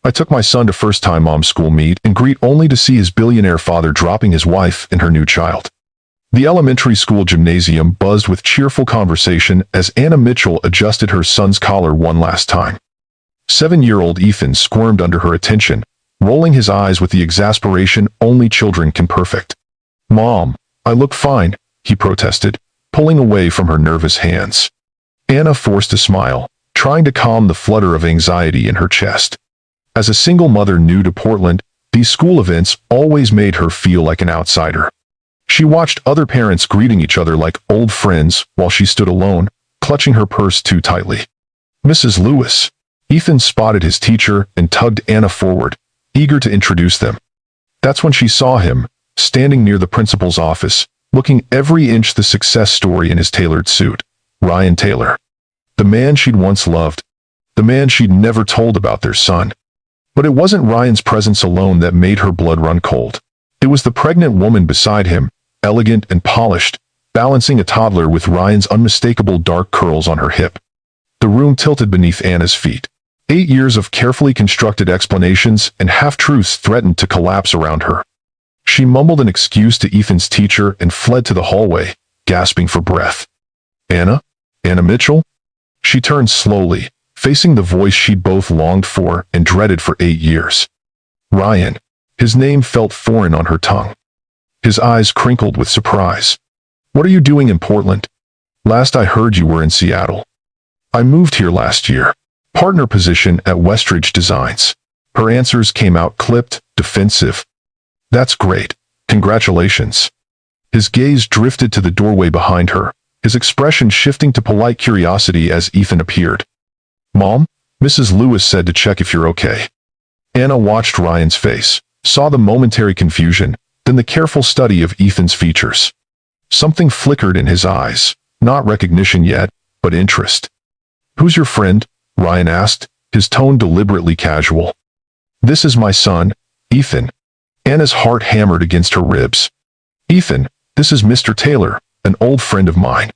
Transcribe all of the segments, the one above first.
I took my son to first-time mom school meet and greet only to see his billionaire father dropping his wife and her new child. The elementary school gymnasium buzzed with cheerful conversation as Anna Mitchell adjusted her son's collar one last time. 7-year-old Ethan squirmed under her attention, rolling his eyes with the exasperation only children can perfect. "Mom, I look fine," he protested, pulling away from her nervous hands. Anna forced a smile, trying to calm the flutter of anxiety in her chest. As a single mother new to Portland, these school events always made her feel like an outsider. She watched other parents greeting each other like old friends while she stood alone, clutching her purse too tightly. "Mrs. Lewis." Ethan spotted his teacher and tugged Anna forward, eager to introduce them. That's when she saw him, standing near the principal's office, looking every inch the success story in his tailored suit. Ryan Taylor. The man she'd once loved. The man she'd never told about their son. But it wasn't Ryan's presence alone that made her blood run cold. It was the pregnant woman beside him, elegant and polished, balancing a toddler with Ryan's unmistakable dark curls on her hip. The room tilted beneath Anna's feet. 8 years of carefully constructed explanations and half-truths threatened to collapse around her. She mumbled an excuse to Ethan's teacher and fled to the hallway, gasping for breath. "Anna? Anna Mitchell?" She turned slowly, facing the voice she'd both longed for and dreaded for 8 years. Ryan. His name felt foreign on her tongue. His eyes crinkled with surprise. "What are you doing in Portland? Last I heard you were in Seattle." "I moved here last year. Partner position at Westridge Designs." Her answers came out clipped, defensive. "That's great. Congratulations." His gaze drifted to the doorway behind her, his expression shifting to polite curiosity as Ethan appeared. "Mom?" Mrs. Lewis said to check if you're okay. Anna watched Ryan's face, saw the momentary confusion, then the careful study of Ethan's features. Something flickered in his eyes, not recognition yet, but interest. "Who's your friend?" Ryan asked, his tone deliberately casual. "This is my son, Ethan." Anna's heart hammered against her ribs. "Ethan, this is Mr. Taylor, an old friend of mine."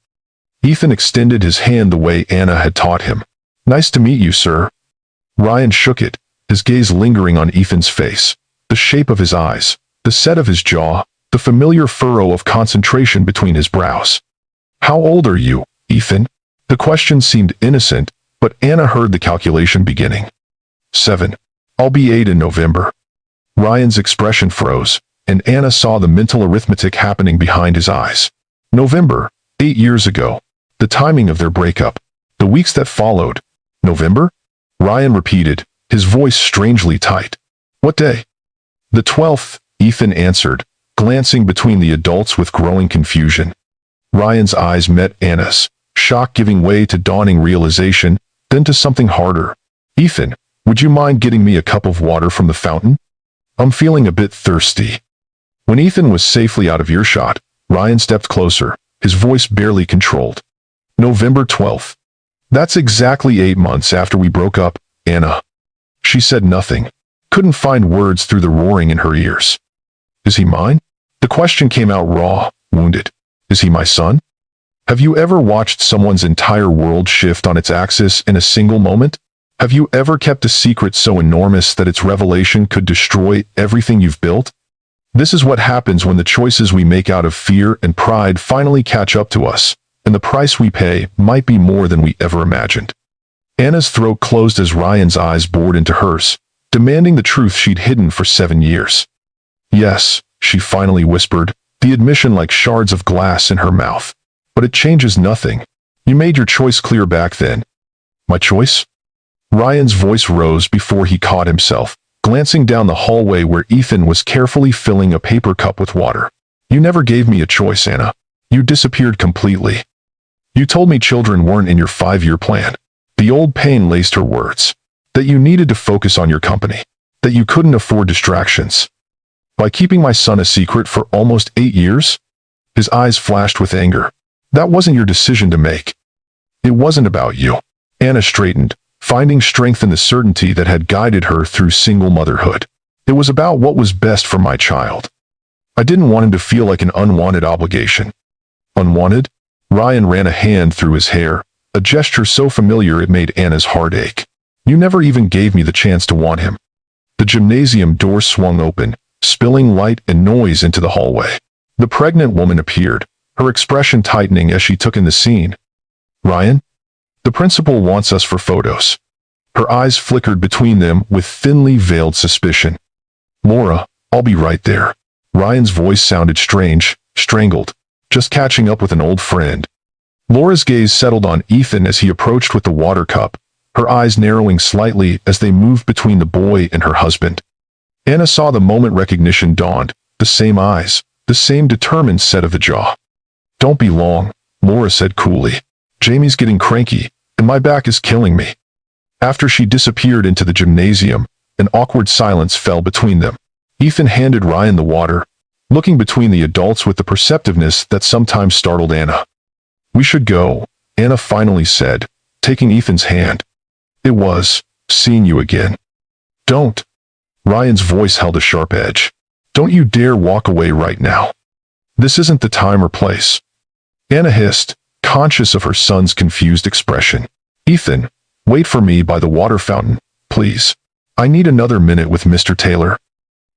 Ethan extended his hand the way Anna had taught him. "Nice to meet you, sir." Ryan shook it, his gaze lingering on Ethan's face, the shape of his eyes, the set of his jaw, the familiar furrow of concentration between his brows. "How old are you, Ethan?" The question seemed innocent, but Anna heard the calculation beginning. 7. "I'll be 8 in November." Ryan's expression froze, and Anna saw the mental arithmetic happening behind his eyes. November, 8 years ago. The timing of their breakup. The weeks that followed. "November?" Ryan repeated, his voice strangely tight. "What day?" "The 12th, Ethan answered, glancing between the adults with growing confusion. Ryan's eyes met Anna's, shock giving way to dawning realization, then to something harder. "Ethan, would you mind getting me a cup of water from the fountain? I'm feeling a bit thirsty." When Ethan was safely out of earshot, Ryan stepped closer, his voice barely controlled. "November 12th. That's exactly 8 months after we broke up, Anna." She said nothing, couldn't find words through the roaring in her ears. "Is he mine?" The question came out raw, wounded. "Is he my son?" Have you ever watched someone's entire world shift on its axis in a single moment? Have you ever kept a secret so enormous that its revelation could destroy everything you've built? This is what happens when the choices we make out of fear and pride finally catch up to us, and the price we pay might be more than we ever imagined. Anna's throat closed as Ryan's eyes bored into hers, demanding the truth she'd hidden for 7 years. "Yes," she finally whispered, the admission like shards of glass in her mouth. "But it changes nothing. You made your choice clear back then." "My choice?" Ryan's voice rose before he caught himself, glancing down the hallway where Ethan was carefully filling a paper cup with water. "You never gave me a choice, Anna. You disappeared completely. You told me children weren't in your 5-year plan." The old pain laced her words. "That you needed to focus on your company. That you couldn't afford distractions. By keeping my son a secret for almost 8 years?" His eyes flashed with anger. "That wasn't your decision to make. It wasn't about you." Anna straightened, finding strength in the certainty that had guided her through single motherhood. "It was about what was best for my child. I didn't want him to feel like an unwanted obligation." "Unwanted?" Ryan ran a hand through his hair, a gesture so familiar it made Anna's heart ache. "You never even gave me the chance to want him." The gymnasium door swung open, spilling light and noise into the hallway. The pregnant woman appeared, her expression tightening as she took in the scene. "Ryan? The principal wants us for photos." Her eyes flickered between them with thinly veiled suspicion. "Laura, I'll be right there." Ryan's voice sounded strange, strangled, just catching up with an old friend. Laura's gaze settled on Ethan as he approached with the water cup, her eyes narrowing slightly as they moved between the boy and her husband. Anna saw the moment recognition dawned, the same eyes, the same determined set of the jaw. "Don't be long," Laura said coolly. "Jamie's getting cranky, and my back is killing me." After she disappeared into the gymnasium, an awkward silence fell between them. Ethan handed Ryan the water, looking between the adults with the perceptiveness that sometimes startled Anna. "We should go," Anna finally said, taking Ethan's hand. "It was seeing you again." "Don't." Ryan's voice held a sharp edge. "Don't you dare walk away right now. This isn't the time or place." Anna hissed, conscious of her son's confused expression. "Ethan, wait for me by the water fountain, please. I need another minute with Mr. Taylor."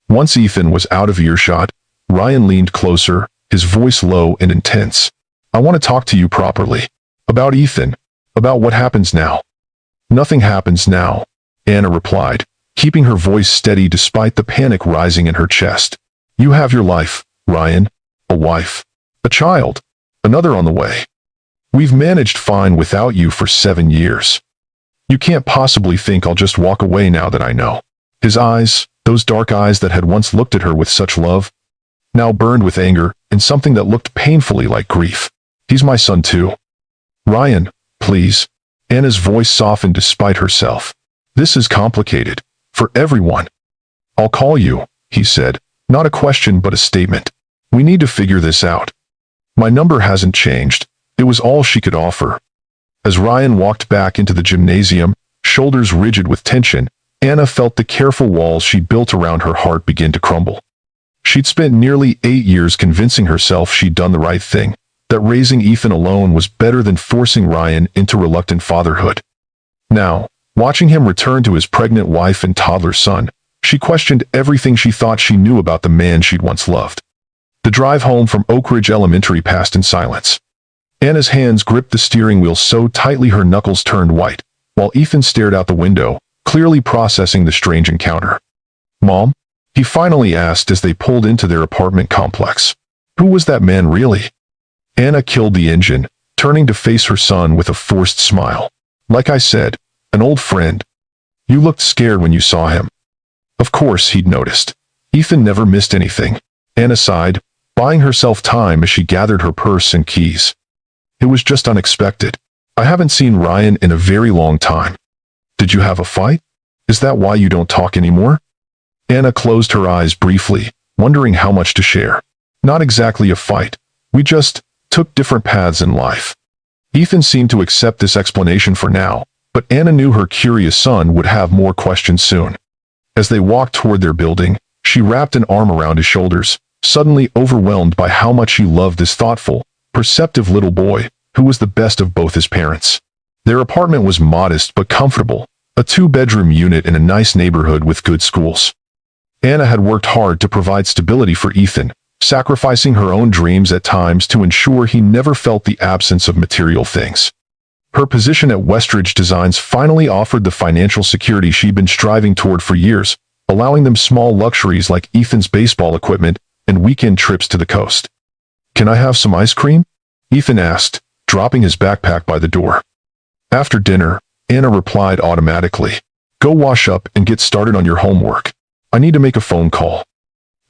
Once Ethan was out of earshot, Ryan leaned closer, his voice low and intense. "I want to talk to you properly. About Ethan. About what happens now." "Nothing happens now," Anna replied, keeping her voice steady despite the panic rising in her chest. "You have your life, Ryan. A wife. A child. Another on the way. We've managed fine without you for 7 years. You can't possibly think I'll just walk away now that I know." His eyes, those dark eyes that had once looked at her with such love, now burned with anger and something that looked painfully like grief. "He's my son too." "Ryan, please." Anna's voice softened despite herself. "This is complicated. For everyone." "I'll call you," he said, not a question but a statement. "We need to figure this out." "My number hasn't changed." It was all she could offer. As Ryan walked back into the gymnasium, shoulders rigid with tension, Anna felt the careful walls she'd built around her heart begin to crumble. She'd spent nearly 8 years convincing herself she'd done the right thing, that raising Ethan alone was better than forcing Ryan into reluctant fatherhood. Now, watching him return to his pregnant wife and toddler son, she questioned everything she thought she knew about the man she'd once loved. The drive home from Oak Ridge Elementary passed in silence. Anna's hands gripped the steering wheel so tightly her knuckles turned white, while Ethan stared out the window, clearly processing the strange encounter. "Mom?" he finally asked as they pulled into their apartment complex. "Who was that man really?" Anna killed the engine, turning to face her son with a forced smile. "Like I said, an old friend. You looked scared when you saw him." Of course he'd noticed. Ethan never missed anything. Anna sighed, buying herself time as she gathered her purse and keys. "It was just unexpected. I haven't seen Ryan in a very long time." "Did you have a fight? Is that why you don't talk anymore?" Anna closed her eyes briefly, wondering how much to share. "Not exactly a fight. We just took different paths in life." Ethan seemed to accept this explanation for now, but Anna knew her curious son would have more questions soon. As they walked toward their building, she wrapped an arm around his shoulders, suddenly overwhelmed by how much she loved this thoughtful, perceptive little boy, who was the best of both his parents. Their apartment was modest but comfortable, a 2-bedroom unit in a nice neighborhood with good schools. Anna had worked hard to provide stability for Ethan, sacrificing her own dreams at times to ensure he never felt the absence of material things. Her position at Westridge Designs finally offered the financial security she'd been striving toward for years, allowing them small luxuries like Ethan's baseball equipment and weekend trips to the coast. "Can I have some ice cream?" Ethan asked, dropping his backpack by the door. After dinner, Anna replied automatically. "Go wash up and get started on your homework. I need to make a phone call."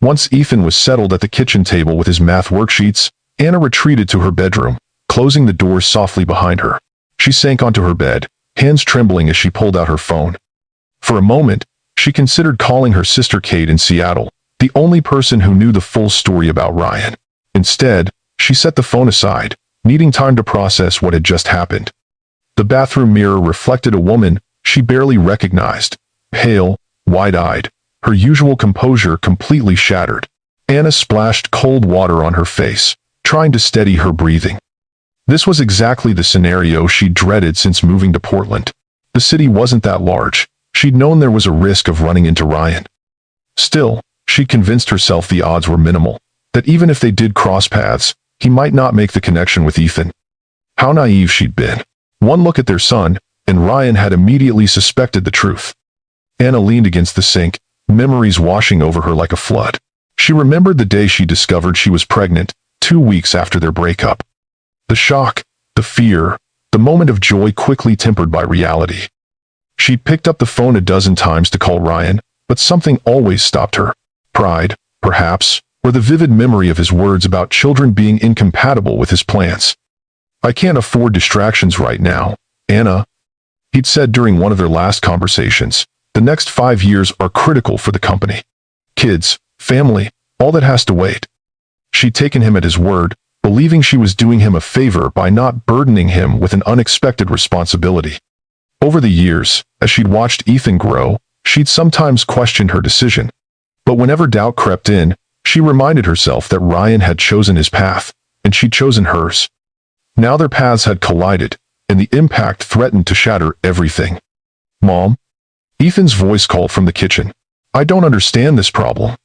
Once Ethan was settled at the kitchen table with his math worksheets, Anna retreated to her bedroom, closing the door softly behind her. She sank onto her bed, hands trembling as she pulled out her phone. For a moment, she considered calling her sister Kate in Seattle, the only person who knew the full story about Ryan. Instead, she set the phone aside, needing time to process what had just happened. The bathroom mirror reflected a woman she barely recognized, pale, wide-eyed, her usual composure completely shattered. Anna splashed cold water on her face, trying to steady her breathing. This was exactly the scenario she dreaded since moving to Portland. The city wasn't that large. She'd known there was a risk of running into Ryan. Still, she'd convinced herself the odds were minimal, that even if they did cross paths, he might not make the connection with Ethan. How naive she'd been. One look at their son, and Ryan had immediately suspected the truth. Anna leaned against the sink, memories washing over her like a flood. She remembered the day she discovered she was pregnant, 2 weeks after their breakup. The shock, the fear, the moment of joy quickly tempered by reality. She'd picked up the phone a dozen times to call Ryan, but something always stopped her. Pride, perhaps, or the vivid memory of his words about children being incompatible with his plans. "I can't afford distractions right now, Anna," he'd said during one of their last conversations. "The next 5 years are critical for the company. Kids, family, all that has to wait." She'd taken him at his word, believing she was doing him a favor by not burdening him with an unexpected responsibility. Over the years, as she'd watched Ethan grow, she'd sometimes questioned her decision. But whenever doubt crept in, she reminded herself that Ryan had chosen his path, and she'd chosen hers. Now their paths had collided, and the impact threatened to shatter everything. "Mom?" Ethan's voice called from the kitchen. "I don't understand this problem."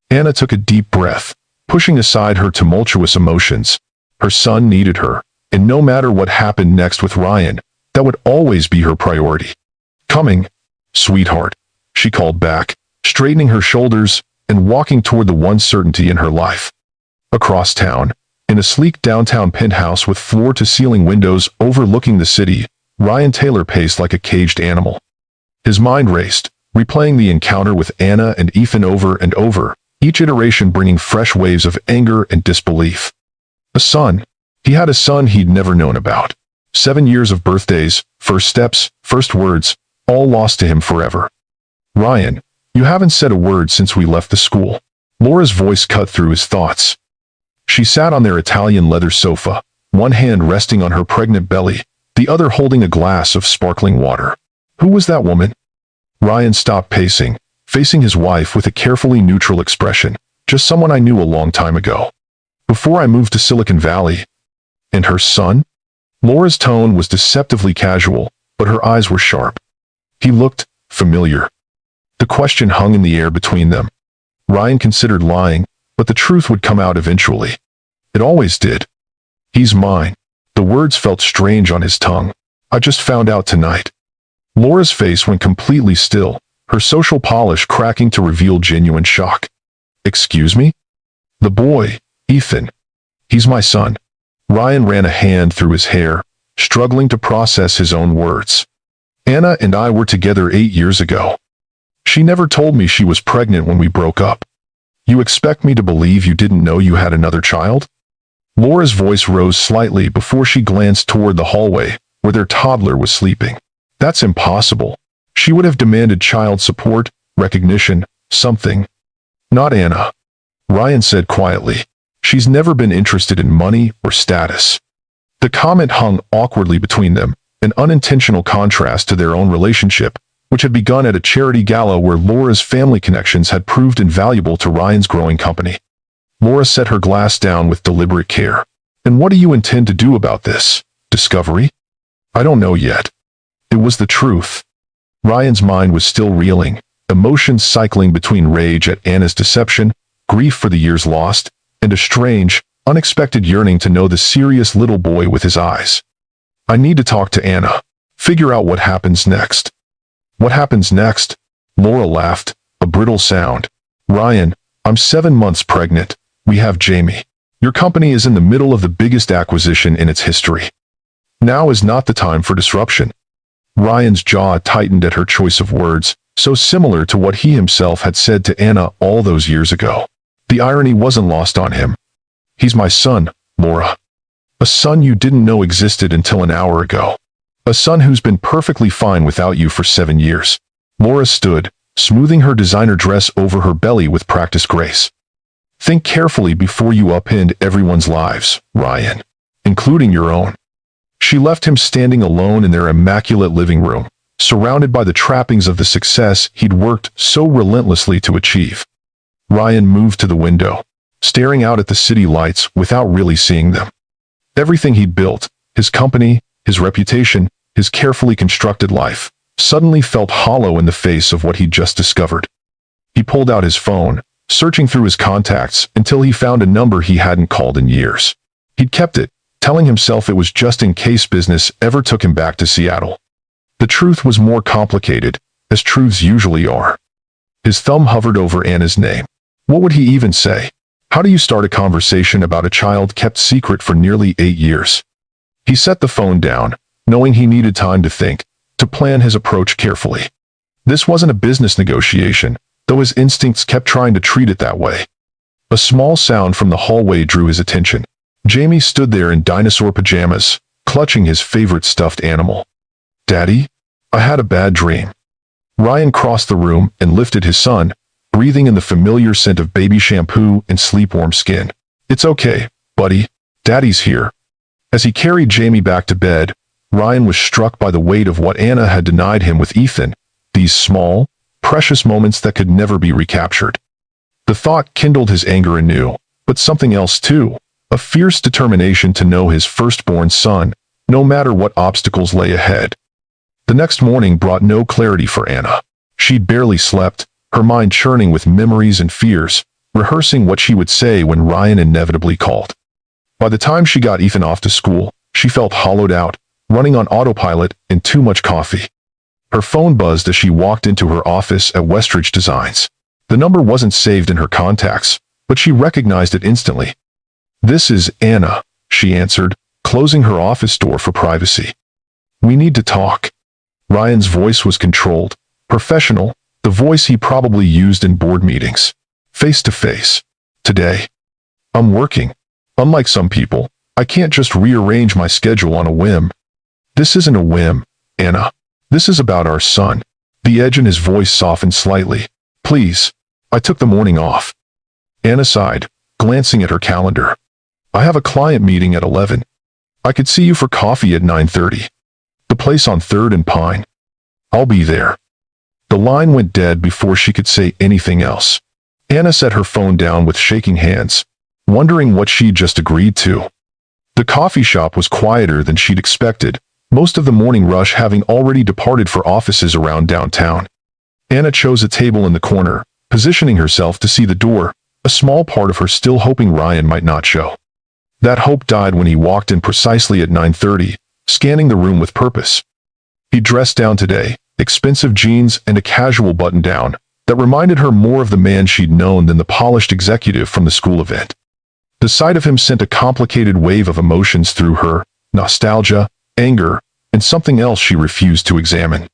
Anna took a deep breath, pushing aside her tumultuous emotions. Her son needed her, and no matter what happened next with Ryan, that would always be her priority. "Coming, sweetheart," she called back, straightening her shoulders and walking toward the one certainty in her life. Across town, in a sleek downtown penthouse with floor-to-ceiling windows overlooking the city, Ryan Taylor paced like a caged animal. His mind raced, replaying the encounter with Anna and Ethan over and over, each iteration bringing fresh waves of anger and disbelief. A son. He had a son he'd never known about. 7 years of birthdays, first steps, first words, all lost to him forever. "Ryan, you haven't said a word since we left the school." Laura's voice cut through his thoughts. She sat on their Italian leather sofa, one hand resting on her pregnant belly, the other holding a glass of sparkling water. "Who was that woman?" Ryan stopped pacing, facing his wife with a carefully neutral expression. "Just someone I knew a long time ago. Before I moved to Silicon Valley." "And her son?" Laura's tone was deceptively casual, but her eyes were sharp. He looked familiar. The question hung in the air between them. Ryan considered lying, but the truth would come out eventually. It always did. "He's mine." The words felt strange on his tongue. "I just found out tonight." Laura's face went completely still, her social polish cracking to reveal genuine shock. "Excuse me?" "The boy, Ethan. He's my son." Ryan ran a hand through his hair, struggling to process his own words. "Anna and I were together 8 years ago. She never told me she was pregnant when we broke up. You expect me to believe you didn't know you had another child?" Laura's voice rose slightly before she glanced toward the hallway, where their toddler was sleeping. "That's impossible. She would have demanded child support, recognition, something." "Not Anna," Ryan said quietly. "She's never been interested in money or status." The comment hung awkwardly between them, an unintentional contrast to their own relationship, which had begun at a charity gala where Laura's family connections had proved invaluable to Ryan's growing company. Laura set her glass down with deliberate care. "And what do you intend to do about this? Discovery?" "I don't know yet." It was the truth. Ryan's mind was still reeling, emotions cycling between rage at Anna's deception, grief for the years lost, and a strange, unexpected yearning to know the serious little boy with his eyes. "I need to talk to Anna. Figure out what happens next." "What happens next?" Laura laughed, a brittle sound. "Ryan, I'm 7 months pregnant. We have Jamie. Your company is in the middle of the biggest acquisition in its history. Now is not the time for disruption." Ryan's jaw tightened at her choice of words, so similar to what he himself had said to Anna all those years ago. The irony wasn't lost on him. "He's my son, Laura. A son you didn't know existed until an hour ago. A son who's been perfectly fine without you for 7 years. Laura stood, smoothing her designer dress over her belly with practiced grace. "Think carefully before you upend everyone's lives, Ryan, including your own." She left him standing alone in their immaculate living room, surrounded by the trappings of the success he'd worked so relentlessly to achieve. Ryan moved to the window, staring out at the city lights without really seeing them. Everything he'd built, his company, his reputation, his carefully constructed life, suddenly felt hollow in the face of what he'd just discovered. He pulled out his phone, searching through his contacts until he found a number he hadn't called in years. He'd kept it, telling himself it was just in case business ever took him back to Seattle. The truth was more complicated, as truths usually are. His thumb hovered over Anna's name. What would he even say? How do you start a conversation about a child kept secret for nearly 8 years? He set the phone down, knowing he needed time to think, to plan his approach carefully. This wasn't a business negotiation, though his instincts kept trying to treat it that way. A small sound from the hallway drew his attention. Jamie stood there in dinosaur pajamas, clutching his favorite stuffed animal. "Daddy? I had a bad dream." Ryan crossed the room and lifted his son, breathing in the familiar scent of baby shampoo and sleep-warm skin. "It's okay, buddy. Daddy's here." As he carried Jamie back to bed, Ryan was struck by the weight of what Anna had denied him with Ethan, these small, precious moments that could never be recaptured. The thought kindled his anger anew, but something else too, a fierce determination to know his firstborn son, no matter what obstacles lay ahead. The next morning brought no clarity for Anna. She'd barely slept, her mind churning with memories and fears, rehearsing what she would say when Ryan inevitably called. By the time she got Ethan off to school, she felt hollowed out, running on autopilot and too much coffee. Her phone buzzed as she walked into her office at Westridge Designs. The number wasn't saved in her contacts, but she recognized it instantly. "This is Anna," she answered, closing her office door for privacy. "We need to talk." Ryan's voice was controlled, professional, the voice he probably used in board meetings. "Face to face. Today. I'm working. Unlike some people, I can't just rearrange my schedule on a whim." "This isn't a whim, Anna. This is about our son." The edge in his voice softened slightly. "Please. I took the morning off." Anna sighed, glancing at her calendar. "I have a client meeting at 11. I could see you for coffee at 9:30. The place on 3rd and Pine. I'll be there." The line went dead before she could say anything else. Anna set her phone down with shaking hands, wondering what she'd just agreed to. The coffee shop was quieter than she'd expected, most of the morning rush having already departed for offices around downtown. Anna chose a table in the corner, positioning herself to see the door, a small part of her still hoping Ryan might not show. That hope died when he walked in precisely at 9:30, scanning the room with purpose. He dressed down today, expensive jeans and a casual button-down that reminded her more of the man she'd known than the polished executive from the school event. The sight of him sent a complicated wave of emotions through her, nostalgia, anger, and something else she refused to examine.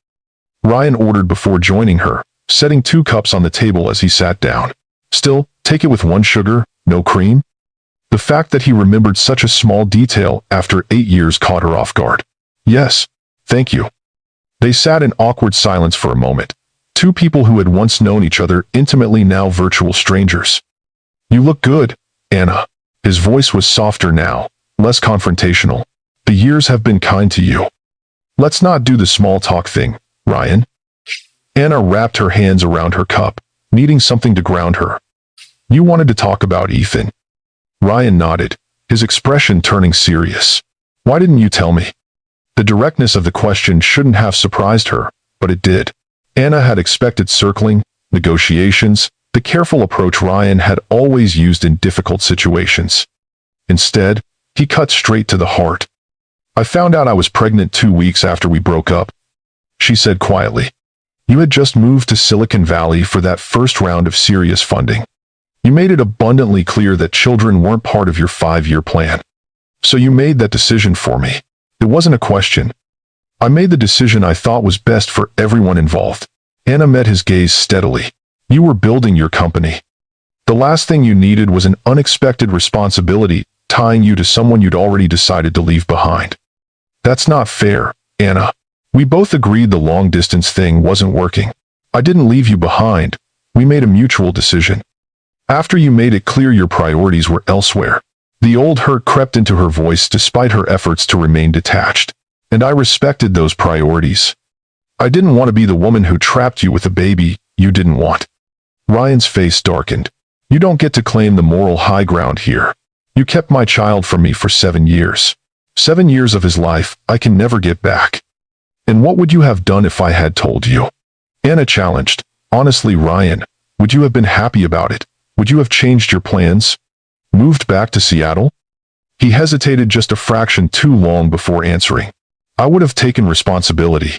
Ryan ordered before joining her, setting 2 cups on the table as he sat down. "Still, take it with 1 sugar, no cream?" The fact that he remembered such a small detail after 8 years caught her off guard. "Yes, thank you." They sat in awkward silence for a moment, 2 people who had once known each other intimately, now virtual strangers. "You look good, Anna." His voice was softer now, less confrontational. "The years have been kind to you. Let's not do the small talk thing, Ryan." Anna wrapped her hands around her cup, needing something to ground her. "You wanted to talk about Ethan." Ryan nodded, his expression turning serious. "Why didn't you tell me?" The directness of the question shouldn't have surprised her, but it did. Anna had expected circling, negotiations, the careful approach Ryan had always used in difficult situations. Instead, he cut straight to the heart. "I found out I was pregnant 2 weeks after we broke up," she said quietly. "You had just moved to Silicon Valley for that first round of serious funding. You made it abundantly clear that children weren't part of your 5-year plan. So you made that decision for me. It wasn't a question. I made the decision I thought was best for everyone involved." Anna met his gaze steadily. "You were building your company. The last thing you needed was an unexpected responsibility tying you to someone you'd already decided to leave behind. That's not fair, Anna. We both agreed the long-distance thing wasn't working. I didn't leave you behind. We made a mutual decision. After you made it clear your priorities were elsewhere." The old hurt crept into her voice despite her efforts to remain detached. "And I respected those priorities. I didn't want to be the woman who trapped you with a baby you didn't want." Ryan's face darkened. "You don't get to claim the moral high ground here. You kept my child from me for 7 years. 7 years of his life I can never get back." And what would you have done if I had told you? Anna challenged. Honestly, Ryan, would you have been happy about it? Would you have changed your plans? Moved back to Seattle? He hesitated just a fraction too long before answering. I would have taken responsibility.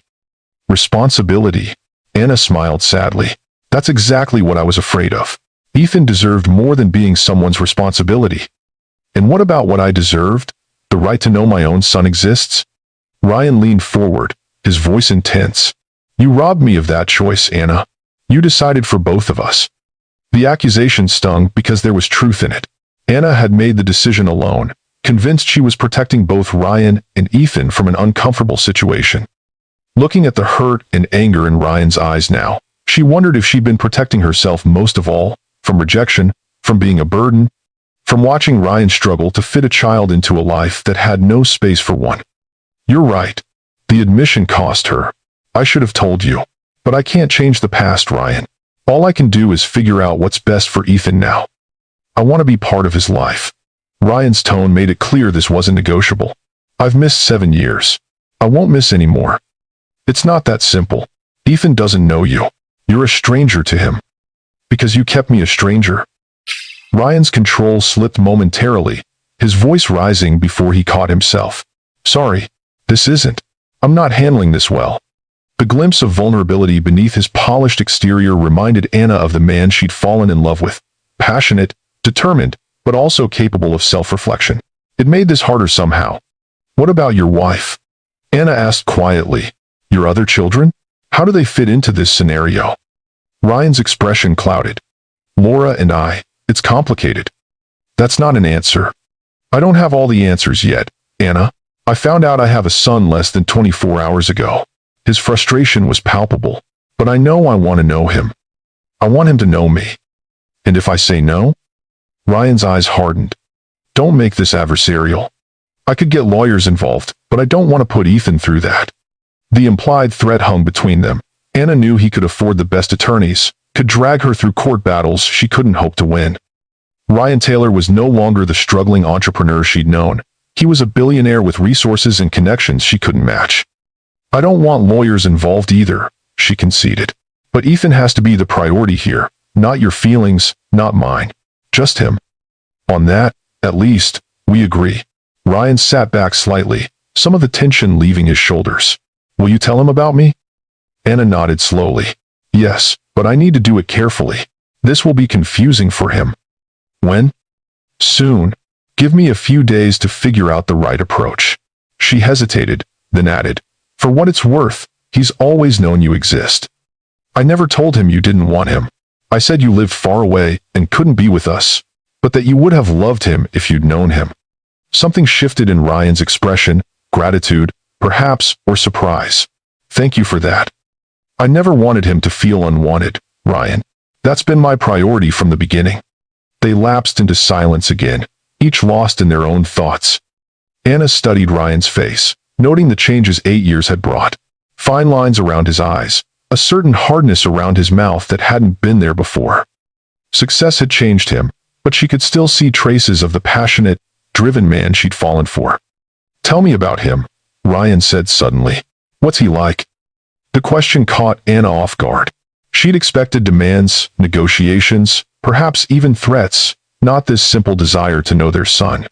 Responsibility? Anna smiled sadly. That's exactly what I was afraid of. Ethan deserved more than being someone's responsibility. And what about what I deserved? The right to know my own son exists? Ryan leaned forward, his voice intense. You robbed me of that choice, Anna. You decided for both of us. The accusation stung because there was truth in it. Anna had made the decision alone, convinced she was protecting both Ryan and Ethan from an uncomfortable situation. Looking at the hurt and anger in Ryan's eyes now, she wondered if she'd been protecting herself most of all, from rejection, from being a burden, from watching Ryan struggle to fit a child into a life that had no space for one. You're right. The admission cost her. I should have told you. But I can't change the past, Ryan. All I can do is figure out what's best for Ethan now. I want to be part of his life. Ryan's tone made it clear this wasn't negotiable. I've missed 7 years. I won't miss any more. It's not that simple. Ethan doesn't know you. You're a stranger to him. Because you kept me a stranger. Ryan's control slipped momentarily, his voice rising before he caught himself. Sorry, this isn't. I'm not handling this well. The glimpse of vulnerability beneath his polished exterior reminded Anna of the man she'd fallen in love with. Passionate, determined, but also capable of self-reflection. It made this harder somehow. What about your wife? Anna asked quietly. Your other children? How do they fit into this scenario? Ryan's expression clouded. Laura and I. It's complicated. That's not an answer. I don't have all the answers yet, Anna. I found out I have a son less than 24 hours ago. His frustration was palpable, but I know I want to know him. I want him to know me. And if I say no? Ryan's eyes hardened. Don't make this adversarial. I could get lawyers involved, but I don't want to put Ethan through that. The implied threat hung between them. Anna knew he could afford the best attorneys, could drag her through court battles she couldn't hope to win. Ryan Taylor was no longer the struggling entrepreneur she'd known. He was a billionaire with resources and connections she couldn't match. I don't want lawyers involved either, she conceded. But Ethan has to be the priority here, not your feelings, not mine. Just him. On that, at least, we agree. Ryan sat back slightly, some of the tension leaving his shoulders. Will you tell him about me? Anna nodded slowly. Yes, but I need to do it carefully. This will be confusing for him. When? Soon. Give me a few days to figure out the right approach. She hesitated, then added, for what it's worth, he's always known you exist. I never told him you didn't want him. I said you lived far away and couldn't be with us, but that you would have loved him if you'd known him. Something shifted in Ryan's expression, gratitude, perhaps, or surprise. Thank you for that. I never wanted him to feel unwanted, Ryan. That's been my priority from the beginning. They lapsed into silence again, each lost in their own thoughts. Anna studied Ryan's face, noting the changes 8 years had brought. Fine lines around his eyes, a certain hardness around his mouth that hadn't been there before. Success had changed him, but she could still see traces of the passionate, driven man she'd fallen for. Tell me about him, Ryan said suddenly. What's he like? The question caught Anna off guard. She'd expected demands, negotiations, perhaps even threats, not this simple desire to know their son.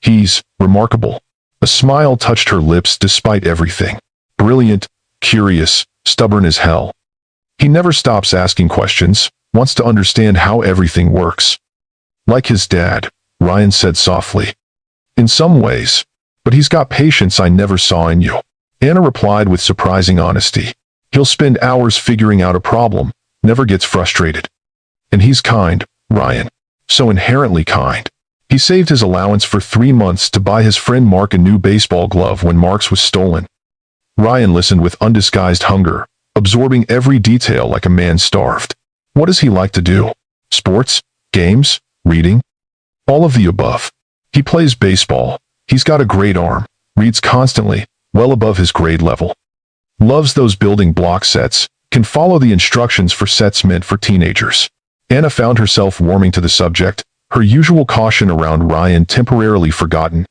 He's remarkable. A smile touched her lips despite everything. Brilliant, curious, stubborn as hell. He never stops asking questions, wants to understand how everything works. Like his dad, Ryan said softly. In some ways. But he's got patience I never saw in you. Anna replied with surprising honesty. He'll spend hours figuring out a problem, never gets frustrated. And he's kind, Ryan. So inherently kind. He saved his allowance for 3 months to buy his friend Mark a new baseball glove when Mark's was stolen. Ryan listened with undisguised hunger, absorbing every detail like a man starved. What does he like to do? Sports? Games? Reading? All of the above. He plays baseball. He's got a great arm, reads constantly, well above his grade level. Loves those building block sets, can follow the instructions for sets meant for teenagers. Anna found herself warming to the subject, her usual caution around Ryan temporarily forgotten.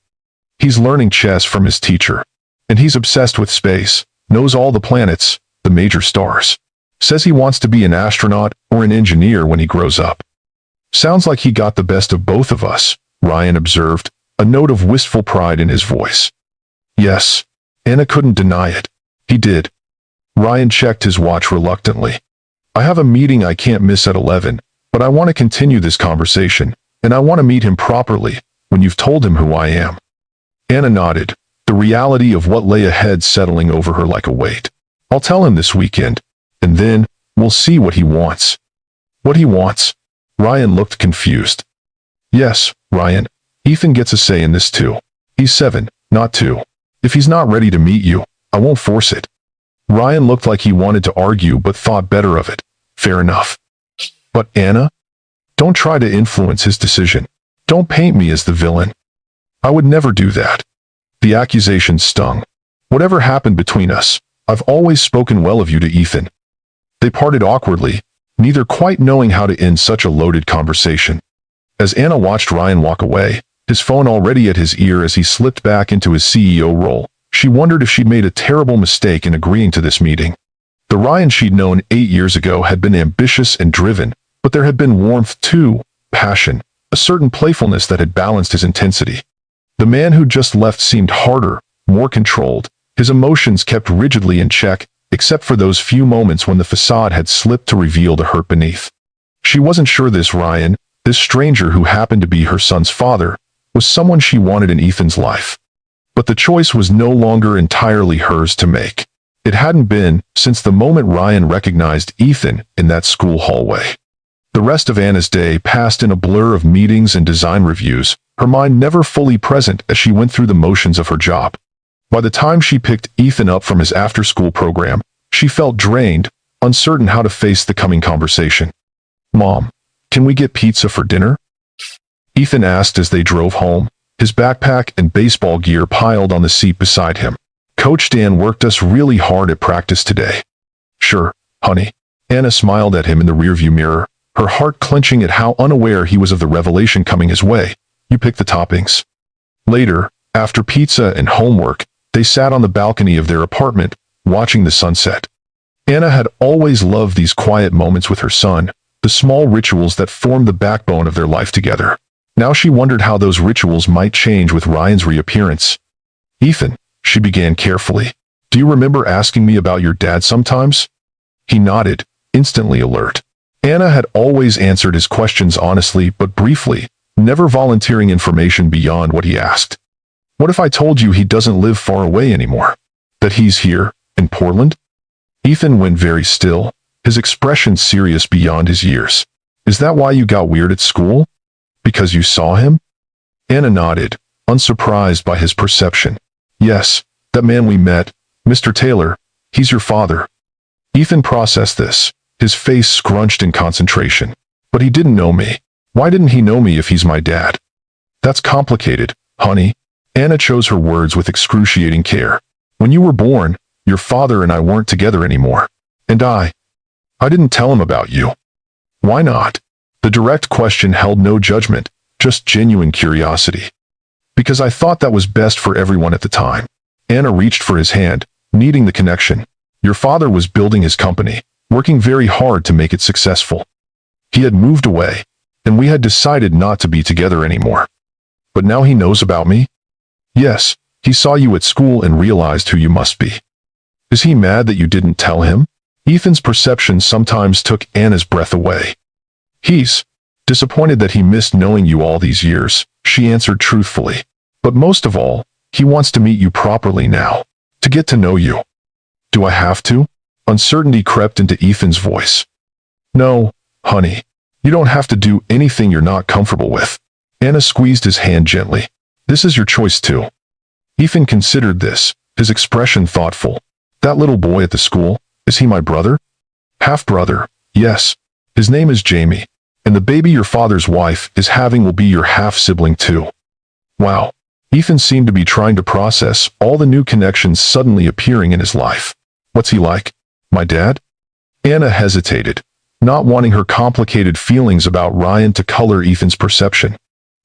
He's learning chess from his teacher. And he's obsessed with space, knows all the planets, the major stars. Says he wants to be an astronaut or an engineer when he grows up. Sounds like he got the best of both of us, Ryan observed, a note of wistful pride in his voice. Yes. Anna couldn't deny it. He did. Ryan checked his watch reluctantly. I have a meeting I can't miss at 11, but I want to continue this conversation, and I want to meet him properly when you've told him who I am. Anna nodded, the reality of what lay ahead settling over her like a weight. I'll tell him this weekend, and then we'll see what he wants. What he wants? Ryan looked confused. Yes, Ryan, Ethan gets a say in this too. He's 7, not 2. If he's not ready to meet you, I won't force it. Ryan looked like he wanted to argue but thought better of it. Fair enough. But Anna? Don't try to influence his decision. Don't paint me as the villain. I would never do that. The accusation stung. Whatever happened between us, I've always spoken well of you to Ethan. They parted awkwardly, neither quite knowing how to end such a loaded conversation. As Anna watched Ryan walk away, his phone already at his ear as he slipped back into his CEO role, she wondered if she'd made a terrible mistake in agreeing to this meeting. The Ryan she'd known 8 years ago had been ambitious and driven, but there had been warmth too, passion, a certain playfulness that had balanced his intensity. The man who just left seemed harder, more controlled, his emotions kept rigidly in check, except for those few moments when the facade had slipped to reveal the hurt beneath. She wasn't sure this Ryan, this stranger who happened to be her son's father, was someone she wanted in Ethan's life. But the choice was no longer entirely hers to make. It hadn't been since the moment Ryan recognized Ethan in that school hallway. The rest of Anna's day passed in a blur of meetings and design reviews, her mind never fully present as she went through the motions of her job. By the time she picked Ethan up from his after-school program, she felt drained, uncertain how to face the coming conversation. Mom, can we get pizza for dinner? Ethan asked as they drove home, his backpack and baseball gear piled on the seat beside him. Coach Dan worked us really hard at practice today. Sure, honey. Anna smiled at him in the rearview mirror, her heart clenching at how unaware he was of the revelation coming his way. You pick the toppings. Later, after pizza and homework, they sat on the balcony of their apartment, watching the sunset. Anna had always loved these quiet moments with her son, the small rituals that formed the backbone of their life together. Now she wondered how those rituals might change with Ryan's reappearance. Ethan, she began carefully, do you remember asking me about your dad sometimes? He nodded, instantly alert. Anna had always answered his questions honestly but briefly, never volunteering information beyond what he asked. What if I told you he doesn't live far away anymore? That he's here, in Portland? Ethan went very still, his expression serious beyond his years. Is that why you got weird at school? Because you saw him? Anna nodded, unsurprised by his perception. Yes, that man we met, Mr. Taylor, he's your father. Ethan processed this, his face scrunched in concentration. But he didn't know me. Why didn't he know me if he's my dad? That's complicated, honey. Anna chose her words with excruciating care. When you were born, your father and I weren't together anymore. And I didn't tell him about you. Why not? The direct question held no judgment, just genuine curiosity. Because I thought that was best for everyone at the time. Anna reached for his hand, needing the connection. Your father was building his company, working very hard to make it successful. He had moved away, and we had decided not to be together anymore. But now he knows about me? Yes, he saw you at school and realized who you must be. Is he mad that you didn't tell him? Ethan's perception sometimes took Anna's breath away. He's disappointed that he missed knowing you all these years, she answered truthfully. But most of all, he wants to meet you properly now, to get to know you. Do I have to? Uncertainty crept into Ethan's voice. No, honey. You don't have to do anything you're not comfortable with. Anna squeezed his hand gently. This is your choice too. Ethan considered this, his expression thoughtful. That little boy at the school, is he my brother? Half-brother, yes. His name is Jamie, and the baby your father's wife is having will be your half-sibling too. Wow. Ethan seemed to be trying to process all the new connections suddenly appearing in his life. What's he like? My dad? Anna hesitated, not wanting her complicated feelings about Ryan to color Ethan's perception.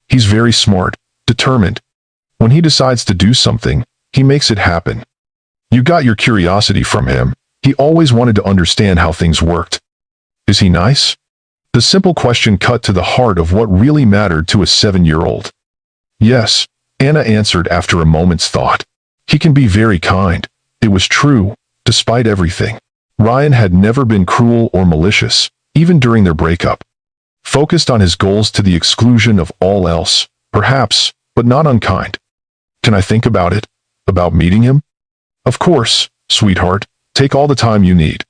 He's very smart, determined. When he decides to do something, he makes it happen. You got your curiosity from him. He always wanted to understand how things worked. Is he nice? The simple question cut to the heart of what really mattered to a 7-year-old. Yes, Anna answered after a moment's thought. He can be very kind. It was true, despite everything. Ryan had never been cruel or malicious, even during their breakup. Focused on his goals to the exclusion of all else, perhaps, but not unkind. Can I think about it? About meeting him? Of course, sweetheart. Take all the time you need.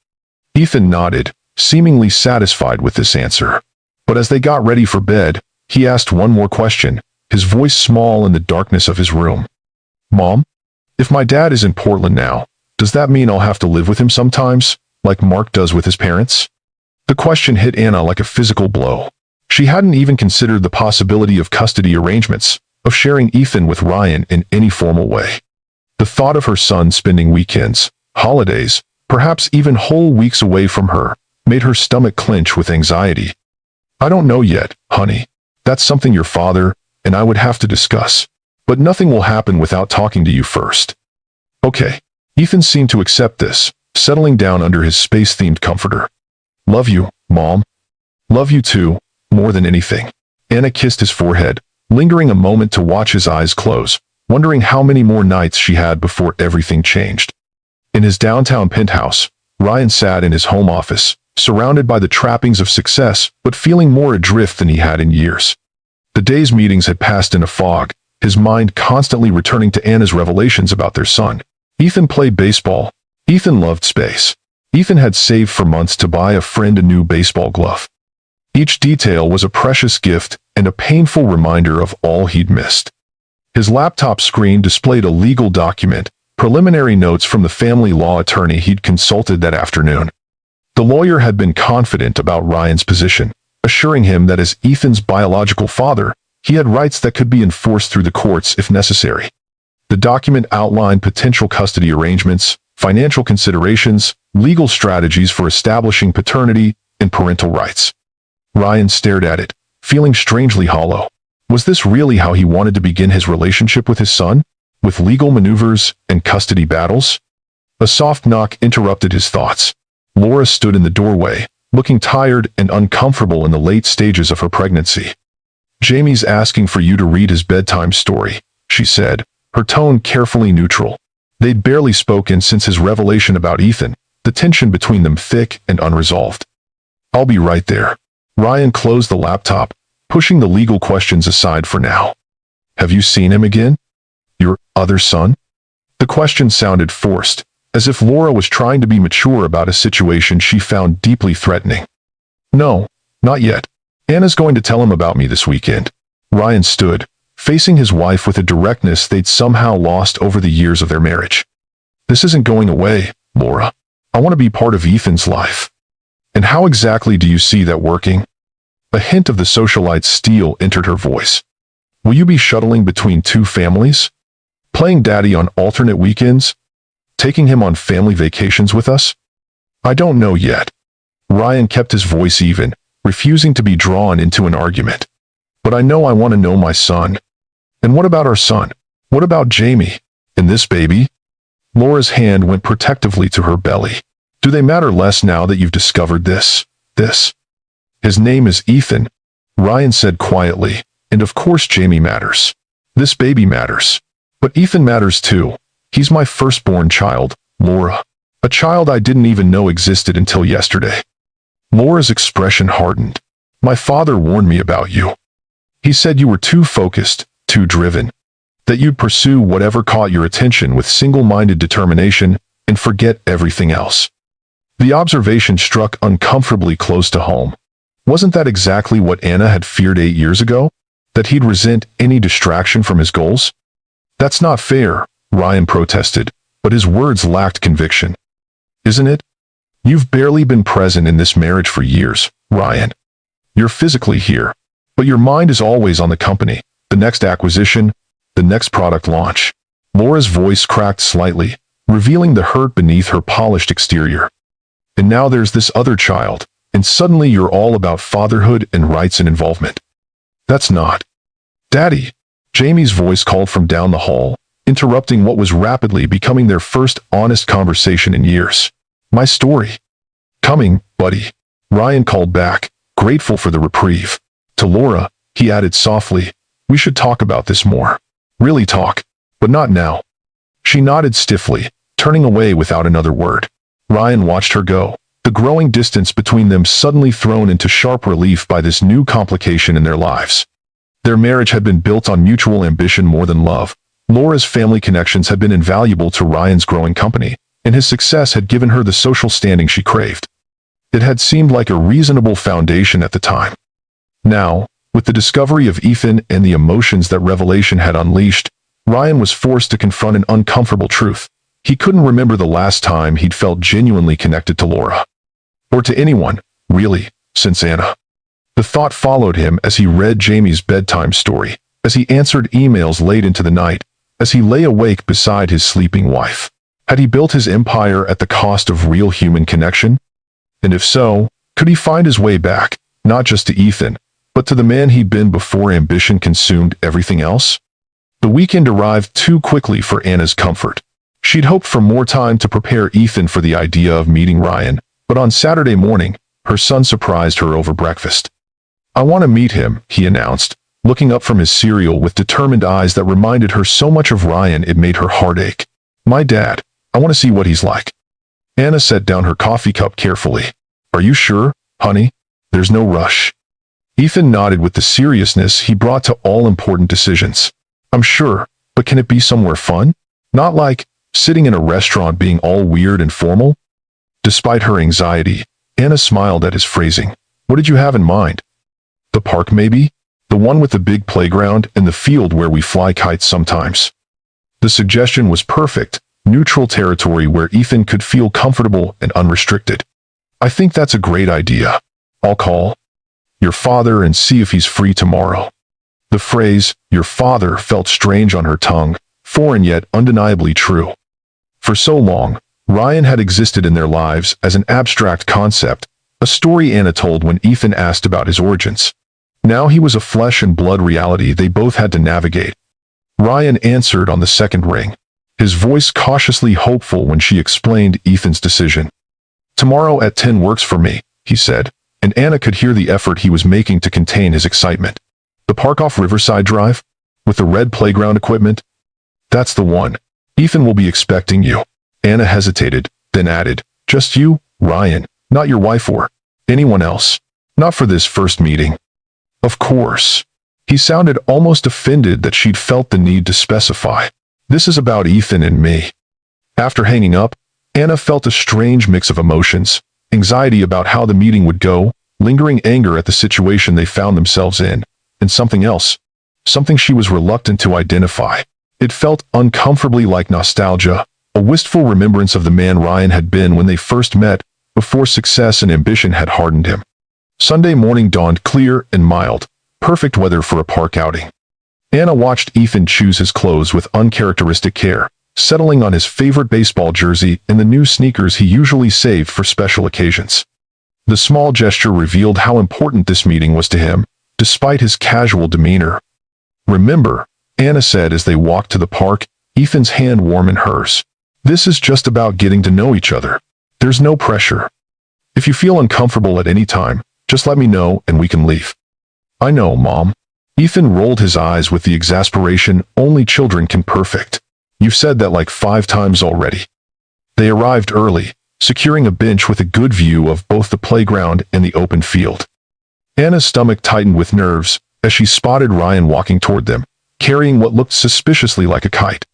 Ethan nodded, seemingly satisfied with this answer. But as they got ready for bed, he asked one more question, his voice small in the darkness of his room. Mom? If my dad is in Portland now, does that mean I'll have to live with him sometimes, like Mark does with his parents? The question hit Anna like a physical blow. She hadn't even considered the possibility of custody arrangements, of sharing Ethan with Ryan in any formal way. The thought of her son spending weekends, holidays, perhaps even whole weeks away from her, made her stomach clench with anxiety. I don't know yet, honey. That's something your father and I would have to discuss. But nothing will happen without talking to you first. Okay. Ethan seemed to accept this, settling down under his space-themed comforter. Love you, Mom. Love you too, more than anything. Anna kissed his forehead, lingering a moment to watch his eyes close, wondering how many more nights she had before everything changed. In his downtown penthouse, Ryan sat in his home office, surrounded by the trappings of success, but feeling more adrift than he had in years. The day's meetings had passed in a fog, his mind constantly returning to Anna's revelations about their son. Ethan played baseball. Ethan loved space. Ethan had saved for months to buy a friend a new baseball glove. Each detail was a precious gift and a painful reminder of all he'd missed. His laptop screen displayed a legal document, preliminary notes from the family law attorney he'd consulted that afternoon. The lawyer had been confident about Ryan's position, assuring him that as Ethan's biological father, he had rights that could be enforced through the courts if necessary. The document outlined potential custody arrangements, financial considerations, legal strategies for establishing paternity, and parental rights. Ryan stared at it, feeling strangely hollow. Was this really how he wanted to begin his relationship with his son? With legal maneuvers and custody battles? A soft knock interrupted his thoughts. Laura stood in the doorway, looking tired and uncomfortable in the late stages of her pregnancy. Jamie's asking for you to read his bedtime story, she said, her tone carefully neutral. They'd barely spoken since his revelation about Ethan, the tension between them thick and unresolved. I'll be right there. Ryan closed the laptop, pushing the legal questions aside for now. Have you seen him again? Your other son? The question sounded forced, as if Laura was trying to be mature about a situation she found deeply threatening. No, not yet. Anna's going to tell him about me this weekend. Ryan stood, facing his wife with a directness they'd somehow lost over the years of their marriage. This isn't going away, Laura. I want to be part of Ethan's life. And how exactly do you see that working? A hint of the socialite's steel entered her voice. Will you be shuttling between two families? Playing daddy on alternate weekends? Taking him on family vacations with us? I don't know yet. Ryan kept his voice even, refusing to be drawn into an argument. But I know I want to know my son. And what about our son? What about Jamie? And this baby? Laura's hand went protectively to her belly. Do they matter less now that you've discovered this? His name is Ethan, Ryan said quietly, and of course Jamie matters. This baby matters. But Ethan matters too. He's my firstborn child, Laura. A child I didn't even know existed until yesterday. Laura's expression hardened. My father warned me about you. He said you were too focused, too driven. That you'd pursue whatever caught your attention with single-minded determination and forget everything else. The observation struck uncomfortably close to home. Wasn't that exactly what Anna had feared 8 years ago? That he'd resent any distraction from his goals? That's not fair, Ryan protested, but his words lacked conviction. Isn't it? You've barely been present in this marriage for years, Ryan. You're physically here, but your mind is always on the company, the next acquisition, the next product launch. Laura's voice cracked slightly, revealing the hurt beneath her polished exterior. And now there's this other child, and suddenly you're all about fatherhood and rights and involvement. That's not. Daddy, Jamie's voice called from down the hall, interrupting what was rapidly becoming their first honest conversation in years. "My story." "Coming, buddy," Ryan called back, grateful for the reprieve. To Laura, he added softly, "We should talk about this more. Really talk, but not now." She nodded stiffly, turning away without another word. Ryan watched her go, the growing distance between them suddenly thrown into sharp relief by this new complication in their lives. Their marriage had been built on mutual ambition more than love. Laura's family connections had been invaluable to Ryan's growing company, and his success had given her the social standing she craved. It had seemed like a reasonable foundation at the time. Now, with the discovery of Ethan and the emotions that revelation had unleashed, Ryan was forced to confront an uncomfortable truth. He couldn't remember the last time he'd felt genuinely connected to Laura. Or to anyone, really, since Anna. The thought followed him as he read Jamie's bedtime story, as he answered emails late into the night, as he lay awake beside his sleeping wife. Had he built his empire at the cost of real human connection? And if so, could he find his way back, not just to Ethan, but to the man he'd been before ambition consumed everything else? The weekend arrived too quickly for Anna's comfort. She'd hoped for more time to prepare Ethan for the idea of meeting Ryan, but on Saturday morning, her son surprised her over breakfast. "I want to meet him," he announced, looking up from his cereal with determined eyes that reminded her so much of Ryan it made her heart ache. "My dad. I want to see what he's like." Anna set down her coffee cup carefully. "Are you sure, honey? There's no rush." Ethan nodded with the seriousness he brought to all important decisions. "I'm sure, but can it be somewhere fun? Not like sitting in a restaurant being all weird and formal?" Despite her anxiety, Anna smiled at his phrasing. "What did you have in mind? The park maybe? The one with the big playground and the field where we fly kites sometimes." The suggestion was perfect, neutral territory where Ethan could feel comfortable and unrestricted. "I think that's a great idea. I'll call your father and see if he's free tomorrow." The phrase, "your father," felt strange on her tongue, foreign yet undeniably true. For so long, Ryan had existed in their lives as an abstract concept, a story Anna told when Ethan asked about his origins. Now he was a flesh and blood reality they both had to navigate. Ryan answered on the second ring, his voice cautiously hopeful when she explained Ethan's decision. "Tomorrow at 10 works for me," he said, and Anna could hear the effort he was making to contain his excitement. "The park off Riverside Drive? With the red playground equipment?" "That's the one. Ethan will be expecting you." Anna hesitated, then added, "Just you, Ryan, not your wife or anyone else? Not for this first meeting?" "Of course." He sounded almost offended that she'd felt the need to specify. "This is about Ethan and me." After hanging up, Anna felt a strange mix of emotions, anxiety about how the meeting would go, lingering anger at the situation they found themselves in, and something else, something she was reluctant to identify. It felt uncomfortably like nostalgia, a wistful remembrance of the man Ryan had been when they first met, before success and ambition had hardened him. Sunday morning dawned clear and mild, perfect weather for a park outing. Anna watched Ethan choose his clothes with uncharacteristic care, settling on his favorite baseball jersey and the new sneakers he usually saved for special occasions. The small gesture revealed how important this meeting was to him, despite his casual demeanor. "Remember," Anna said as they walked to the park, Ethan's hand warm in hers. "This is just about getting to know each other. There's no pressure. If you feel uncomfortable at any time, just let me know and we can leave." "I know, Mom." Ethan rolled his eyes with the exasperation only children can perfect. "You've said that like 5 times already." They arrived early, securing a bench with a good view of both the playground and the open field. Anna's stomach tightened with nerves as she spotted Ryan walking toward them, carrying what looked suspiciously like a kite.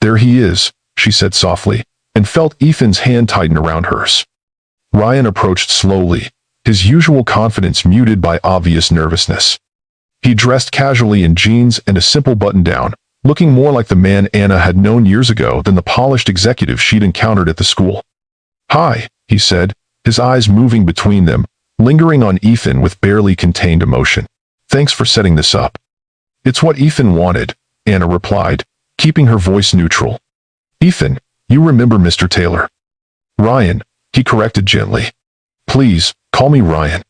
"There he is," she said softly, and felt Ethan's hand tighten around hers. Ryan approached slowly, his usual confidence muted by obvious nervousness. He dressed casually in jeans and a simple button-down, looking more like the man Anna had known years ago than the polished executive she'd encountered at the school. "Hi," he said, his eyes moving between them, lingering on Ethan with barely contained emotion. "Thanks for setting this up." "It's what Ethan wanted," Anna replied, keeping her voice neutral. "Ethan, you remember Mr. Taylor?" "Ryan," he corrected gently. "Please, call me Ryan."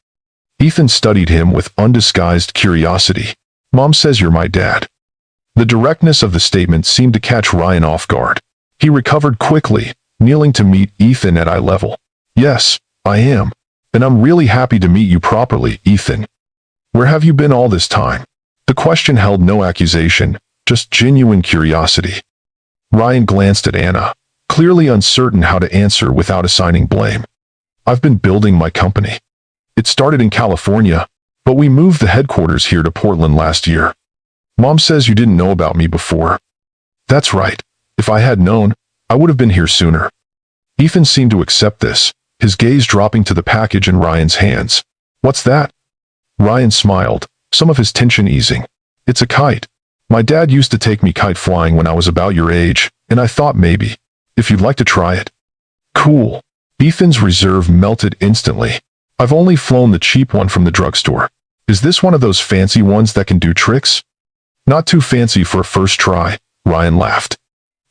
Ethan studied him with undisguised curiosity. "Mom says you're my dad." The directness of the statement seemed to catch Ryan off guard. He recovered quickly, kneeling to meet Ethan at eye level. Yes, I am. And I'm really happy to meet you properly, Ethan. Where have you been all this time? The question held no accusation, just genuine curiosity. Ryan glanced at Anna, clearly uncertain how to answer without assigning blame. I've been building my company. It started in California, but we moved the headquarters here to Portland last year. Mom says you didn't know about me before. That's right. If I had known, I would have been here sooner. Ethan seemed to accept this, his gaze dropping to the package in Ryan's hands. What's that? Ryan smiled, some of his tension easing. It's a kite. My dad used to take me kite flying when I was about your age, and I thought maybe, if you'd like to try it. Cool. Ethan's reserve melted instantly. I've only flown the cheap one from the drugstore. Is this one of those fancy ones that can do tricks? Not too fancy for a first try, Ryan laughed.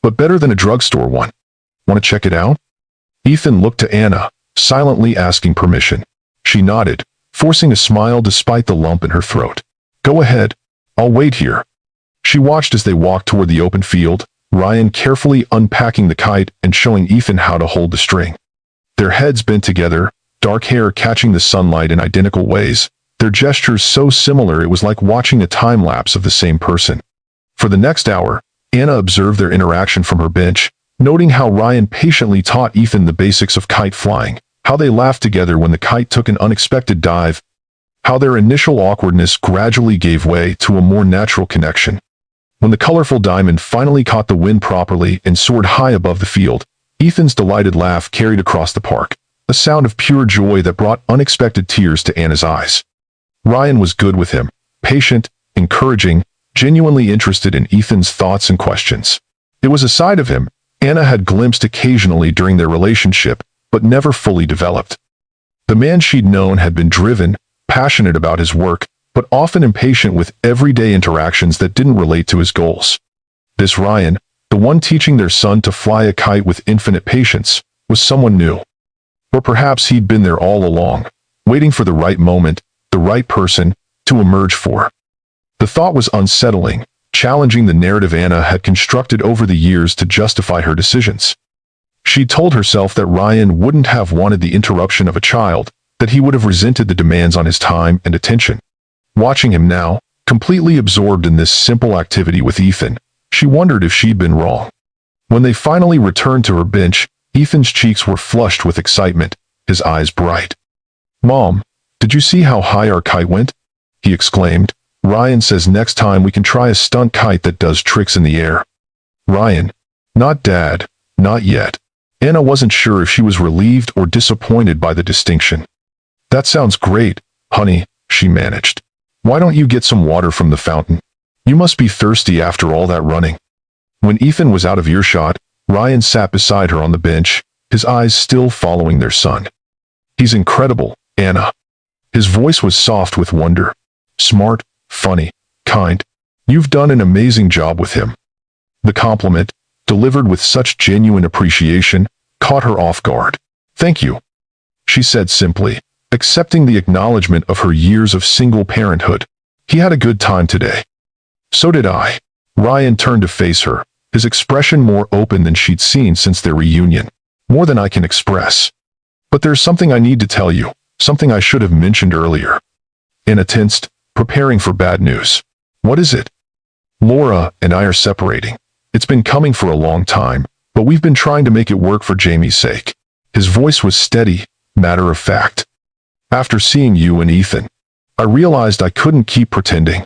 But better than a drugstore one. Want to check it out? Ethan looked to Anna, silently asking permission. She nodded, forcing a smile despite the lump in her throat. Go ahead. I'll wait here. She watched as they walked toward the open field, Ryan carefully unpacking the kite and showing Ethan how to hold the string. Their heads bent together, dark hair catching the sunlight in identical ways, their gestures so similar it was like watching a time-lapse of the same person. For the next hour, Anna observed their interaction from her bench, noting how Ryan patiently taught Ethan the basics of kite flying, how they laughed together when the kite took an unexpected dive, how their initial awkwardness gradually gave way to a more natural connection. When the colorful diamond finally caught the wind properly and soared high above the field, Ethan's delighted laugh carried across the park, a sound of pure joy that brought unexpected tears to Anna's eyes. Ryan was good with him, patient, encouraging, genuinely interested in Ethan's thoughts and questions. It was a side of him Anna had glimpsed occasionally during their relationship, but never fully developed. The man she'd known had been driven, passionate about his work, but often impatient with everyday interactions that didn't relate to his goals. This Ryan, the one teaching their son to fly a kite with infinite patience, was someone new. Or perhaps he'd been there all along, waiting for the right moment, the right person, to emerge for. The thought was unsettling, challenging the narrative Anna had constructed over the years to justify her decisions. She told herself that Ryan wouldn't have wanted the interruption of a child, that he would have resented the demands on his time and attention. Watching him now, completely absorbed in this simple activity with Ethan, she wondered if she'd been wrong. When they finally returned to her bench, Ethan's cheeks were flushed with excitement, his eyes bright. Mom, did you see how high our kite went? He exclaimed. Ryan says next time we can try a stunt kite that does tricks in the air. Ryan, not Dad, not yet. Anna wasn't sure if she was relieved or disappointed by the distinction. That sounds great, honey, she managed. Why don't you get some water from the fountain? You must be thirsty after all that running. When Ethan was out of earshot, Ryan sat beside her on the bench, his eyes still following their son. He's incredible, Anna. His voice was soft with wonder. Smart, funny, kind. You've done an amazing job with him. The compliment, delivered with such genuine appreciation, caught her off guard. Thank you, she said simply, accepting the acknowledgement of her years of single parenthood. He had a good time today. So did I. Ryan turned to face her, his expression more open than she'd seen since their reunion. More than I can express. But there's something I need to tell you, something I should have mentioned earlier. Anna tensed, preparing for bad news. What is it? Laura and I are separating. It's been coming for a long time, but we've been trying to make it work for Jamie's sake. His voice was steady, matter of fact. After seeing you and Ethan, I realized I couldn't keep pretending.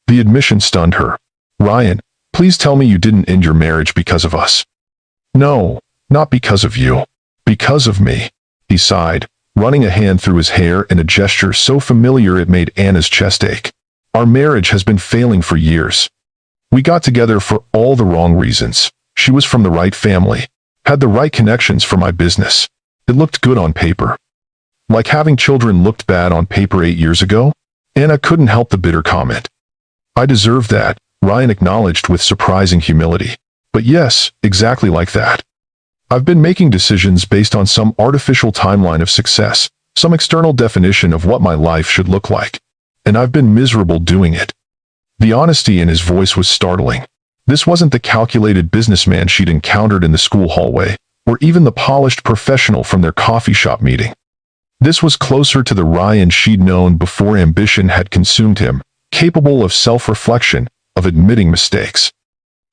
The admission stunned her. Ryan, please tell me you didn't end your marriage because of us. No, not because of you. Because of me, he sighed, running a hand through his hair in a gesture so familiar it made Anna's chest ache. Our marriage has been failing for years. We got together for all the wrong reasons. She was from the right family, had the right connections for my business. It looked good on paper. Like having children looked bad on paper 8 years ago? Anna couldn't help the bitter comment. I deserve that, Ryan acknowledged with surprising humility. But yes, exactly like that. I've been making decisions based on some artificial timeline of success, some external definition of what my life should look like. And I've been miserable doing it. The honesty in his voice was startling. This wasn't the calculated businessman she'd encountered in the school hallway, or even the polished professional from their coffee shop meeting. This was closer to the Ryan she'd known before ambition had consumed him, capable of self-reflection, of admitting mistakes.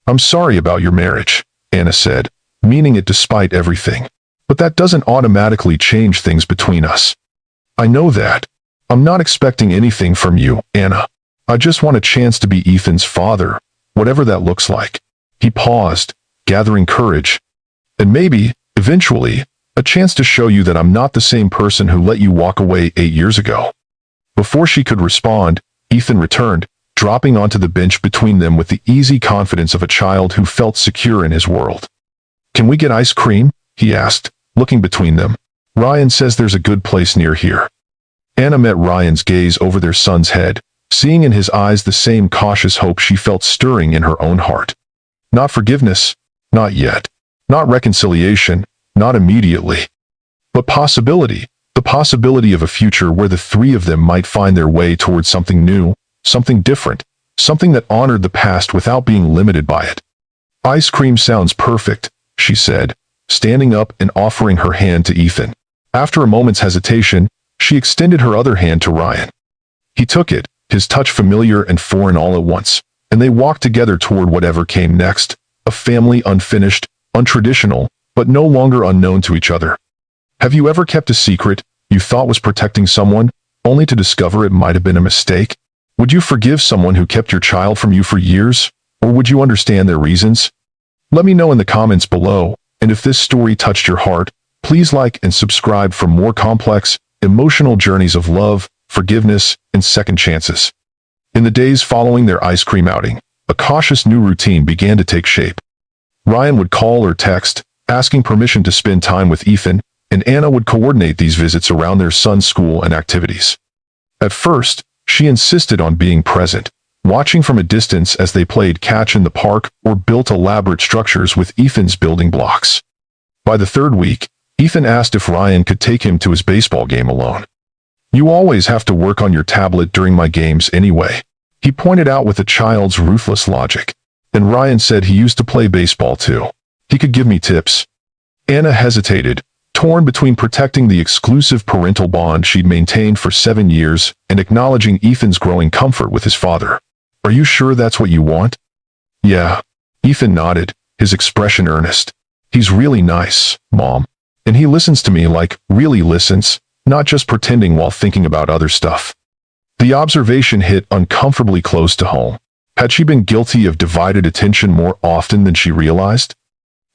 "I'm sorry about your marriage," Anna said, meaning it despite everything. "But that doesn't automatically change things between us." "I know that. I'm not expecting anything from you, Anna. I just want a chance to be Ethan's father, whatever that looks like." He paused, gathering courage. "And maybe, eventually, a chance to show you that I'm not the same person who let you walk away 8 years ago." Before she could respond, Ethan returned, dropping onto the bench between them with the easy confidence of a child who felt secure in his world. "Can we get ice cream?" he asked, looking between them. "Ryan says there's a good place near here." Anna met Ryan's gaze over their son's head, seeing in his eyes the same cautious hope she felt stirring in her own heart. Not forgiveness, not yet. Not reconciliation, not immediately. But possibility, the possibility of a future where the three of them might find their way towards something new, something different, something that honored the past without being limited by it. "Ice cream sounds perfect," she said, standing up and offering her hand to Ethan. After a moment's hesitation, she extended her other hand to Ryan. He took it, his touch familiar and foreign all at once, and they walked together toward whatever came next, a family unfinished, untraditional, but no longer unknown to each other. Have you ever kept a secret you thought was protecting someone, only to discover it might have been a mistake? Would you forgive someone who kept your child from you for years, or would you understand their reasons? Let me know in the comments below, and if this story touched your heart, please like and subscribe for more complex, emotional journeys of love, forgiveness, and second chances. In the days following their ice cream outing, a cautious new routine began to take shape. Ryan would call or text, asking permission to spend time with Ethan, and Anna would coordinate these visits around their son's school and activities. At first, she insisted on being present, watching from a distance as they played catch in the park or built elaborate structures with Ethan's building blocks. By the third week, Ethan asked if Ryan could take him to his baseball game alone. "You always have to work on your tablet during my games anyway," he pointed out with a child's ruthless logic. And Ryan said he used to play baseball too. He could give me tips. Anna hesitated, torn between protecting the exclusive parental bond she'd maintained for 7 years and acknowledging Ethan's growing comfort with his father. "Are you sure that's what you want?" "Yeah." Ethan nodded, his expression earnest. "He's really nice, Mom. And he listens to me like, really listens, not just pretending while thinking about other stuff." The observation hit uncomfortably close to home. Had she been guilty of divided attention more often than she realized?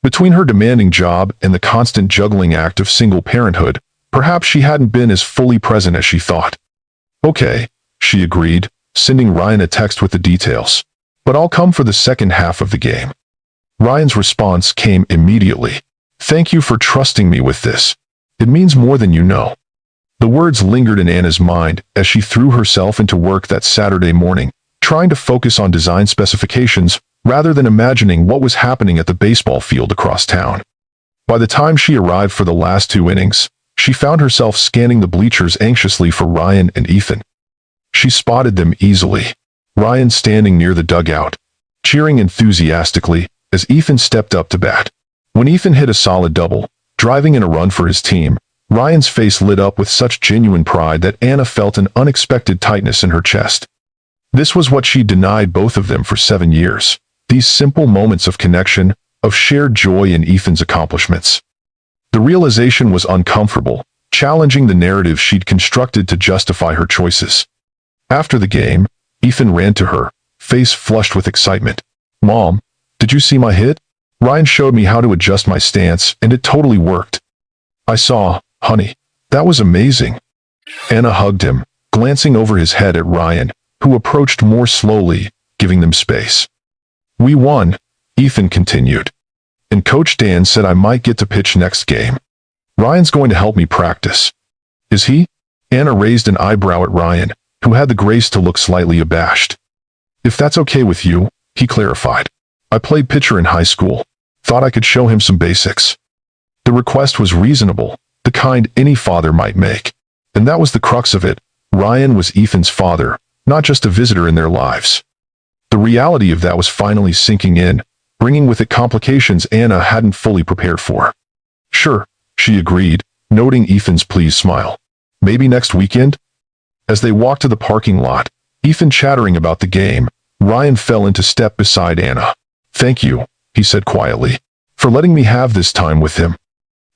Between her demanding job and the constant juggling act of single parenthood, perhaps she hadn't been as fully present as she thought. "Okay," she agreed, sending Ryan a text with the details. "But I'll come for the second half of the game." Ryan's response came immediately. "Thank you for trusting me with this. It means more than you know." The words lingered in Anna's mind as she threw herself into work that Saturday morning, trying to focus on design specifications rather than imagining what was happening at the baseball field across town. By the time she arrived for the last 2 innings, she found herself scanning the bleachers anxiously for Ryan and Ethan. She spotted them easily. Ryan standing near the dugout, cheering enthusiastically as Ethan stepped up to bat. When Ethan hit a solid double, driving in a run for his team, Ryan's face lit up with such genuine pride that Anna felt an unexpected tightness in her chest. This was what she denied both of them for 7 years. These simple moments of connection, of shared joy in Ethan's accomplishments. The realization was uncomfortable, challenging the narrative she'd constructed to justify her choices. After the game, Ethan ran to her, face flushed with excitement. "Mom, did you see my hit? Ryan showed me how to adjust my stance, and it totally worked." "I saw, honey. That was amazing." Anna hugged him, glancing over his head at Ryan, who approached more slowly, giving them space. "We won," Ethan continued. "And Coach Dan said I might get to pitch next game. Ryan's going to help me practice." "Is he?" Anna raised an eyebrow at Ryan, who had the grace to look slightly abashed. "If that's okay with you," he clarified. "I played pitcher in high school. Thought I could show him some basics." The request was reasonable, the kind any father might make. And that was the crux of it. Ryan was Ethan's father, not just a visitor in their lives. The reality of that was finally sinking in, bringing with it complications Anna hadn't fully prepared for. Sure, she agreed, noting Ethan's pleased smile. Maybe next weekend? As they walked to the parking lot, Ethan chattering about the game, Ryan fell into step beside Anna. "Thank you," he said quietly, "for letting me have this time with him."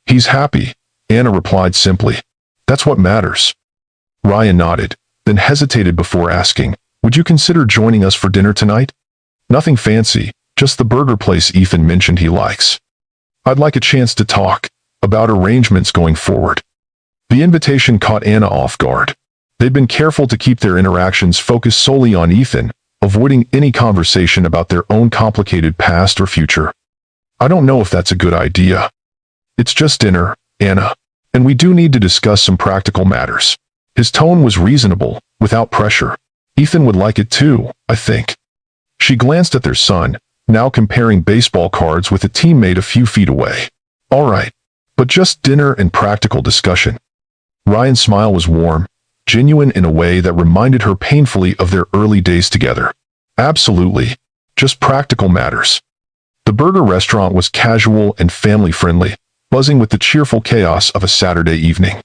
"He's happy," Anna replied simply. "That's what matters." Ryan nodded, then hesitated before asking, "Would you consider joining us for dinner tonight?" "Nothing fancy, just the burger place Ethan mentioned he likes." "I'd like a chance to talk about arrangements going forward." The invitation caught Anna off guard. They'd been careful to keep their interactions focused solely on Ethan, avoiding any conversation about their own complicated past or future. "I don't know if that's a good idea. It's just dinner, Anna, and we do need to discuss some practical matters." His tone was reasonable, without pressure. "Ethan would like it too, I think." She glanced at their son, now comparing baseball cards with a teammate a few feet away. "All right, but just dinner and practical discussion." Ryan's smile was warm, genuine in a way that reminded her painfully of their early days together. "Absolutely, just practical matters." The burger restaurant was casual and family-friendly, buzzing with the cheerful chaos of a Saturday evening.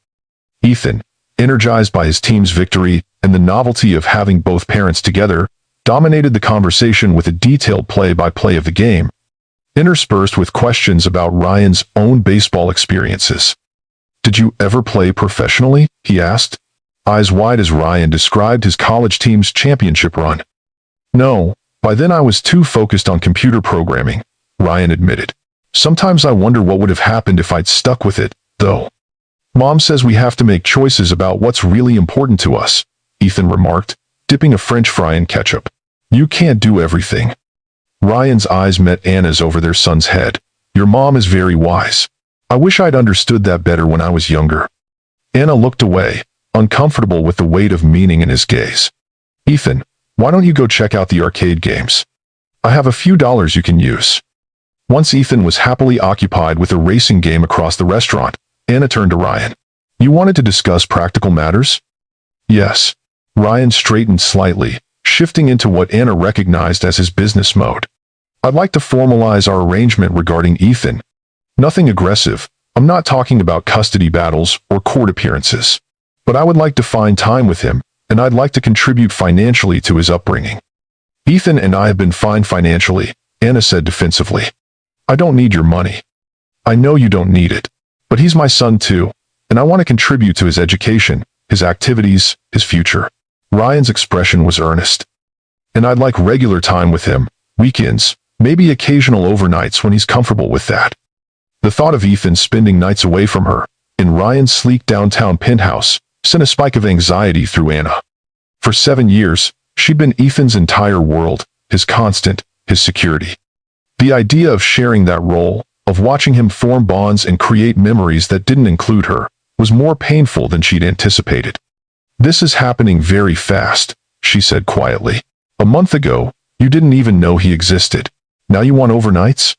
Ethan, energized by his team's victory and the novelty of having both parents together, dominated the conversation with a detailed play-by-play of the game, interspersed with questions about Ryan's own baseball experiences. "Did you ever play professionally?" he asked, eyes wide as Ryan described his college team's championship run. "No, by then I was too focused on computer programming," Ryan admitted. "Sometimes I wonder what would have happened if I'd stuck with it, though." "Mom says we have to make choices about what's really important to us," Ethan remarked, dipping a French fry in ketchup. "You can't do everything." Ryan's eyes met Anna's over their son's head. "Your mom is very wise. I wish I'd understood that better when I was younger." Anna looked away, uncomfortable with the weight of meaning in his gaze. "Ethan, why don't you go check out the arcade games? I have a few dollars you can use." Once Ethan was happily occupied with a racing game across the restaurant, Anna turned to Ryan. "You wanted to discuss practical matters?" "Yes." Ryan straightened slightly, shifting into what Anna recognized as his business mode. "I'd like to formalize our arrangement regarding Ethan. Nothing aggressive. I'm not talking about custody battles or court appearances. But I would like to find time with him, and I'd like to contribute financially to his upbringing." "Ethan and I have been fine financially," Anna said defensively. "I don't need your money." "I know you don't need it. But he's my son too, and I want to contribute to his education, his activities, his future." Ryan's expression was earnest. "And I'd like regular time with him, weekends, maybe occasional overnights when he's comfortable with that." The thought of Ethan spending nights away from her, in Ryan's sleek downtown penthouse, sent a spike of anxiety through Anna. For 7 years, she'd been Ethan's entire world, his constant, his security. The idea of sharing that role, of watching him form bonds and create memories that didn't include her, was more painful than she'd anticipated. "This is happening very fast," she said quietly. "A month ago, you didn't even know he existed. Now you want overnights?"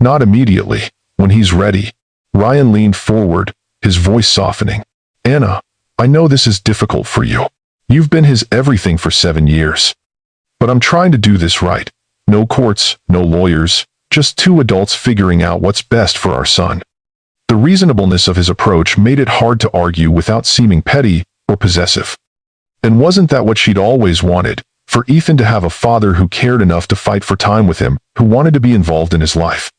"Not immediately, when he's ready." Ryan leaned forward, his voice softening. "Anna, I know this is difficult for you. You've been his everything for 7 years. But I'm trying to do this right. No courts, no lawyers, just 2 adults figuring out what's best for our son." The reasonableness of his approach made it hard to argue without seeming petty or possessive. And wasn't that what she'd always wanted, for Ethan to have a father who cared enough to fight for time with him, who wanted to be involved in his life?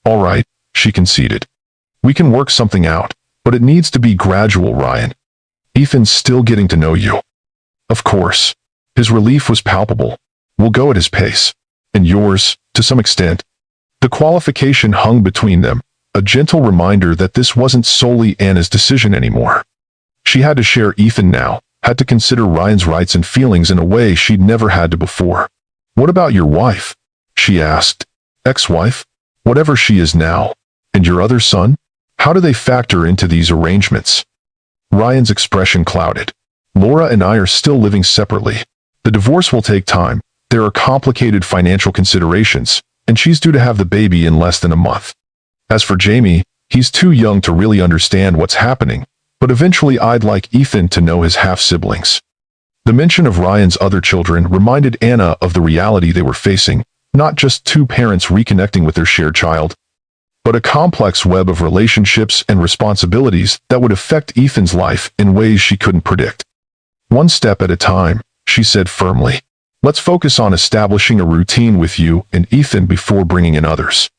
"All right," she conceded. "We can work something out, but it needs to be gradual, Ryan. Ethan's still getting to know you." "Of course." His relief was palpable. "We'll go at his pace. And yours, to some extent." The qualification hung between them, a gentle reminder that this wasn't solely Anna's decision anymore. She had to share Ethan now, had to consider Ryan's rights and feelings in a way she'd never had to before. "What about your wife?" she asked. "Ex-wife? Whatever she is now. And your other son? How do they factor into these arrangements?" Ryan's expression clouded. "Laura and I are still living separately. The divorce will take time. There are complicated financial considerations, and she's due to have the baby in less than a month. As for Jamie, he's too young to really understand what's happening, but eventually I'd like Ethan to know his half-siblings." The mention of Ryan's other children reminded Anna of the reality they were facing, not just two parents reconnecting with their shared child, but a complex web of relationships and responsibilities that would affect Ethan's life in ways she couldn't predict. One step at a time, she said firmly. Let's focus on establishing a routine with you and Ethan before bringing in others.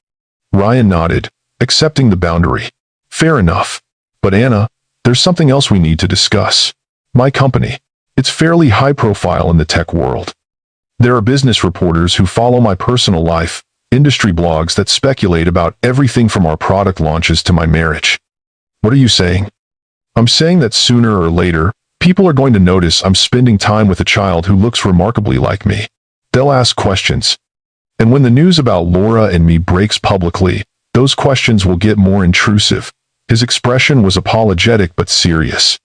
Ryan nodded, accepting the boundary. Fair enough. But Anna, there's something else we need to discuss. My company. It's fairly high profile in the tech world. There are business reporters who follow my personal life, industry blogs that speculate about everything from our product launches to my marriage. What are you saying? I'm saying that sooner or later, people are going to notice I'm spending time with a child who looks remarkably like me. They'll ask questions. And when the news about Laura and me breaks publicly, those questions will get more intrusive. His expression was apologetic but serious.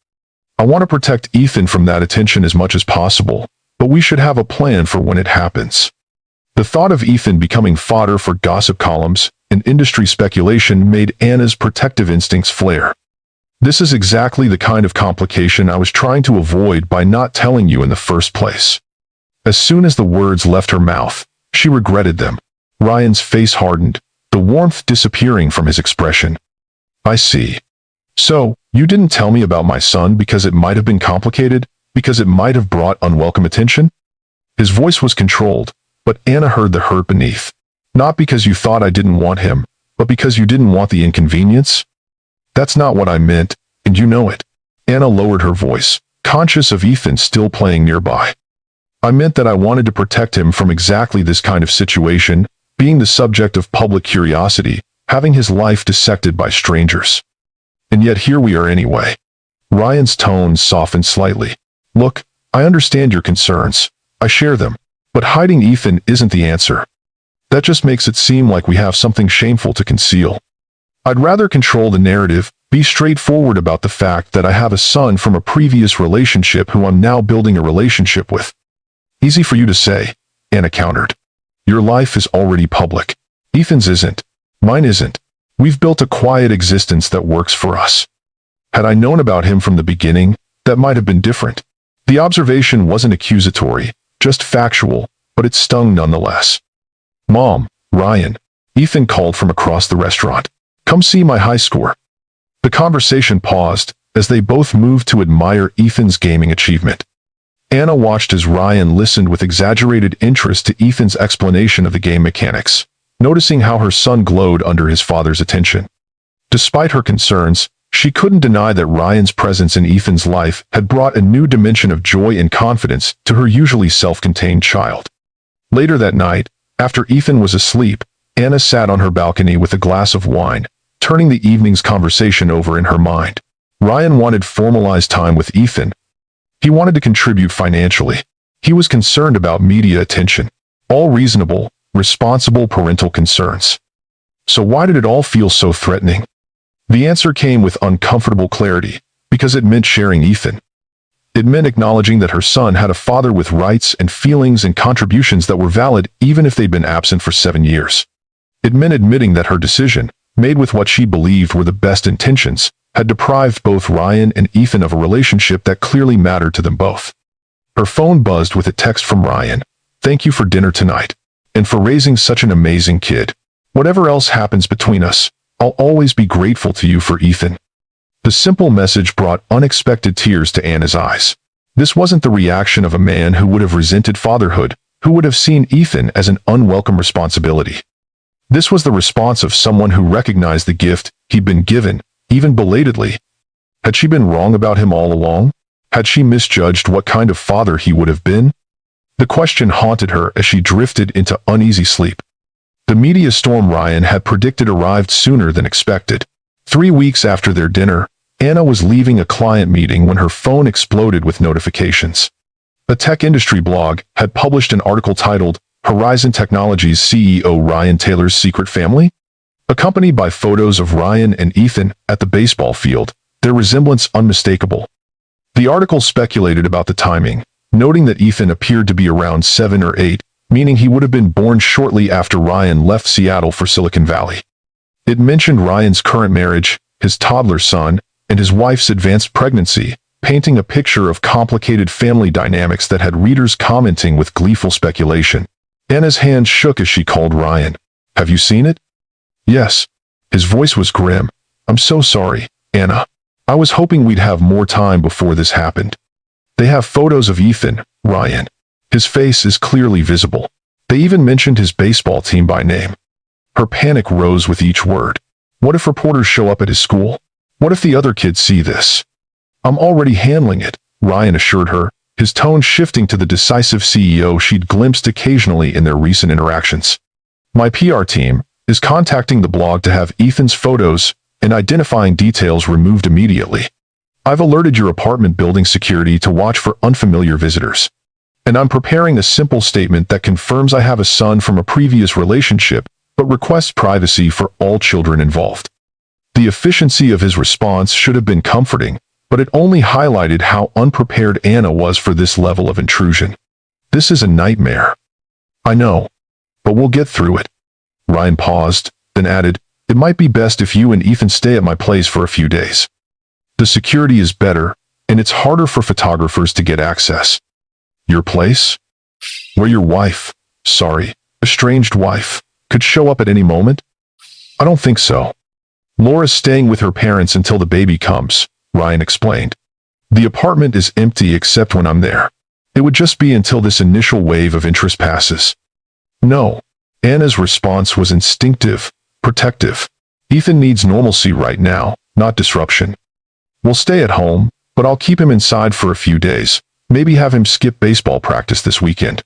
I want to protect Ethan from that attention as much as possible, but we should have a plan for when it happens. The thought of Ethan becoming fodder for gossip columns and industry speculation made Anna's protective instincts flare. This is exactly the kind of complication I was trying to avoid by not telling you in the first place. As soon as the words left her mouth, she regretted them. Ryan's face hardened, the warmth disappearing from his expression. I see. So, you didn't tell me about my son because it might have been complicated, because it might have brought unwelcome attention? His voice was controlled, but Anna heard the hurt beneath. Not because you thought I didn't want him, but because you didn't want the inconvenience? That's not what I meant, and you know it. Anna lowered her voice, conscious of Ethan still playing nearby. I meant that I wanted to protect him from exactly this kind of situation, being the subject of public curiosity, having his life dissected by strangers. And yet here we are anyway. Ryan's tone softened slightly. Look, I understand your concerns. I share them. But hiding Ethan isn't the answer. That just makes it seem like we have something shameful to conceal. I'd rather control the narrative, be straightforward about the fact that I have a son from a previous relationship who I'm now building a relationship with. Easy for you to say, Anna countered. Your life is already public. Ethan's isn't. Mine isn't. We've built a quiet existence that works for us. Had I known about him from the beginning, that might have been different. The observation wasn't accusatory, just factual, but it stung nonetheless. Mom, Ryan, Ethan called from across the restaurant. Come see my high score. The conversation paused as they both moved to admire Ethan's gaming achievement. Anna watched as Ryan listened with exaggerated interest to Ethan's explanation of the game mechanics, noticing how her son glowed under his father's attention. Despite her concerns, she couldn't deny that Ryan's presence in Ethan's life had brought a new dimension of joy and confidence to her usually self-contained child. Later that night, after Ethan was asleep, Anna sat on her balcony with a glass of wine, turning the evening's conversation over in her mind. Ryan wanted formalized time with Ethan. He wanted to contribute financially. He was concerned about media attention. All reasonable, responsible parental concerns. So why did it all feel so threatening? The answer came with uncomfortable clarity, because it meant sharing Ethan. It meant acknowledging that her son had a father with rights and feelings and contributions that were valid even if they'd been absent for 7 years. It meant admitting that her decision, made with what she believed were the best intentions, had deprived both Ryan and Ethan of a relationship that clearly mattered to them both. Her phone buzzed with a text from Ryan. Thank you for dinner tonight. And for raising such an amazing kid. Whatever else happens between us, I'll always be grateful to you for Ethan. The simple message brought unexpected tears to Anna's eyes. This wasn't the reaction of a man who would have resented fatherhood, who would have seen Ethan as an unwelcome responsibility. This was the response of someone who recognized the gift he'd been given, even belatedly. Had she been wrong about him all along? Had she misjudged what kind of father he would have been? The question haunted her as she drifted into uneasy sleep. The media storm Ryan had predicted arrived sooner than expected. 3 weeks after their dinner, Anna was leaving a client meeting when her phone exploded with notifications. A tech industry blog had published an article titled, Horizon Technologies CEO Ryan Taylor's Secret Family? Accompanied by photos of Ryan and Ethan at the baseball field, their resemblance unmistakable. The article speculated about the timing, noting that Ethan appeared to be around 7 or 8, meaning he would have been born shortly after Ryan left Seattle for Silicon Valley. It mentioned Ryan's current marriage, his toddler son, and his wife's advanced pregnancy, painting a picture of complicated family dynamics that had readers commenting with gleeful speculation. Anna's hand shook as she called Ryan. "Have you seen it?" "Yes." His voice was grim. "I'm so sorry, Anna. I was hoping we'd have more time before this happened." "They have photos of Ethan, Ryan. His face is clearly visible. They even mentioned his baseball team by name." Her panic rose with each word. What if reporters show up at his school? What if the other kids see this? "I'm already handling it," Ryan assured her, his tone shifting to the decisive CEO she'd glimpsed occasionally in their recent interactions. "My PR team is contacting the blog to have Ethan's photos and identifying details removed immediately. I've alerted your apartment building security to watch for unfamiliar visitors. And I'm preparing a simple statement that confirms I have a son from a previous relationship, but requests privacy for all children involved." The efficiency of his response should have been comforting, but it only highlighted how unprepared Anna was for this level of intrusion. "This is a nightmare." "I know, but we'll get through it." Ryan paused, then added, "It might be best if you and Ethan stay at my place for a few days. The security is better, and it's harder for photographers to get access." "Your place? Where your wife, estranged wife, could show up at any moment?" "I don't think so. Laura's staying with her parents until the baby comes," Ryan explained. "The apartment is empty except when I'm there. It would just be until this initial wave of interest passes." "No." Anna's response was instinctive, protective. "Ethan needs normalcy right now, not disruption. We'll stay at home, but I'll keep him inside for a few days, maybe have him skip baseball practice this weekend."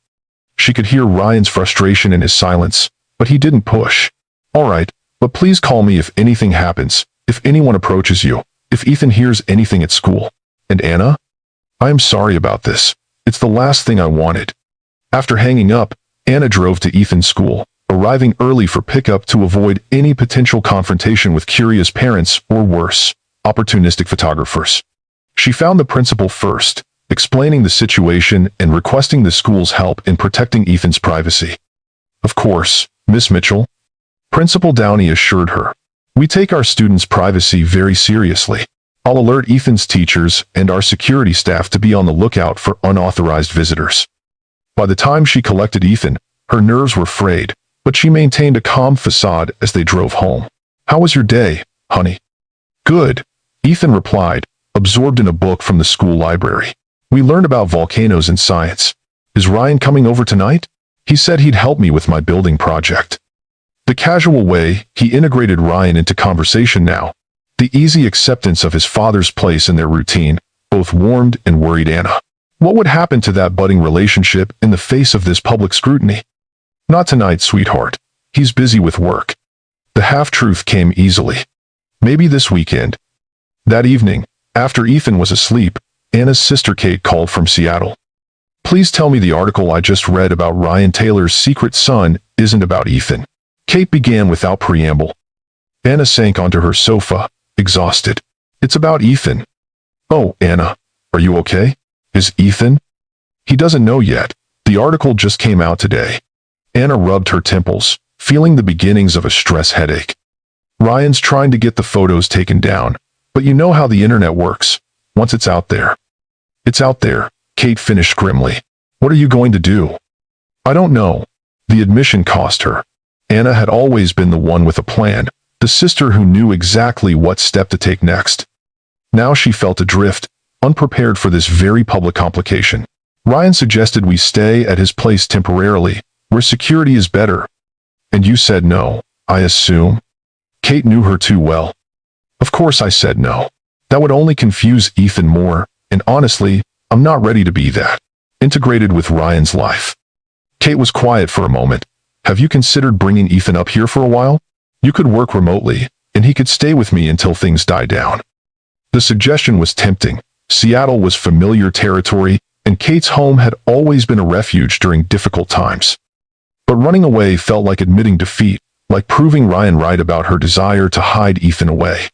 She could hear Ryan's frustration in his silence, but he didn't push. "All right, but please call me if anything happens, if anyone approaches you, if Ethan hears anything at school. And Anna? I am sorry about this. It's the last thing I wanted." After hanging up, Anna drove to Ethan's school, arriving early for pickup to avoid any potential confrontation with curious parents or worse, opportunistic photographers. She found the principal first, explaining the situation and requesting the school's help in protecting Ethan's privacy. "Of course, Miss Mitchell," Principal Downey assured her. "We take our students' privacy very seriously. I'll alert Ethan's teachers and our security staff to be on the lookout for unauthorized visitors." By the time she collected Ethan, her nerves were frayed, but she maintained a calm facade as they drove home. "How was your day, honey?" "Good," Ethan replied, absorbed in a book from the school library. "We learned about volcanoes in science. Is Ryan coming over tonight? He said he'd help me with my building project." The casual way he integrated Ryan into conversation now, the easy acceptance of his father's place in their routine, both warmed and worried Anna. What would happen to that budding relationship in the face of this public scrutiny? "Not tonight, sweetheart. He's busy with work." The half-truth came easily. "Maybe this weekend." That evening, after Ethan was asleep, Anna's sister Kate called from Seattle. "Please tell me the article I just read about Ryan Taylor's secret son isn't about Ethan." Kate began without preamble. Anna sank onto her sofa, exhausted. "It's about Ethan." "Oh, Anna, are you okay? Is Ethan?" "He doesn't know yet. The article just came out today." Anna rubbed her temples, feeling the beginnings of a stress headache. "Ryan's trying to get the photos taken down, but you know how the internet works. Once it's out there." "It's out there," Kate finished grimly. "What are you going to do?" "I don't know." The admission cost her. Anna had always been the one with a plan, the sister who knew exactly what step to take next. Now she felt adrift, unprepared for this very public complication. "Ryan suggested we stay at his place temporarily, where security is better. And you said no, I assume?" Kate knew her too well. "Of course I said no. That would only confuse Ethan more, and honestly, I'm not ready to be that integrated with Ryan's life." Kate was quiet for a moment. "Have you considered bringing Ethan up here for a while? You could work remotely, and he could stay with me until things die down." The suggestion was tempting. Seattle was familiar territory, and Kate's home had always been a refuge during difficult times. But running away felt like admitting defeat, like proving Ryan right about her desire to hide Ethan away.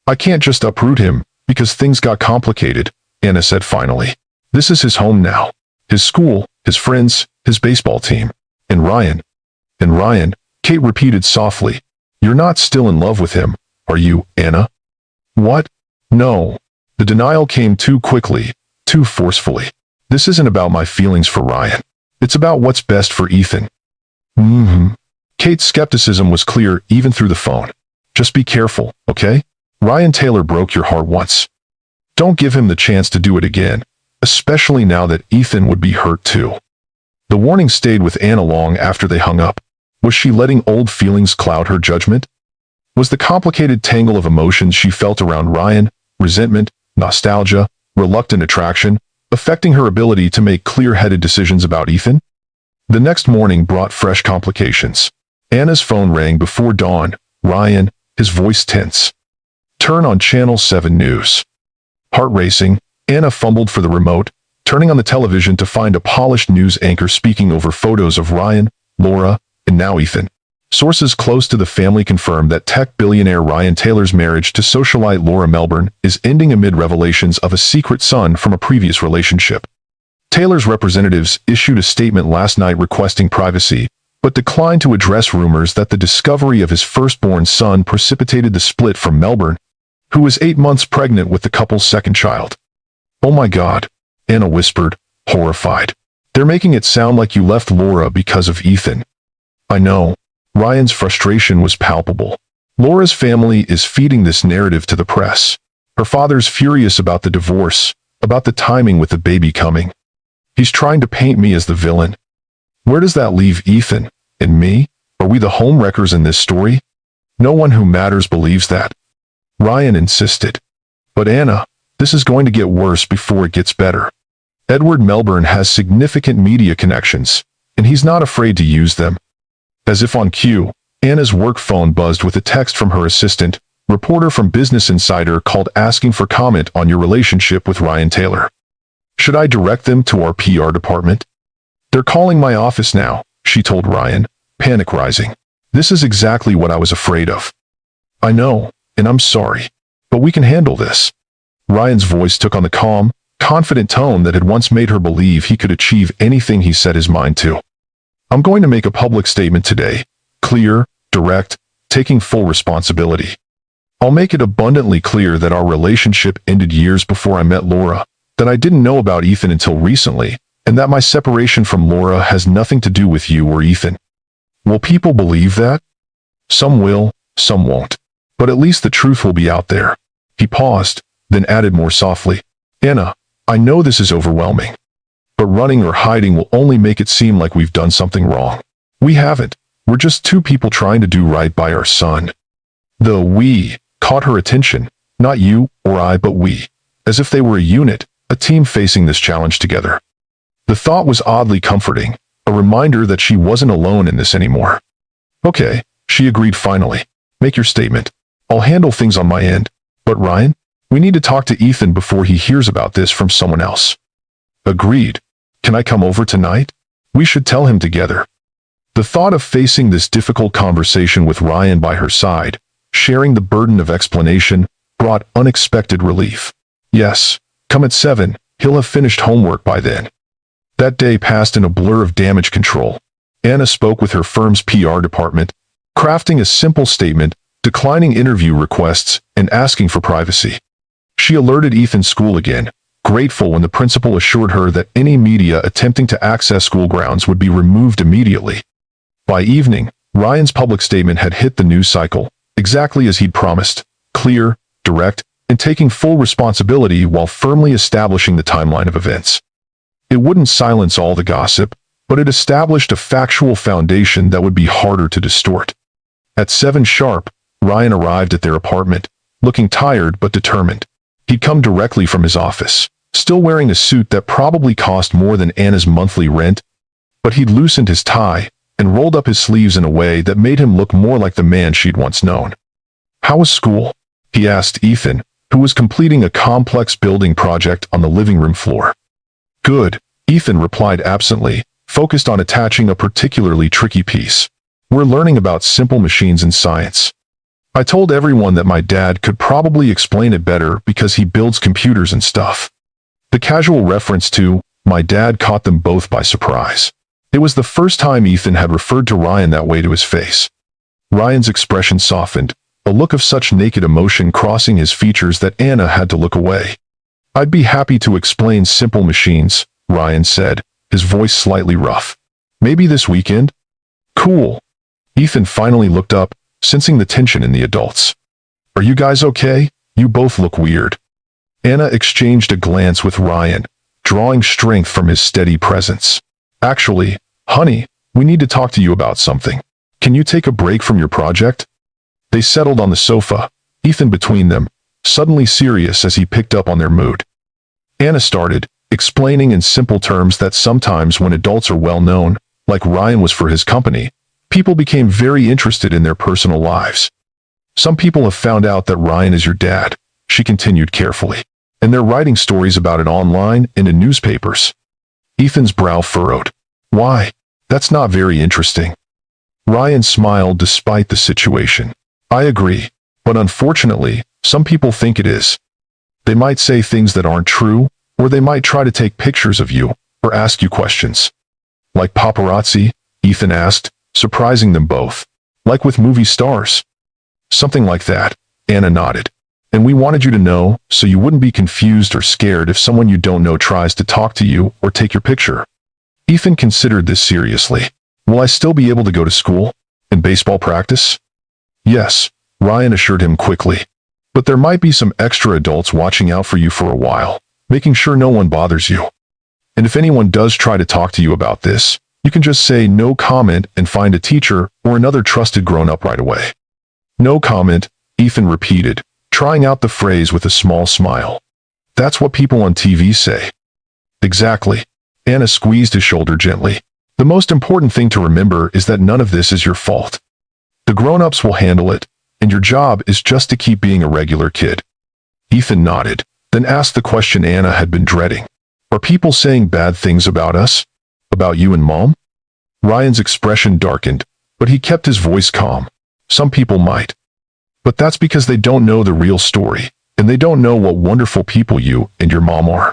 "I can't just uproot him, because things got complicated," Anna said finally. "This is his home now. His school, his friends, his baseball team. And Ryan." "And Ryan," Kate repeated softly. "You're not still in love with him, are you, Anna?" "What? No." The denial came too quickly, too forcefully. This isn't about my feelings for Ryan. It's about what's best for Ethan. Kate's skepticism was clear even through the phone. Just be careful, okay? Ryan Taylor broke your heart once. Don't give him the chance to do it again, especially now that Ethan would be hurt too. The warning stayed with Anna long after they hung up. Was she letting old feelings cloud her judgment? Was the complicated tangle of emotions she felt around Ryan, resentment, nostalgia, reluctant attraction, affecting her ability to make clear-headed decisions about Ethan? The next morning brought fresh complications. Anna's phone rang before dawn. Ryan, his voice tense. Turn on Channel 7 News. Heart racing, Anna fumbled for the remote, turning on the television to find a polished news anchor speaking over photos of Ryan, Laura, and now Ethan. Sources close to the family confirm that tech billionaire Ryan Taylor's marriage to socialite Laura Melbourne is ending amid revelations of a secret son from a previous relationship. Taylor's representatives issued a statement last night requesting privacy, but declined to address rumors that the discovery of his firstborn son precipitated the split from Melbourne, who was 8 months pregnant with the couple's second child. "Oh my God," Anna whispered, horrified. "They're making it sound like you left Laura because of Ethan." "I know." Ryan's frustration was palpable. Laura's family is feeding this narrative to the press. Her father's furious about the divorce, about the timing with the baby coming. He's trying to paint me as the villain. Where does that leave Ethan and me? Are we the homewreckers in this story? No one who matters believes that. Ryan insisted. But Anna, this is going to get worse before it gets better. Edward Melbourne has significant media connections, and he's not afraid to use them. As if on cue, Anna's work phone buzzed with a text from her assistant, reporter from Business Insider called asking for comment on your relationship with Ryan Taylor. Should I direct them to our PR department? They're calling my office now, she told Ryan, panic rising. This is exactly what I was afraid of. I know, and I'm sorry, but we can handle this. Ryan's voice took on the calm, confident tone that had once made her believe he could achieve anything he set his mind to. I'm going to make a public statement today, clear, direct, taking full responsibility. I'll make it abundantly clear that our relationship ended years before I met Laura, that I didn't know about Ethan until recently, and that my separation from Laura has nothing to do with you or Ethan. Will people believe that? Some will, some won't. But at least the truth will be out there. He paused, then added more softly, Anna, I know this is overwhelming. But running or hiding will only make it seem like we've done something wrong. We haven't. We're just two people trying to do right by our son. The "we" caught her attention, not you or I, but we, as if they were a unit, a team facing this challenge together. The thought was oddly comforting, a reminder that she wasn't alone in this anymore. Okay, she agreed finally. Make your statement. I'll handle things on my end. But Ryan, we need to talk to Ethan before he hears about this from someone else. Agreed. Can I come over tonight? We should tell him together. The thought of facing this difficult conversation with Ryan by her side, sharing the burden of explanation, brought unexpected relief. Yes, come at 7, he'll have finished homework by then. That day passed in a blur of damage control. Anna spoke with her firm's PR department, crafting a simple statement, declining interview requests, and asking for privacy. She alerted Ethan's school again, grateful when the principal assured her that any media attempting to access school grounds would be removed immediately. By evening, Ryan's public statement had hit the news cycle, exactly as he'd promised, clear, direct, and taking full responsibility while firmly establishing the timeline of events. It wouldn't silence all the gossip, but it established a factual foundation that would be harder to distort. At 7 sharp, Ryan arrived at their apartment, looking tired but determined. He'd come directly from his office, still wearing a suit that probably cost more than Anna's monthly rent, but he'd loosened his tie and rolled up his sleeves in a way that made him look more like the man she'd once known. How was school? He asked Ethan, who was completing a complex building project on the living room floor. Good, Ethan replied absently, focused on attaching a particularly tricky piece. We're learning about simple machines and science. I told everyone that my dad could probably explain it better because he builds computers and stuff. The casual reference to my dad caught them both by surprise. It was the first time Ethan had referred to Ryan that way to his face. Ryan's expression softened, a look of such naked emotion crossing his features that Anna had to look away. I'd be happy to explain simple machines, Ryan said, his voice slightly rough. Maybe this weekend? Cool. Ethan finally looked up, sensing the tension in the adults. Are you guys okay? You both look weird. Anna exchanged a glance with Ryan, drawing strength from his steady presence. Actually, honey, we need to talk to you about something. Can you take a break from your project? They settled on the sofa, Ethan between them, suddenly serious as he picked up on their mood. Anna started, explaining in simple terms that sometimes when adults are well known, like Ryan was for his company, people became very interested in their personal lives. Some people have found out that Ryan is your dad, she continued carefully, and they're writing stories about it online and in newspapers. Ethan's brow furrowed. Why? That's not very interesting. Ryan smiled despite the situation. I agree, but unfortunately, some people think it is. They might say things that aren't true, or they might try to take pictures of you, or ask you questions. Like paparazzi? Ethan asked, surprising them both. Like with movie stars? Something like that, Anna nodded. And we wanted you to know, so you wouldn't be confused or scared if someone you don't know tries to talk to you or take your picture. Ethan considered this seriously. Will I still be able to go to school? And baseball practice? Yes, Ryan assured him quickly. But there might be some extra adults watching out for you for a while, making sure no one bothers you. And if anyone does try to talk to you about this, you can just say no comment and find a teacher or another trusted grown-up right away. No comment, Ethan repeated, trying out the phrase with a small smile. That's what people on TV say. Exactly. Anna squeezed his shoulder gently. The most important thing to remember is that none of this is your fault. The grown-ups will handle it, and your job is just to keep being a regular kid. Ethan nodded, then asked the question Anna had been dreading. Are people saying bad things about us? About you and Mom? Ryan's expression darkened, but he kept his voice calm. Some people might. But that's because they don't know the real story, and they don't know what wonderful people you and your mom are.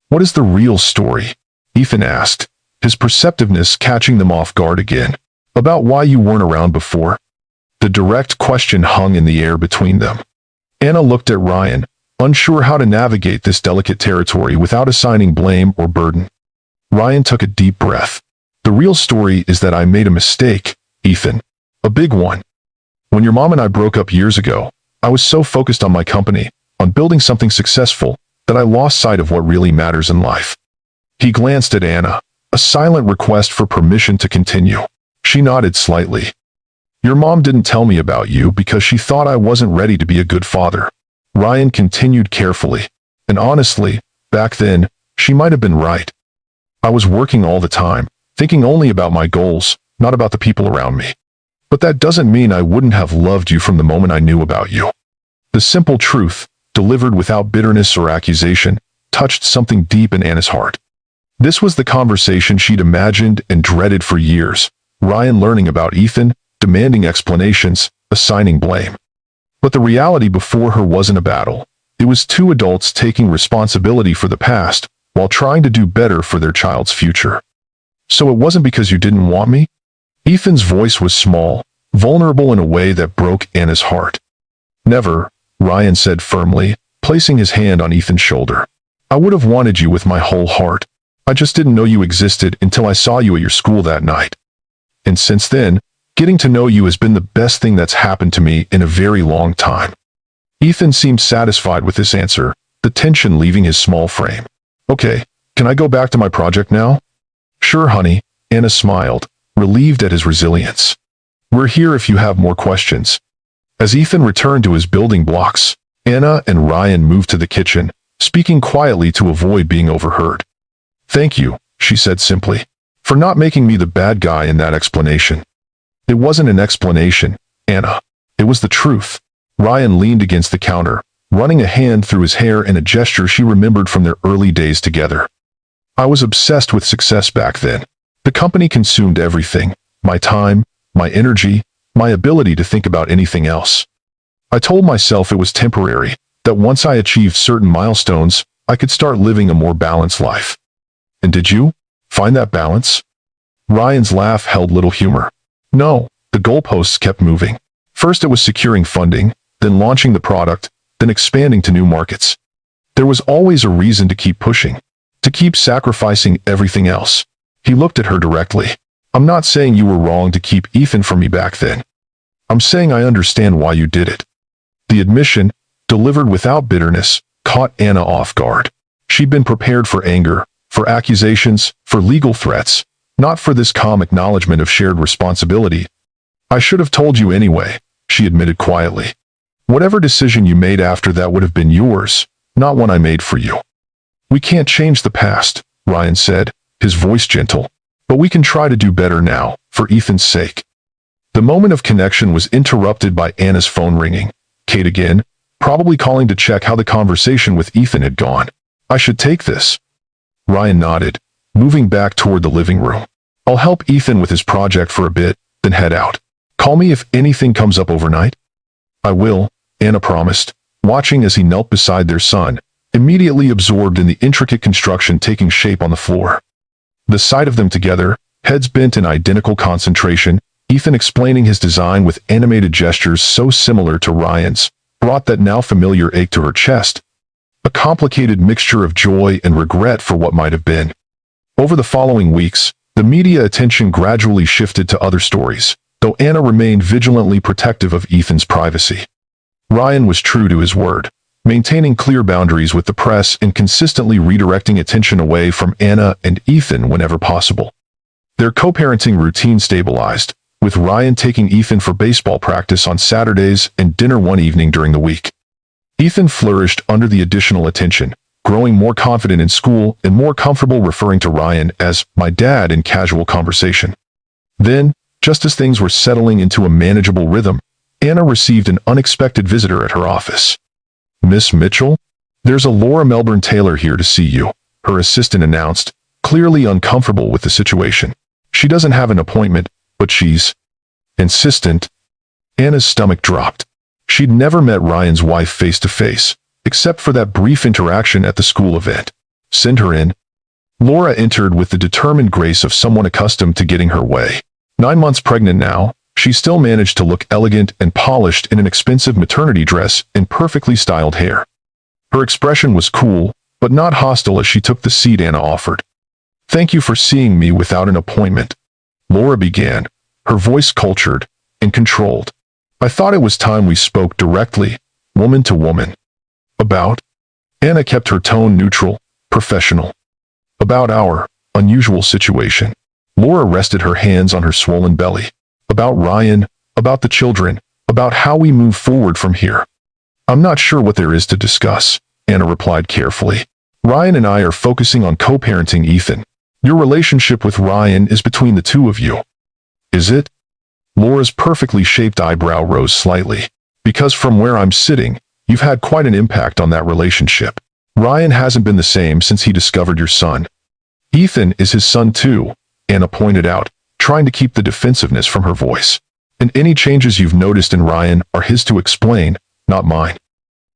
What is the real story? Ethan asked, his perceptiveness catching them off guard again. About why you weren't around before? The direct question hung in the air between them. Anna looked at Ryan, unsure how to navigate this delicate territory without assigning blame or burden. Ryan took a deep breath. The real story is that I made a mistake, Ethan. A big one. When your mom and I broke up years ago, I was so focused on my company, on building something successful, that I lost sight of what really matters in life. He glanced at Anna, a silent request for permission to continue. She nodded slightly. Your mom didn't tell me about you because she thought I wasn't ready to be a good father. Ryan continued carefully. And honestly, back then, she might have been right. I was working all the time, thinking only about my goals, not about the people around me. But that doesn't mean I wouldn't have loved you from the moment I knew about you. The simple truth, delivered without bitterness or accusation, touched something deep in Anna's heart. This was the conversation she'd imagined and dreaded for years. Ryan learning about Ethan, demanding explanations, assigning blame. But the reality before her wasn't a battle. It was two adults taking responsibility for the past, while trying to do better for their child's future. So it wasn't because you didn't want me? Ethan's voice was small, vulnerable in a way that broke Anna's heart. Never, Ryan said firmly, placing his hand on Ethan's shoulder. I would have wanted you with my whole heart. I just didn't know you existed until I saw you at your school that night. And since then, getting to know you has been the best thing that's happened to me in a very long time. Ethan seemed satisfied with this answer, the tension leaving his small frame. Okay, can I go back to my project now? Sure, honey, Anna smiled, relieved at his resilience. We're here if you have more questions. As Ethan returned to his building blocks, Anna and Ryan moved to the kitchen, speaking quietly to avoid being overheard. Thank you, she said simply, for not making me the bad guy in that explanation. It wasn't an explanation, Anna. It was the truth. Ryan leaned against the counter, running a hand through his hair in a gesture she remembered from their early days together. I was obsessed with success back then. The company consumed everything, my time, my energy, my ability to think about anything else. I told myself it was temporary, that once I achieved certain milestones, I could start living a more balanced life. And did you find that balance? Ryan's laugh held little humor. No, the goalposts kept moving. First it was securing funding, then launching the product, then expanding to new markets. There was always a reason to keep pushing, to keep sacrificing everything else. He looked at her directly. I'm not saying you were wrong to keep Ethan from me back then. I'm saying I understand why you did it. The admission, delivered without bitterness, caught Anna off guard. She'd been prepared for anger, for accusations, for legal threats, not for this calm acknowledgement of shared responsibility. I should have told you anyway, she admitted quietly. Whatever decision you made after that would have been yours, not one I made for you. We can't change the past, Ryan said, his voice gentle, but we can try to do better now, for Ethan's sake. The moment of connection was interrupted by Anna's phone ringing. Kate again, probably calling to check how the conversation with Ethan had gone. I should take this. Ryan nodded, moving back toward the living room. I'll help Ethan with his project for a bit, then head out. Call me if anything comes up overnight. I will, Anna promised, watching as he knelt beside their son, immediately absorbed in the intricate construction taking shape on the floor. The sight of them together, heads bent in identical concentration, Ethan explaining his design with animated gestures so similar to Ryan's, brought that now familiar ache to her chest. A complicated mixture of joy and regret for what might have been. Over the following weeks, the media attention gradually shifted to other stories, though Anna remained vigilantly protective of Ethan's privacy. Ryan was true to his word, maintaining clear boundaries with the press and consistently redirecting attention away from Anna and Ethan whenever possible. Their co-parenting routine stabilized, with Ryan taking Ethan for baseball practice on Saturdays and dinner one evening during the week. Ethan flourished under the additional attention, growing more confident in school and more comfortable referring to Ryan as my dad in casual conversation. Then, just as things were settling into a manageable rhythm, Anna received an unexpected visitor at her office. Miss Mitchell? There's a Laura Melbourne Taylor here to see you, her assistant announced, clearly uncomfortable with the situation. She doesn't have an appointment, but she's insistent. Anna's stomach dropped. She'd never met Ryan's wife face to face, except for that brief interaction at the school event. Send her in. Laura entered with the determined grace of someone accustomed to getting her way. 9 months pregnant now, she still managed to look elegant and polished in an expensive maternity dress and perfectly styled hair. Her expression was cool, but not hostile as she took the seat Anna offered. Thank you for seeing me without an appointment, Laura began, her voice cultured and controlled. I thought it was time we spoke directly, woman to woman. About? Anna kept her tone neutral, professional. About our unusual situation. Laura rested her hands on her swollen belly. About Ryan, about the children, about how we move forward from here. I'm not sure what there is to discuss, Anna replied carefully. Ryan and I are focusing on co-parenting Ethan. Your relationship with Ryan is between the two of you. Is it? Laura's perfectly shaped eyebrow rose slightly. Because from where I'm sitting, you've had quite an impact on that relationship. Ryan hasn't been the same since he discovered your son. Ethan is his son too, Anna pointed out, trying to keep the defensiveness from her voice. And any changes you've noticed in Ryan are his to explain, not mine.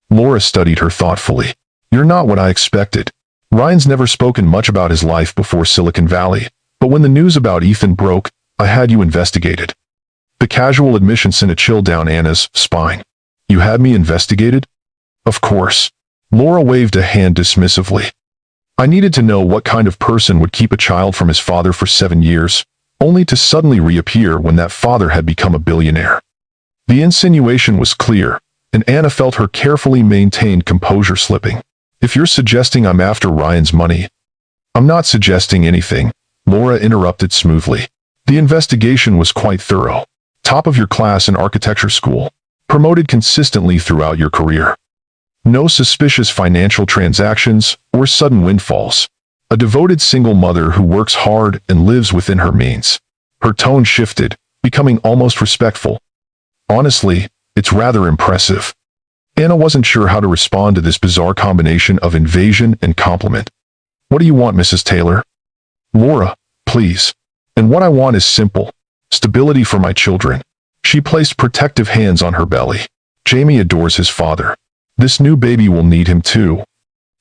Laura studied her thoughtfully. You're not what I expected. Ryan's never spoken much about his life before Silicon Valley, but when the news about Ethan broke, I had you investigated. The casual admission sent a chill down Anna's spine. You had me investigated? Of course. Laura waved a hand dismissively. I needed to know what kind of person would keep a child from his father for 7 years, only to suddenly reappear when that father had become a billionaire. The insinuation was clear, and Anna felt her carefully maintained composure slipping. If you're suggesting I'm after Ryan's money, I'm not suggesting anything, Laura interrupted smoothly. The investigation was quite thorough. Top of your class in architecture school, promoted consistently throughout your career. No suspicious financial transactions or sudden windfalls. A devoted single mother who works hard and lives within her means. Her tone shifted, becoming almost respectful. Honestly, it's rather impressive. Anna wasn't sure how to respond to this bizarre combination of invasion and compliment. What do you want, Mrs. Taylor? Laura, please. And what I want is simple. Stability for my children. She placed protective hands on her belly. Jamie adores his father. This new baby will need him too.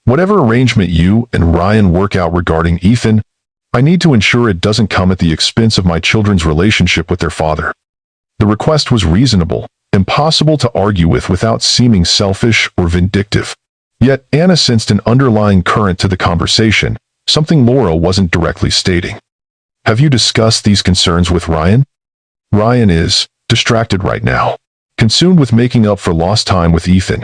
Whatever arrangement you and Ryan work out regarding Ethan, I need to ensure it doesn't come at the expense of my children's relationship with their father. The request was reasonable, impossible to argue with without seeming selfish or vindictive. Yet Anna sensed an underlying current to the conversation, something Laura wasn't directly stating. Have you discussed these concerns with Ryan? Ryan is distracted right now, consumed with making up for lost time with Ethan.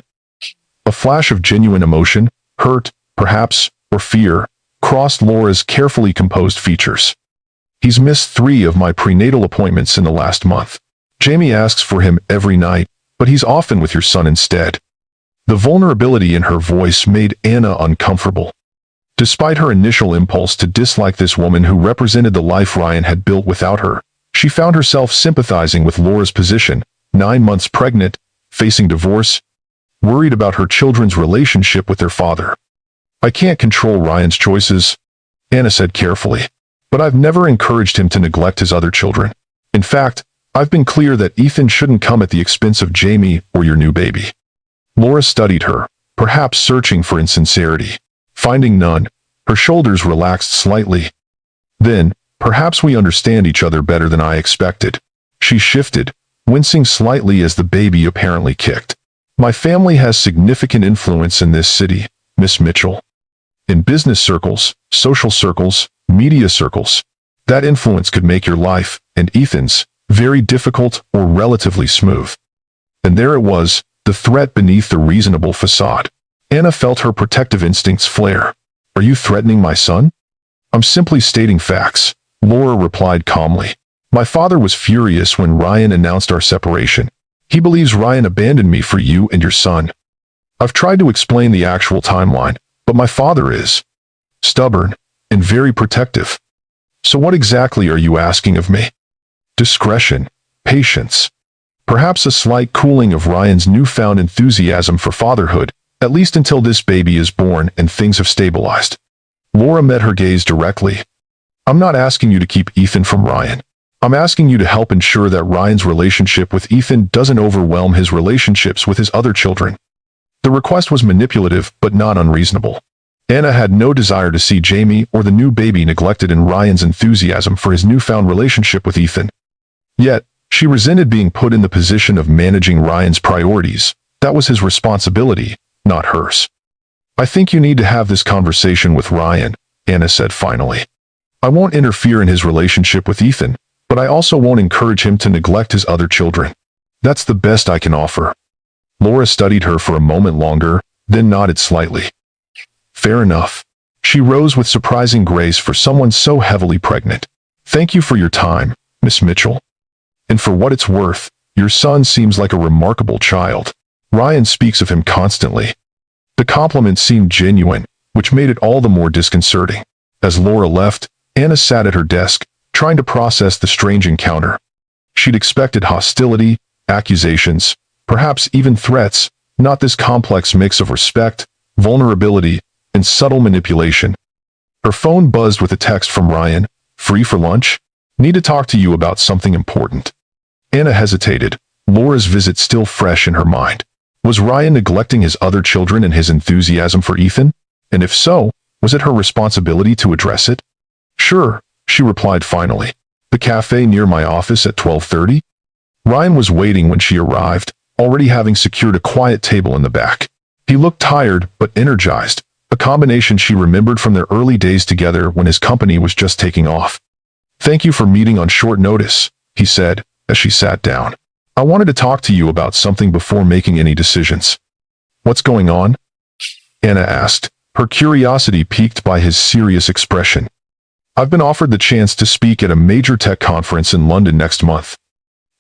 A flash of genuine emotion, hurt, perhaps, or fear, crossed Laura's carefully composed features. He's missed 3 of my prenatal appointments in the last month. Jamie asks for him every night, but he's often with your son instead. The vulnerability in her voice made Anna uncomfortable. Despite her initial impulse to dislike this woman who represented the life Ryan had built without her, she found herself sympathizing with Laura's position, 9 months pregnant, facing divorce, worried about her children's relationship with their father. I can't control Ryan's choices, Anna said carefully, but I've never encouraged him to neglect his other children. In fact, I've been clear that Ethan shouldn't come at the expense of Jamie or your new baby. Laura studied her, perhaps searching for insincerity. Finding none, her shoulders relaxed slightly. Then, perhaps we understand each other better than I expected. She shifted, wincing slightly as the baby apparently kicked. My family has significant influence in this city, Miss Mitchell. In business circles, social circles, media circles. That influence could make your life, and Ethan's, very difficult or relatively smooth. And there it was, the threat beneath the reasonable facade. Anna felt her protective instincts flare. Are you threatening my son? I'm simply stating facts, Laura replied calmly. My father was furious when Ryan announced our separation. He believes Ryan abandoned me for you and your son. I've tried to explain the actual timeline, but my father is stubborn and very protective. So what exactly are you asking of me? Discretion, patience, perhaps a slight cooling of Ryan's newfound enthusiasm for fatherhood, at least until this baby is born and things have stabilized. Laura met her gaze directly. I'm not asking you to keep Ethan from Ryan. I'm asking you to help ensure that Ryan's relationship with Ethan doesn't overwhelm his relationships with his other children. The request was manipulative but not unreasonable. Anna had no desire to see Jamie or the new baby neglected in Ryan's enthusiasm for his newfound relationship with Ethan. Yet, she resented being put in the position of managing Ryan's priorities. That was his responsibility, not hers. I think you need to have this conversation with Ryan, Anna said finally. I won't interfere in his relationship with Ethan, but I also won't encourage him to neglect his other children. That's the best I can offer. Laura studied her for a moment longer, then nodded slightly. Fair enough. She rose with surprising grace for someone so heavily pregnant. Thank you for your time, Miss Mitchell. And for what it's worth, your son seems like a remarkable child. Ryan speaks of him constantly. The compliment seemed genuine, which made it all the more disconcerting. As Laura left, Anna sat at her desk, trying to process the strange encounter. She'd expected hostility, accusations, perhaps even threats, not this complex mix of respect, vulnerability, and subtle manipulation. Her phone buzzed with a text from Ryan. Free for lunch? Need to talk to you about something important. Anna hesitated, Laura's visit still fresh in her mind. Was Ryan neglecting his other children and his enthusiasm for Ethan? And if so, was it her responsibility to address it? Sure, she replied finally. The cafe near my office at 12:30? Ryan was waiting when she arrived, already having secured a quiet table in the back. He looked tired but energized, a combination she remembered from their early days together when his company was just taking off. Thank you for meeting on short notice, he said, as she sat down. I wanted to talk to you about something before making any decisions. What's going on? Anna asked, her curiosity piqued by his serious expression. I've been offered the chance to speak at a major tech conference in London next month.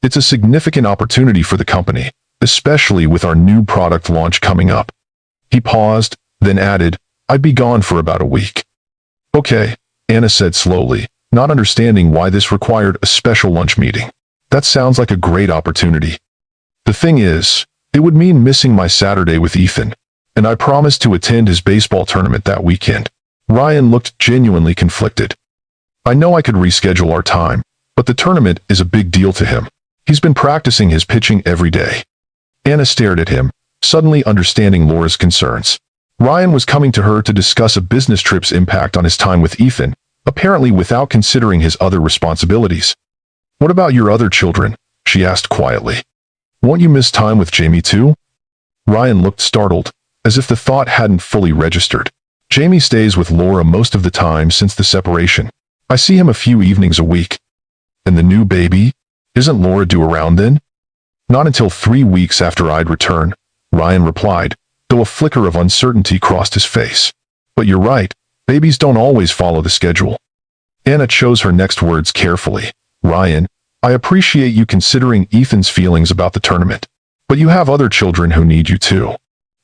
It's a significant opportunity for the company, especially with our new product launch coming up. He paused, then added, I'd be gone for about a week. Okay, Anna said slowly, not understanding why this required a special lunch meeting. That sounds like a great opportunity. The thing is, it would mean missing my Saturday with Ethan, and I promised to attend his baseball tournament that weekend. Ryan looked genuinely conflicted. I know I could reschedule our time, but the tournament is a big deal to him. He's been practicing his pitching every day. Anna stared at him, suddenly understanding Laura's concerns. Ryan was coming to her to discuss a business trip's impact on his time with Ethan, apparently without considering his other responsibilities. What about your other children? She asked quietly. Won't you miss time with Jamie too? Ryan looked startled, as if the thought hadn't fully registered. Jamie stays with Laura most of the time since the separation. I see him a few evenings a week. And the new baby? Isn't Laura due around then? Not until 3 weeks after I'd return, Ryan replied, though a flicker of uncertainty crossed his face. But you're right, babies don't always follow the schedule. Anna chose her next words carefully. Ryan, I appreciate you considering Ethan's feelings about the tournament. But you have other children who need you too.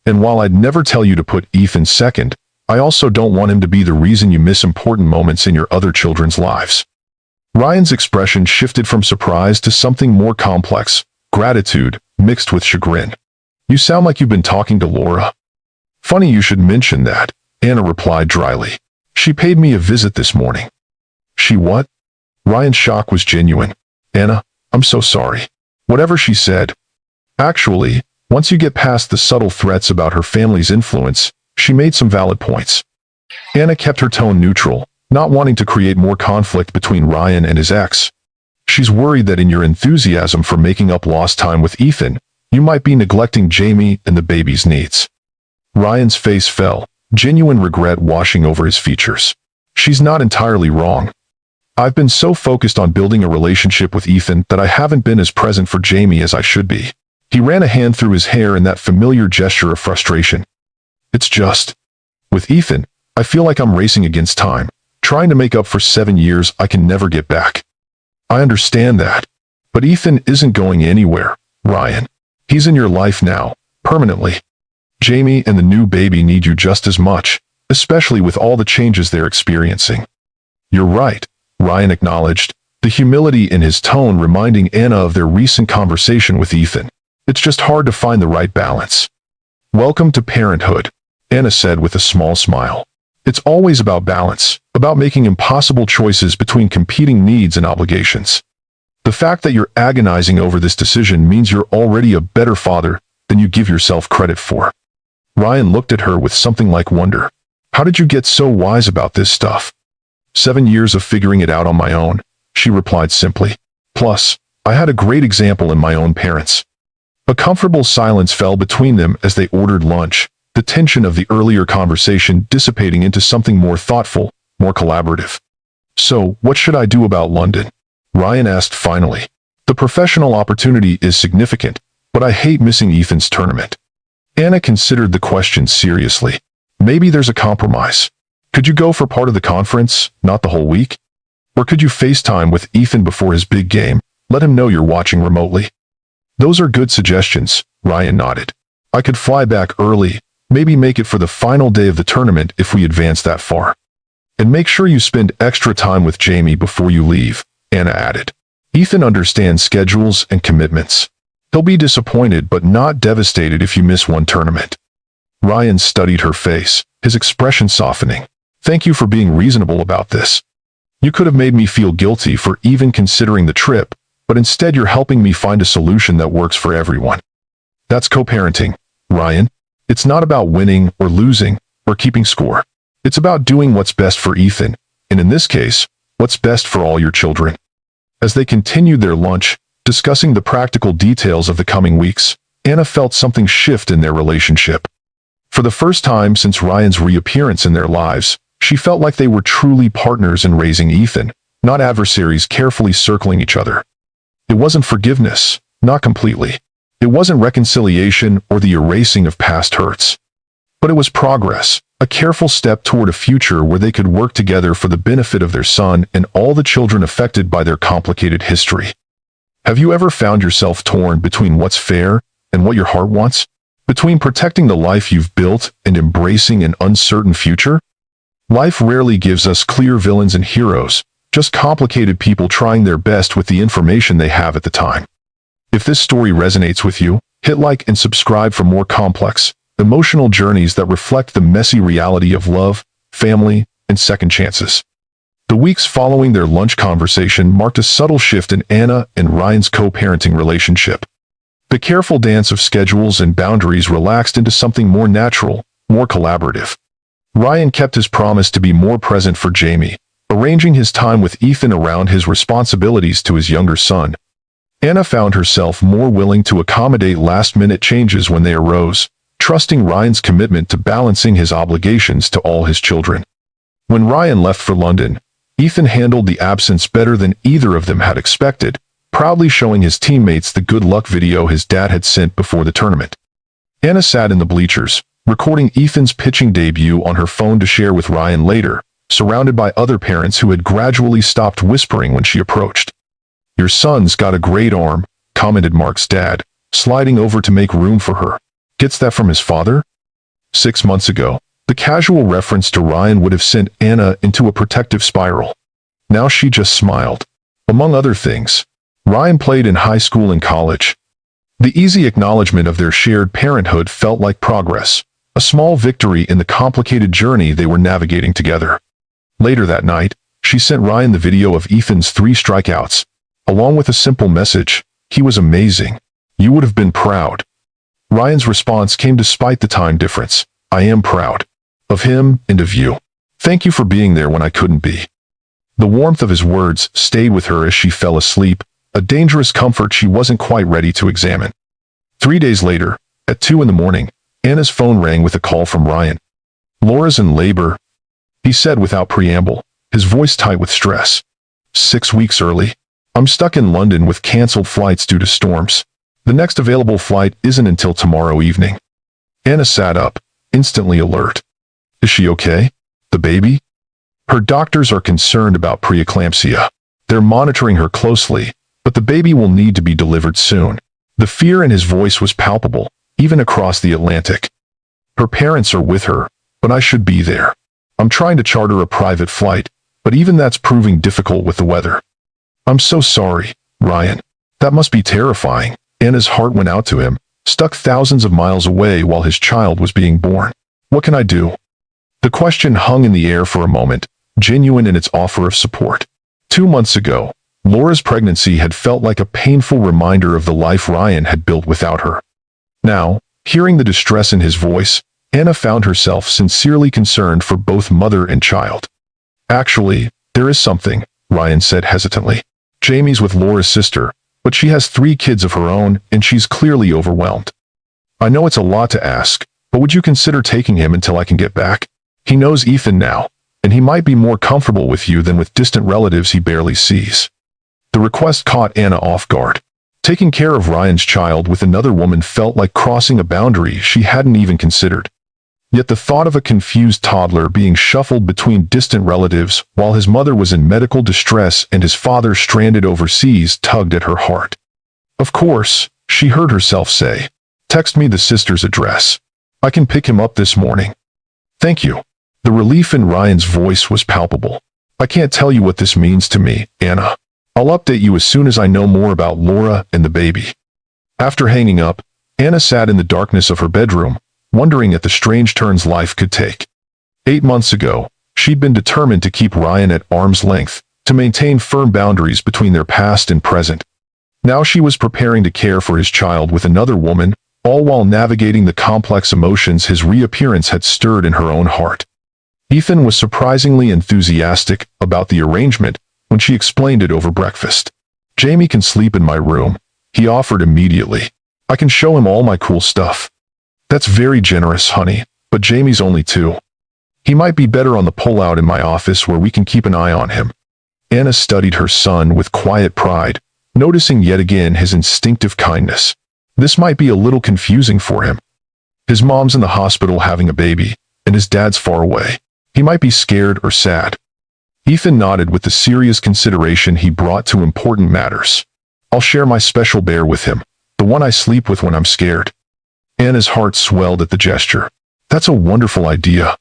And while I'd never tell you to put Ethan second, I also don't want him to be the reason you miss important moments in your other children's lives. Ryan's expression shifted from surprise to something more complex, gratitude, mixed with chagrin. You sound like you've been talking to Laura. Funny you should mention that, Anna replied dryly. She paid me a visit this morning. She what? Ryan's shock was genuine. Anna, I'm so sorry. Whatever she said. Actually, once you get past the subtle threats about her family's influence, she made some valid points. Anna kept her tone neutral, not wanting to create more conflict between Ryan and his ex. She's worried that in your enthusiasm for making up lost time with Ethan, you might be neglecting Jamie and the baby's needs. Ryan's face fell, genuine regret washing over his features. She's not entirely wrong. I've been so focused on building a relationship with Ethan that I haven't been as present for Jamie as I should be. He ran a hand through his hair in that familiar gesture of frustration. It's just, with Ethan, I feel like I'm racing against time, trying to make up for 7 years I can never get back. I understand that. But Ethan isn't going anywhere, Ryan. He's in your life now, permanently. Jamie and the new baby need you just as much, especially with all the changes they're experiencing. You're right, Ryan acknowledged, the humility in his tone reminding Anna of their recent conversation with Ethan. It's just hard to find the right balance. Welcome to parenthood, Anna said with a small smile. It's always about balance, about making impossible choices between competing needs and obligations. The fact that you're agonizing over this decision means you're already a better father than you give yourself credit for. Ryan looked at her with something like wonder. How did you get so wise about this stuff? 7 years of figuring it out on my own, she replied simply. Plus, I had a great example in my own parents. A comfortable silence fell between them as they ordered lunch, the tension of the earlier conversation dissipating into something more thoughtful, more collaborative. So, what should I do about London? Ryan asked finally. The professional opportunity is significant, but I hate missing Ethan's tournament. Anna considered the question seriously. Maybe there's a compromise. Could you go for part of the conference, not the whole week? Or could you FaceTime with Ethan before his big game, let him know you're watching remotely? Those are good suggestions, Ryan nodded. I could fly back early, maybe make it for the final day of the tournament if we advance that far. And make sure you spend extra time with Jamie before you leave, Anna added. Ethan understands schedules and commitments. He'll be disappointed but not devastated if you miss one tournament. Ryan studied her face, his expression softening. Thank you for being reasonable about this. You could have made me feel guilty for even considering the trip, but instead you're helping me find a solution that works for everyone. That's co-parenting, Ryan. It's not about winning or losing or keeping score. It's about doing what's best for Ethan, and in this case, what's best for all your children. As they continued their lunch, discussing the practical details of the coming weeks, Anna felt something shift in their relationship. For the first time since Ryan's reappearance in their lives, she felt like they were truly partners in raising Ethan, not adversaries carefully circling each other. It wasn't forgiveness, not completely. It wasn't reconciliation or the erasing of past hurts. But it was progress, a careful step toward a future where they could work together for the benefit of their son and all the children affected by their complicated history. Have you ever found yourself torn between what's fair and what your heart wants? Between protecting the life you've built and embracing an uncertain future? Life rarely gives us clear villains and heroes, just complicated people trying their best with the information they have at the time. If this story resonates with you, hit like and subscribe for more complex, emotional journeys that reflect the messy reality of love, family, and second chances. The weeks following their lunch conversation marked a subtle shift in Anna and Ryan's co-parenting relationship. The careful dance of schedules and boundaries relaxed into something more natural, more collaborative. Ryan kept his promise to be more present for Jamie, arranging his time with Ethan around his responsibilities to his younger son. Anna found herself more willing to accommodate last-minute changes when they arose, trusting Ryan's commitment to balancing his obligations to all his children. When Ryan left for London, Ethan handled the absence better than either of them had expected, proudly showing his teammates the good luck video his dad had sent before the tournament. Anna sat in the bleachers, recording Ethan's pitching debut on her phone to share with Ryan later, surrounded by other parents who had gradually stopped whispering when she approached. "Your son's got a great arm," commented Mark's dad, sliding over to make room for her. "Gets that from his father?" 6 months ago, the casual reference to Ryan would have sent Anna into a protective spiral. Now she just smiled. Among other things, Ryan played in high school and college. The easy acknowledgement of their shared parenthood felt like progress, a small victory in the complicated journey they were navigating together. Later that night, she sent Ryan the video of Ethan's 3 strikeouts, along with a simple message: "He was amazing. You would have been proud." Ryan's response came despite the time difference: "I am proud of him and of you. Thank you for being there when I couldn't be." The warmth of his words stayed with her as she fell asleep, a dangerous comfort she wasn't quite ready to examine. 3 days later, at 2 in the morning, Anna's phone rang with a call from Ryan. "Laura's in labor," he said without preamble, his voice tight with stress. 6 weeks early. "I'm stuck in London with cancelled flights due to storms. The next available flight isn't until tomorrow evening." Anna sat up, instantly alert. "Is she okay? The baby?" Her doctors are concerned about preeclampsia. They're monitoring her closely, but the baby will need to be delivered soon. The fear in his voice was palpable, even across the Atlantic. "Her parents are with her, but I should be there. I'm trying to charter a private flight, but even that's proving difficult with the weather." "I'm so sorry, Ryan. That must be terrifying." Anna's heart went out to him, stuck thousands of miles away while his child was being born. "What can I do?" The question hung in the air for a moment, genuine in its offer of support. 2 months ago, Laura's pregnancy had felt like a painful reminder of the life Ryan had built without her. Now, hearing the distress in his voice, Anna found herself sincerely concerned for both mother and child. "Actually, there is something," Ryan said hesitantly. "Jamie's with Laura's sister, but she has 3 kids of her own and she's clearly overwhelmed. I know it's a lot to ask, but would you consider taking him until I can get back? He knows Ethan now, and he might be more comfortable with you than with distant relatives he barely sees." The request caught Anna off guard. Taking care of Ryan's child with another woman felt like crossing a boundary she hadn't even considered. Yet the thought of a confused toddler being shuffled between distant relatives while his mother was in medical distress and his father stranded overseas tugged at her heart. "Of course," she heard herself say. "Text me the sister's address. I can pick him up this morning." "Thank you." The relief in Ryan's voice was palpable. "I can't tell you what this means to me, Anna. I'll update you as soon as I know more about Laura and the baby." After hanging up, Anna sat in the darkness of her bedroom, wondering at the strange turns life could take. 8 months ago, she'd been determined to keep Ryan at arm's length, to maintain firm boundaries between their past and present. Now she was preparing to care for his child with another woman, all while navigating the complex emotions his reappearance had stirred in her own heart. Ethan was surprisingly enthusiastic about the arrangement when she explained it over breakfast. "Jamie can sleep in my room," he offered immediately. "I can show him all my cool stuff." "That's very generous, honey, but Jamie's only 2. He might be better on the pullout in my office where we can keep an eye on him." Anna studied her son with quiet pride, noticing yet again his instinctive kindness. This might be a little confusing for him. His mom's in the hospital having a baby, and his dad's far away. He might be scared or sad. Ethan nodded with the serious consideration he brought to important matters. "I'll share my special bear with him, the one I sleep with when I'm scared." Anna's heart swelled at the gesture. "That's a wonderful idea."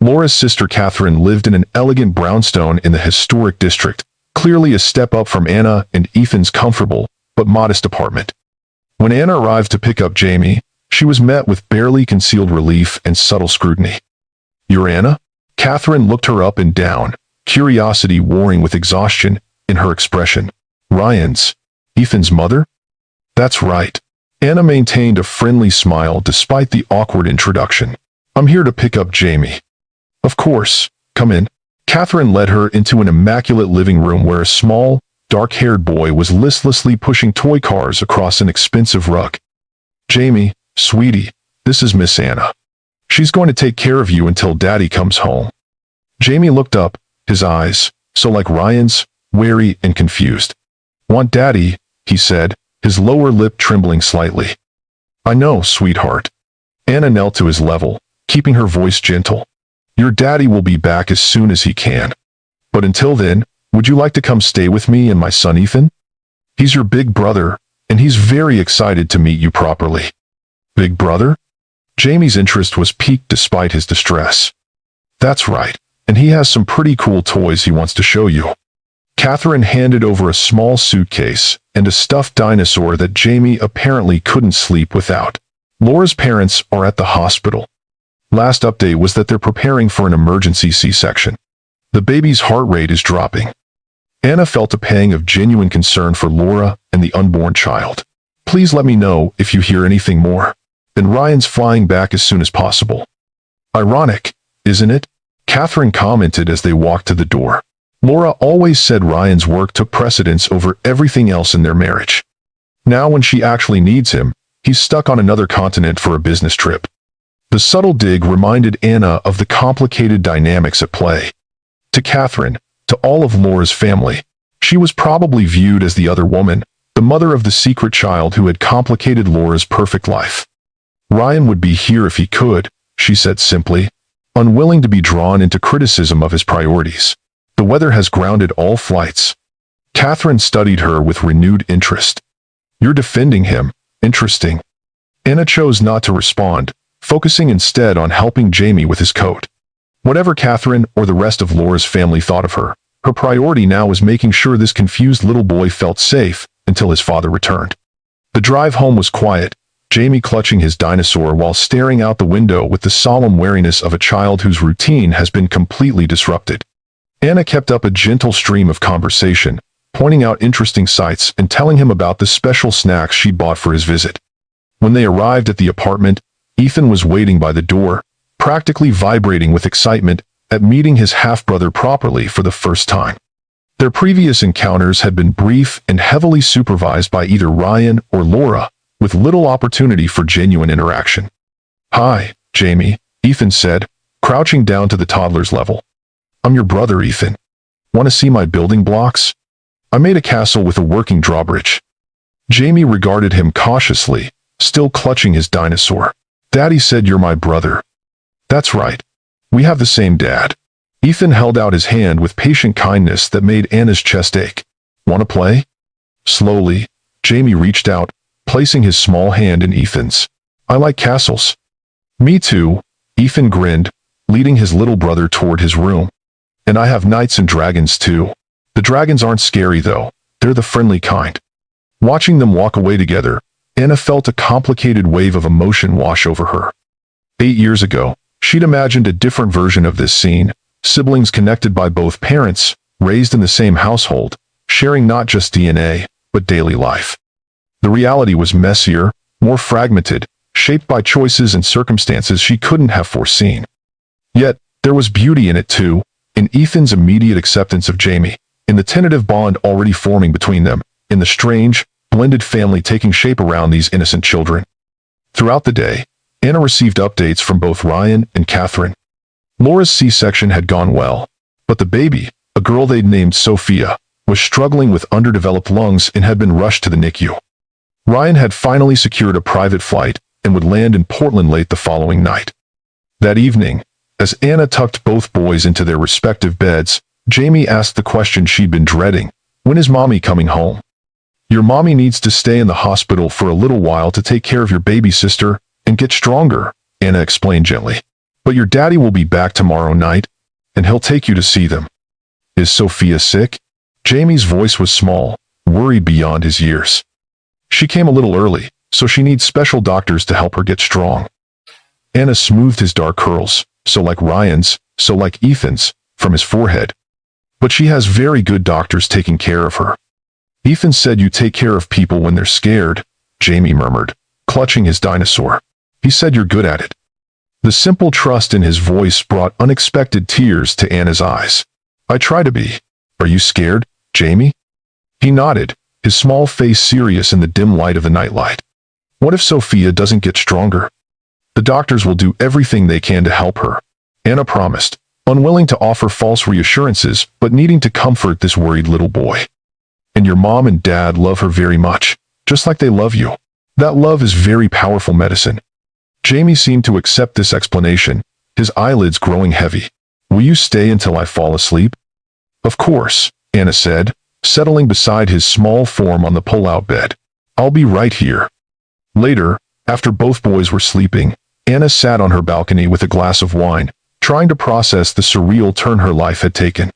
Laura's sister Catherine lived in an elegant brownstone in the historic district, clearly a step up from Anna and Ethan's comfortable but modest apartment. When Anna arrived to pick up Jamie, she was met with barely concealed relief and subtle scrutiny. "You're Anna?" Catherine looked her up and down, curiosity warring with exhaustion in her expression. "Ryan's, Ethan's mother?" "That's right." Anna maintained a friendly smile despite the awkward introduction. "I'm here to pick up Jamie." "Of course, come in." Catherine led her into an immaculate living room where a small, dark-haired boy was listlessly pushing toy cars across an expensive rug. "Jamie, sweetie, This is Miss Anna. She's going to take care of you until Daddy comes home." Jamie looked up, his eyes, so like Ryan's, wary and confused. "Want Daddy?" he said, his lower lip trembling slightly. "I know, sweetheart." Anna knelt to his level, keeping her voice gentle. "Your daddy will be back as soon as he can. But until then, would you like to come stay with me and my son Ethan? He's your big brother, and he's very excited to meet you properly." "Big brother?" Jamie's interest was piqued despite his distress. "That's right, and he has some pretty cool toys he wants to show you." Catherine handed over a small suitcase and a stuffed dinosaur that Jamie apparently couldn't sleep without. "Laura's parents are at the hospital. Last update was that they're preparing for an emergency C-section. The baby's heart rate is dropping." Anna felt a pang of genuine concern for Laura and the unborn child. "Please let me know if you hear anything more. Then Ryan's flying back as soon as possible." "Ironic, isn't it?" Catherine commented as they walked to the door. Laura always said Ryan's work took precedence over everything else in their marriage. Now when she actually needs him, he's stuck on another continent for a business trip. The subtle dig reminded Anna of the complicated dynamics at play. To Catherine, to all of Laura's family, she was probably viewed as the other woman, the mother of the secret child who had complicated Laura's perfect life. "Ryan would be here if he could," she said simply, unwilling to be drawn into criticism of his priorities. "The weather has grounded all flights." Catherine studied her with renewed interest. "You're defending him. Interesting." Anna chose not to respond, focusing instead on helping Jamie with his coat. Whatever Catherine or the rest of Laura's family thought of her, her priority now was making sure this confused little boy felt safe until his father returned. The drive home was quiet, Jamie clutching his dinosaur while staring out the window with the solemn wariness of a child whose routine has been completely disrupted. Anna kept up a gentle stream of conversation, pointing out interesting sights and telling him about the special snacks she'd bought for his visit. When they arrived at the apartment, Ethan was waiting by the door, practically vibrating with excitement at meeting his half-brother properly for the first time. Their previous encounters had been brief and heavily supervised by either Ryan or Laura, with little opportunity for genuine interaction. "Hi, Jamie," Ethan said, crouching down to the toddler's level. "I'm your brother, Ethan. Want to see my building blocks? I made a castle with a working drawbridge." Jamie regarded him cautiously, still clutching his dinosaur. "Daddy said you're my brother." "That's right. We have the same dad." Ethan held out his hand with patient kindness that made Anna's chest ache. "Want to play?" Slowly, Jamie reached out, placing his small hand in Ethan's. "I like castles." "Me too," Ethan grinned, leading his little brother toward his room. "And I have knights and dragons too. The dragons aren't scary though, they're the friendly kind." Watching them walk away together, Anna felt a complicated wave of emotion wash over her. 8 years ago, she'd imagined a different version of this scene, siblings connected by both parents, raised in the same household, sharing not just DNA, but daily life. The reality was messier, more fragmented, shaped by choices and circumstances she couldn't have foreseen. Yet, there was beauty in it too, in Ethan's immediate acceptance of Jamie, in the tentative bond already forming between them, in the strange, blended family taking shape around these innocent children. Throughout the day, Anna received updates from both Ryan and Catherine. Laura's C-section had gone well, but the baby, a girl they'd named Sophia, was struggling with underdeveloped lungs and had been rushed to the NICU. Ryan had finally secured a private flight and would land in Portland late the following night. That evening, as Anna tucked both boys into their respective beds, Jamie asked the question she'd been dreading: "When is Mommy coming home?" "Your mommy needs to stay in the hospital for a little while to take care of your baby sister and get stronger," Anna explained gently. "But your daddy will be back tomorrow night, and he'll take you to see them." "Is Sophia sick?" Jamie's voice was small, worried beyond his years. "She came a little early, so she needs special doctors to help her get strong." Anna smoothed his dark curls, so like Ryan's, so like Ethan's, from his forehead. "But she has very good doctors taking care of her." "Ethan said you take care of people when they're scared," Jamie murmured, clutching his dinosaur. "He said you're good at it." The simple trust in his voice brought unexpected tears to Anna's eyes. "I try to be. Are you scared, Jamie?" He nodded, his small face serious in the dim light of the nightlight. "What if Sophia doesn't get stronger?" The doctors will do everything they can to help her, Anna promised, unwilling to offer false reassurances but needing to comfort this worried little boy. And your mom and dad love her very much, just like they love you. That love is very powerful medicine. Jamie seemed to accept this explanation, his eyelids growing heavy. Will you stay until I fall asleep? Of course, Anna said, settling beside his small form on the pull-out bed. I'll be right here. Later, after both boys were sleeping, Anna sat on her balcony with a glass of wine, trying to process the surreal turn her life had taken.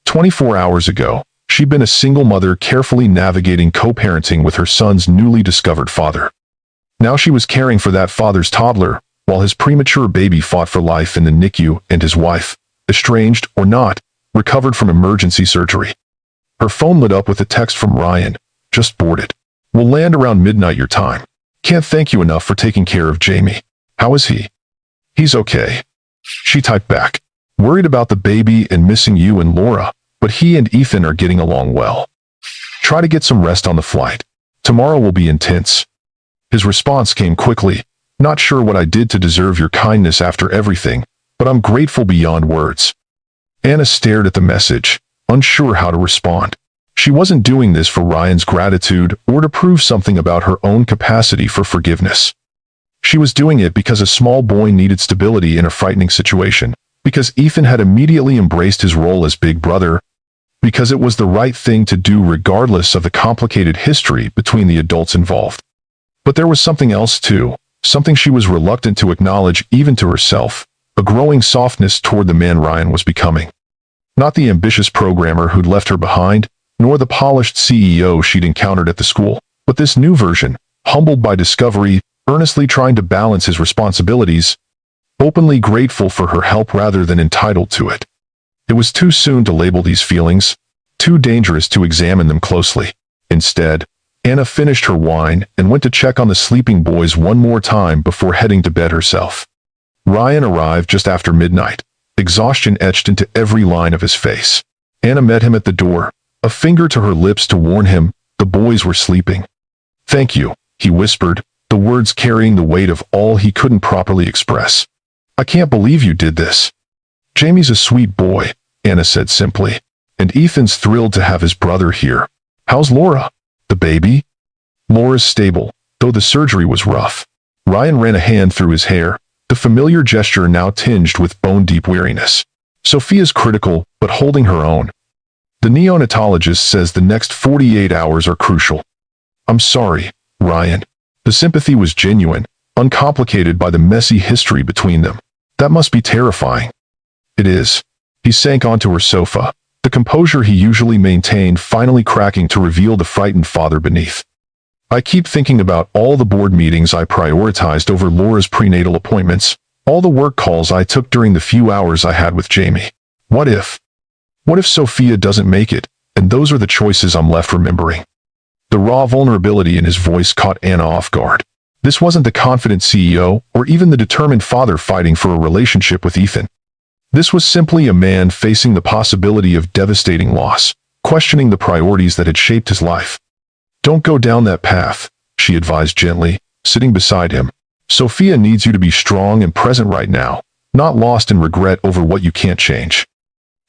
24 hours ago, she'd been a single mother carefully navigating co-parenting with her son's newly discovered father. Now she was caring for that father's toddler, while his premature baby fought for life in the NICU, and his wife, estranged or not, recovered from emergency surgery. Her phone lit up with a text from Ryan. Just boarded. We'll land around midnight your time. Can't thank you enough for taking care of Jamie. How is he? He's okay. She typed back. Worried about the baby and missing you and Laura, but he and Ethan are getting along well. Try to get some rest on the flight. Tomorrow will be intense. His response came quickly. Not sure what I did to deserve your kindness after everything, but I'm grateful beyond words. Anna stared at the message, unsure how to respond. She wasn't doing this for Ryan's gratitude or to prove something about her own capacity for forgiveness. She was doing it because a small boy needed stability in a frightening situation, because Ethan had immediately embraced his role as big brother, because it was the right thing to do regardless of the complicated history between the adults involved. But there was something else too, something she was reluctant to acknowledge even to herself, a growing softness toward the man Ryan was becoming. Not the ambitious programmer who'd left her behind, nor the polished CEO she'd encountered at the school, but this new version, humbled by discovery, earnestly trying to balance his responsibilities, openly grateful for her help rather than entitled to it. It was too soon to label these feelings, too dangerous to examine them closely. Instead, Anna finished her wine and went to check on the sleeping boys one more time before heading to bed herself. Ryan arrived just after midnight, exhaustion etched into every line of his face. Anna met him at the door, a finger to her lips to warn him the boys were sleeping. Thank you, he whispered, the words carrying the weight of all he couldn't properly express. I can't believe you did this. Jamie's a sweet boy, Anna said simply, and Ethan's thrilled to have his brother here. How's Laura? The baby? Laura's stable, though the surgery was rough. Ryan ran a hand through his hair, the familiar gesture now tinged with bone-deep weariness. Sophia's critical, but holding her own. The neonatologist says the next 48 hours are crucial. I'm sorry, Ryan. The sympathy was genuine, uncomplicated by the messy history between them. That must be terrifying. It is. He sank onto her sofa, the composure he usually maintained finally cracking to reveal the frightened father beneath. I keep thinking about all the board meetings I prioritized over Laura's prenatal appointments, all the work calls I took during the few hours I had with Jamie. What if Sophia doesn't make it, and those are the choices I'm left remembering? The raw vulnerability in his voice caught Anna off guard. This wasn't the confident CEO or even the determined father fighting for a relationship with Ethan. This was simply a man facing the possibility of devastating loss, questioning the priorities that had shaped his life. Don't go down that path, she advised gently, sitting beside him. Sophia needs you to be strong and present right now, not lost in regret over what you can't change.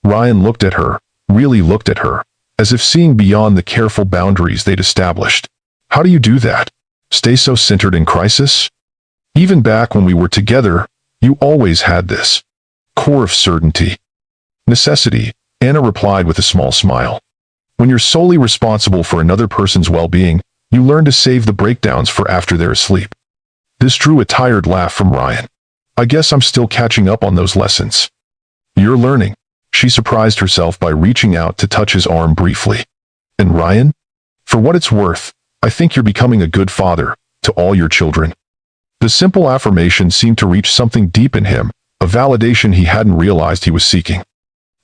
Ryan looked at her, really looked at her, as if seeing beyond the careful boundaries they'd established. How do you do that? Stay so centered in crisis? Even back when we were together, you always had this core of certainty. Necessity, Anna replied with a small smile. When you're solely responsible for another person's well-being, you learn to save the breakdowns for after they're asleep. This drew a tired laugh from Ryan. I guess I'm still catching up on those lessons. You're learning. She surprised herself by reaching out to touch his arm briefly. And Ryan? For what it's worth, I think you're becoming a good father to all your children. The simple affirmation seemed to reach something deep in him, a validation he hadn't realized he was seeking.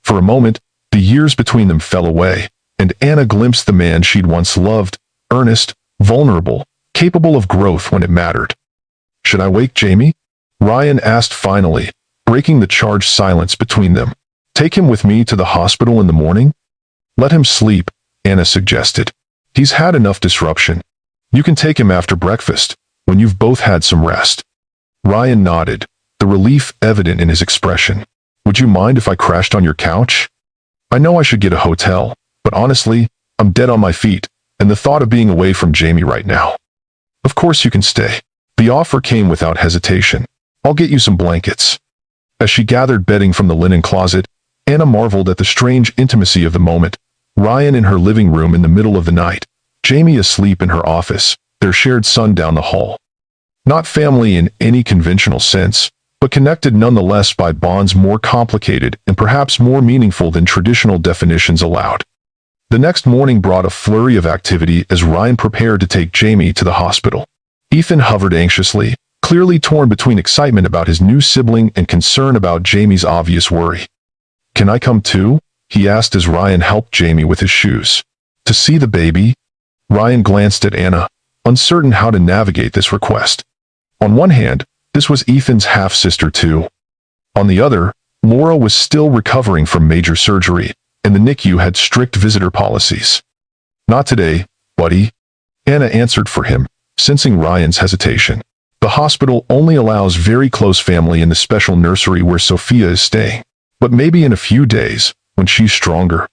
For a moment, the years between them fell away, and Anna glimpsed the man she'd once loved, earnest, vulnerable, capable of growth when it mattered. Should I wake Jamie? Ryan asked finally, breaking the charged silence between them. Take him with me to the hospital in the morning? Let him sleep, Anna suggested. He's had enough disruption. You can take him after breakfast, when you've both had some rest. Ryan nodded, the relief evident in his expression. Would you mind if I crashed on your couch? I know I should get a hotel, but honestly, I'm dead on my feet, and the thought of being away from Jamie right now. Of course you can stay. The offer came without hesitation. I'll get you some blankets. As she gathered bedding from the linen closet, Anna marveled at the strange intimacy of the moment. Ryan in her living room in the middle of the night, Jamie asleep in her office, their shared son down the hall. Not family in any conventional sense, but connected nonetheless by bonds more complicated and perhaps more meaningful than traditional definitions allowed. The next morning brought a flurry of activity as Ryan prepared to take Jamie to the hospital. Ethan hovered anxiously, clearly torn between excitement about his new sibling and concern about Jamie's obvious worry. Can I come too? He asked as Ryan helped Jamie with his shoes. To see the baby? Ryan glanced at Anna, uncertain how to navigate this request. On one hand, this was Ethan's half-sister too. On the other, Laura was still recovering from major surgery, and the NICU had strict visitor policies. Not today, buddy, Anna answered for him, sensing Ryan's hesitation. The hospital only allows very close family in the special nursery where Sophia is staying. But maybe in a few days, when she's stronger.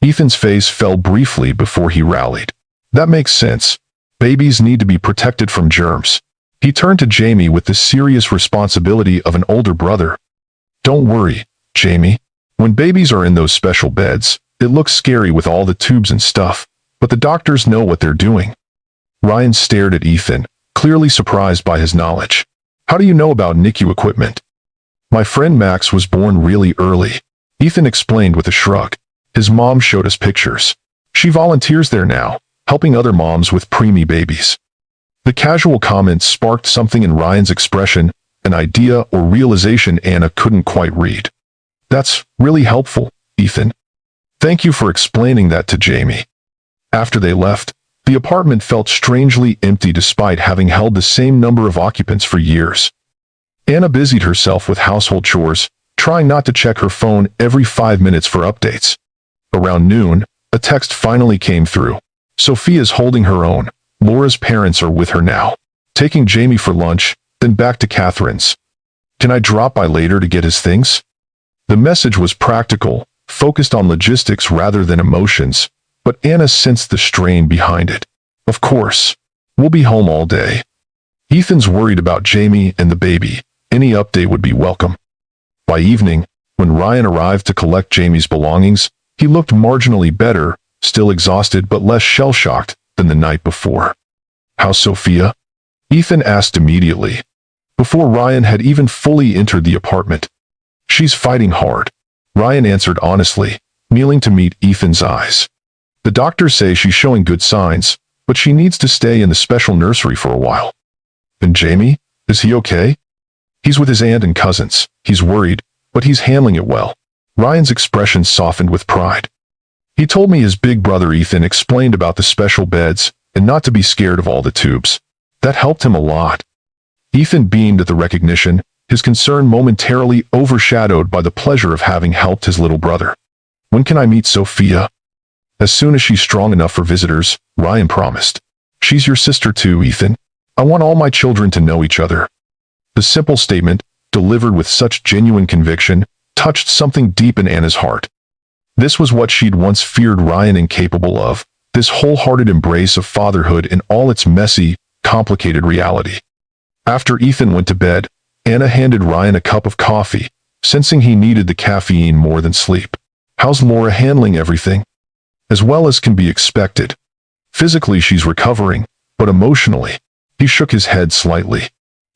Ethan's face fell briefly before he rallied. That makes sense. Babies need to be protected from germs. He turned to Jamie with the serious responsibility of an older brother. Don't worry, Jamie. When babies are in those special beds, it looks scary with all the tubes and stuff, but the doctors know what they're doing. Ryan stared at Ethan, clearly surprised by his knowledge. How do you know about NICU equipment? My friend Max was born really early, Ethan explained with a shrug. His mom showed us pictures. She volunteers there now, helping other moms with preemie babies. The casual comment sparked something in Ryan's expression, an idea or realization Anna couldn't quite read. That's really helpful, Ethan. Thank you for explaining that to Jamie. After they left, the apartment felt strangely empty despite having held the same number of occupants for years. Anna busied herself with household chores, trying not to check her phone every 5 minutes for updates. Around noon, a text finally came through. Sophia's holding her own. Laura's parents are with her now. Taking Jamie for lunch, then back to Catherine's. Can I drop by later to get his things? The message was practical, focused on logistics rather than emotions, but Anna sensed the strain behind it. Of course. We'll be home all day. Ethan's worried about Jamie and the baby. Any update would be welcome. By evening, when Ryan arrived to collect Jamie's belongings, he looked marginally better, still exhausted but less shell-shocked than the night before. How's Sophia? Ethan asked immediately, before Ryan had even fully entered the apartment. She's fighting hard, Ryan answered honestly, kneeling to meet Ethan's eyes. The doctors say she's showing good signs, but she needs to stay in the special nursery for a while. And Jamie? Is he okay? He's with his aunt and cousins. He's worried, but he's handling it well. Ryan's expression softened with pride. He told me his big brother Ethan explained about the special beds and not to be scared of all the tubes. That helped him a lot. Ethan beamed at the recognition, his concern momentarily overshadowed by the pleasure of having helped his little brother. When can I meet Sophia? As soon as she's strong enough for visitors, Ryan promised. She's your sister too, Ethan. I want all my children to know each other. The simple statement, delivered with such genuine conviction, touched something deep in Anna's heart. This was what she'd once feared Ryan incapable of, this wholehearted embrace of fatherhood in all its messy, complicated reality. After Ethan went to bed, Anna handed Ryan a cup of coffee, sensing he needed the caffeine more than sleep. How's Laura handling everything? As well as can be expected. Physically she's recovering, but emotionally, he shook his head slightly.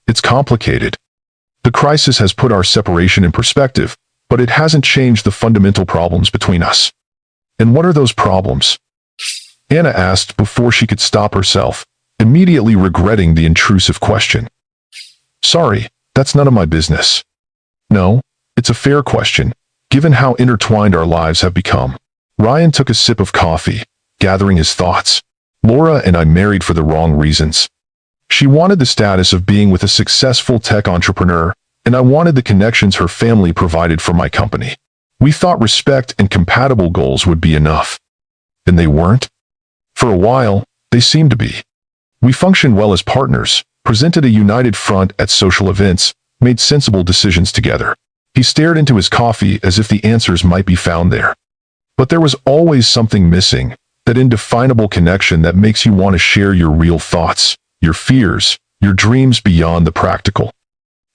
It's complicated. The crisis has put our separation in perspective, but it hasn't changed the fundamental problems between us. And what are those problems? Anna asked before she could stop herself, immediately regretting the intrusive question. Sorry, that's none of my business. No, it's a fair question, given how intertwined our lives have become. Ryan took a sip of coffee, gathering his thoughts. Laura and I married for the wrong reasons. She wanted the status of being with a successful tech entrepreneur, and I wanted the connections her family provided for my company. We thought respect and compatible goals would be enough. And they weren't? For a while, they seemed to be. We functioned well as partners, presented a united front at social events, made sensible decisions together. He stared into his coffee as if the answers might be found there. But there was always something missing, that indefinable connection that makes you want to share your real thoughts, your fears, your dreams beyond the practical.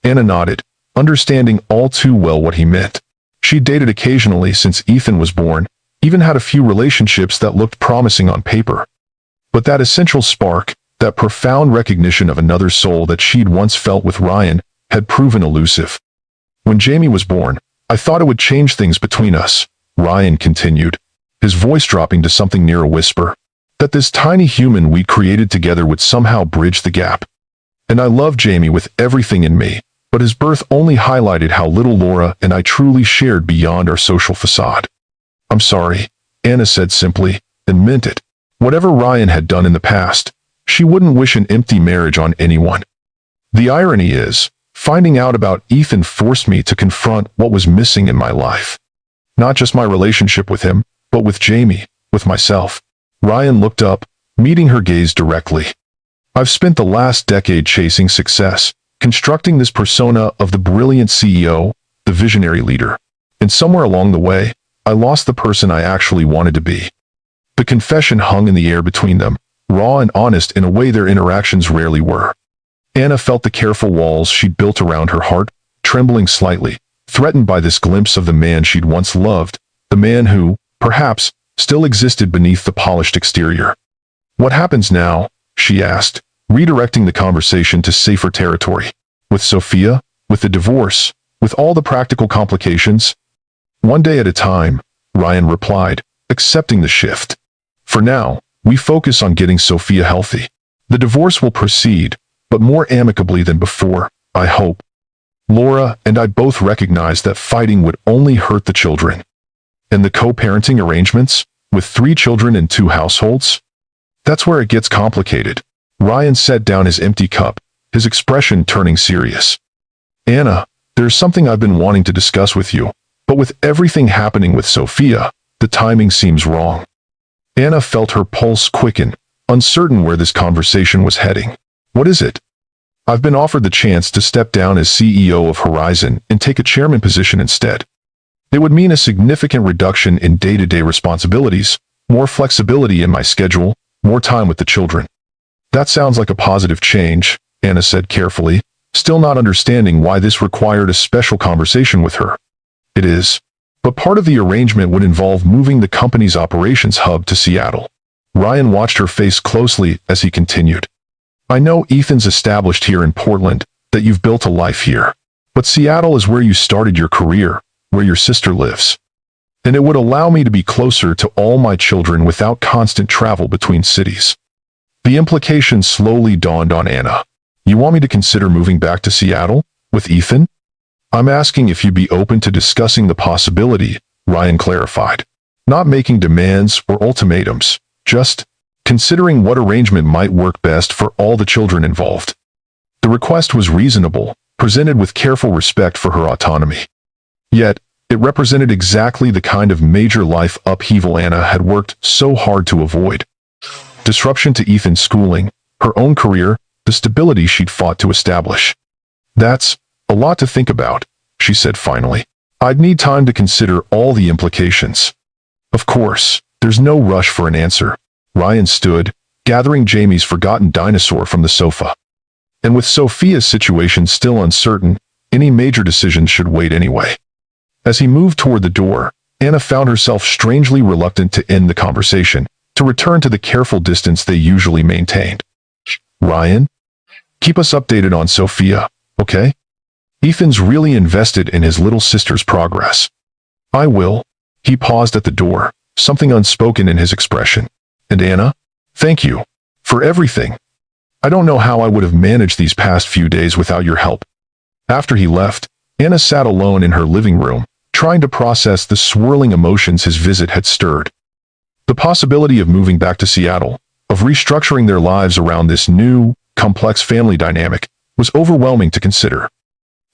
Anna nodded, understanding all too well what he meant. She dated occasionally since Ethan was born, even had a few relationships that looked promising on paper. But that essential spark, that profound recognition of another soul that she'd once felt with Ryan, had proven elusive. When Jamie was born, I thought it would change things between us, Ryan continued, his voice dropping to something near a whisper, that this tiny human we created together would somehow bridge the gap. And I love Jamie with everything in me, but his birth only highlighted how little Laura and I truly shared beyond our social facade. I'm sorry, Anna said simply, and meant it. Whatever Ryan had done in the past, she wouldn't wish an empty marriage on anyone. The irony is, finding out about Ethan forced me to confront what was missing in my life. Not just my relationship with him, but with Jamie, with myself. Ryan looked up, meeting her gaze directly. I've spent the last decade chasing success, constructing this persona of the brilliant CEO, the visionary leader. And somewhere along the way, I lost the person I actually wanted to be. The confession hung in the air between them, raw and honest in a way their interactions rarely were. Anna felt the careful walls she'd built around her heart, trembling slightly, threatened by this glimpse of the man she'd once loved, the man who, perhaps, still existed beneath the polished exterior. What happens now? She asked, redirecting the conversation to safer territory. With Sophia, with the divorce, with all the practical complications? One day at a time, Ryan replied, accepting the shift. For now, we focus on getting Sophia healthy. The divorce will proceed, but more amicably than before, I hope. Laura and I both recognized that fighting would only hurt the children. And the co-parenting arrangements, with 3 children in 2 households? That's where it gets complicated. Ryan set down his empty cup, his expression turning serious. Anna, there's something I've been wanting to discuss with you, but with everything happening with Sophia, the timing seems wrong. Anna felt her pulse quicken, uncertain where this conversation was heading. What is it? I've been offered the chance to step down as CEO of Horizon and take a chairman position instead. It would mean a significant reduction in day-to-day responsibilities, more flexibility in my schedule, more time with the children. That sounds like a positive change, Anna said carefully, still not understanding why this required a special conversation with her. It is. But part of the arrangement would involve moving the company's operations hub to Seattle. Ryan watched her face closely as he continued. I know Ethan's established here in Portland, that you've built a life here. But Seattle is where you started your career, where your sister lives. And it would allow me to be closer to all my children without constant travel between cities. The implication slowly dawned on Anna. You want me to consider moving back to Seattle, with Ethan? I'm asking if you'd be open to discussing the possibility, Ryan clarified. Not making demands or ultimatums, just considering what arrangement might work best for all the children involved. The request was reasonable, presented with careful respect for her autonomy. Yet, it represented exactly the kind of major life upheaval Anna had worked so hard to avoid. Disruption to Ethan's schooling, her own career, the stability she'd fought to establish. That's a lot to think about, she said finally. I'd need time to consider all the implications. Of course, there's no rush for an answer. Ryan stood, gathering Jamie's forgotten dinosaur from the sofa. And with Sophia's situation still uncertain, any major decisions should wait anyway. As he moved toward the door, Anna found herself strangely reluctant to end the conversation, to return to the careful distance they usually maintained. Ryan? Keep us updated on Sophia, okay? Ethan's really invested in his little sister's progress. I will. He paused at the door, something unspoken in his expression. And Anna? Thank you. For everything. I don't know how I would have managed these past few days without your help. After he left, Anna sat alone in her living room, trying to process the swirling emotions his visit had stirred. The possibility of moving back to Seattle, of restructuring their lives around this new, complex family dynamic, was overwhelming to consider.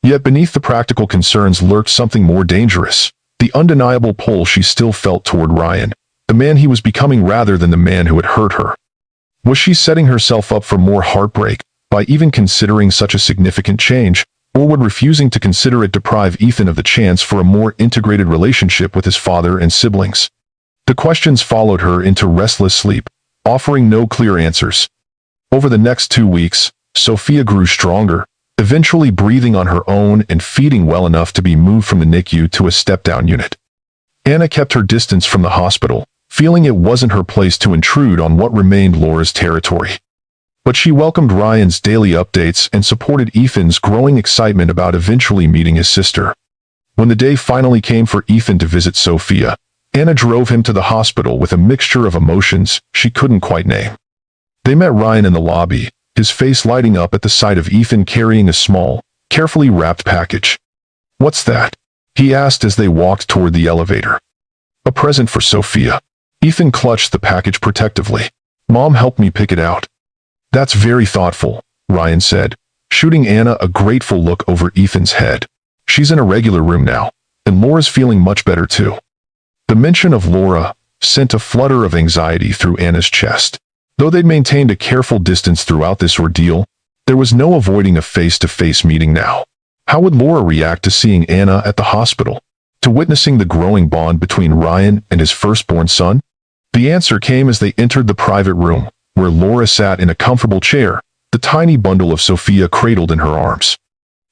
Yet beneath the practical concerns lurked something more dangerous, the undeniable pull she still felt toward Ryan, the man he was becoming rather than the man who had hurt her. Was she setting herself up for more heartbreak, by even considering such a significant change, or would refusing to consider it deprive Ethan of the chance for a more integrated relationship with his father and siblings? The questions followed her into restless sleep, offering no clear answers. Over the next 2 weeks, Sophia grew stronger, eventually breathing on her own and feeding well enough to be moved from the NICU to a step-down unit. Anna kept her distance from the hospital, feeling it wasn't her place to intrude on what remained Laura's territory. But she welcomed Ryan's daily updates and supported Ethan's growing excitement about eventually meeting his sister. When the day finally came for Ethan to visit Sophia, Anna drove him to the hospital with a mixture of emotions she couldn't quite name. They met Ryan in the lobby, his face lighting up at the sight of Ethan carrying a small, carefully wrapped package. "What's that?" he asked as they walked toward the elevator. "A present for Sophia." Ethan clutched the package protectively. "Mom helped me pick it out." "That's very thoughtful," Ryan said, shooting Anna a grateful look over Ethan's head. "She's in a regular room now, and Laura's feeling much better too." The mention of Laura sent a flutter of anxiety through Anna's chest. Though they'd maintained a careful distance throughout this ordeal, there was no avoiding a face-to-face meeting now. How would Laura react to seeing Anna at the hospital, to witnessing the growing bond between Ryan and his firstborn son? The answer came as they entered the private room, where Laura sat in a comfortable chair, the tiny bundle of Sophia cradled in her arms.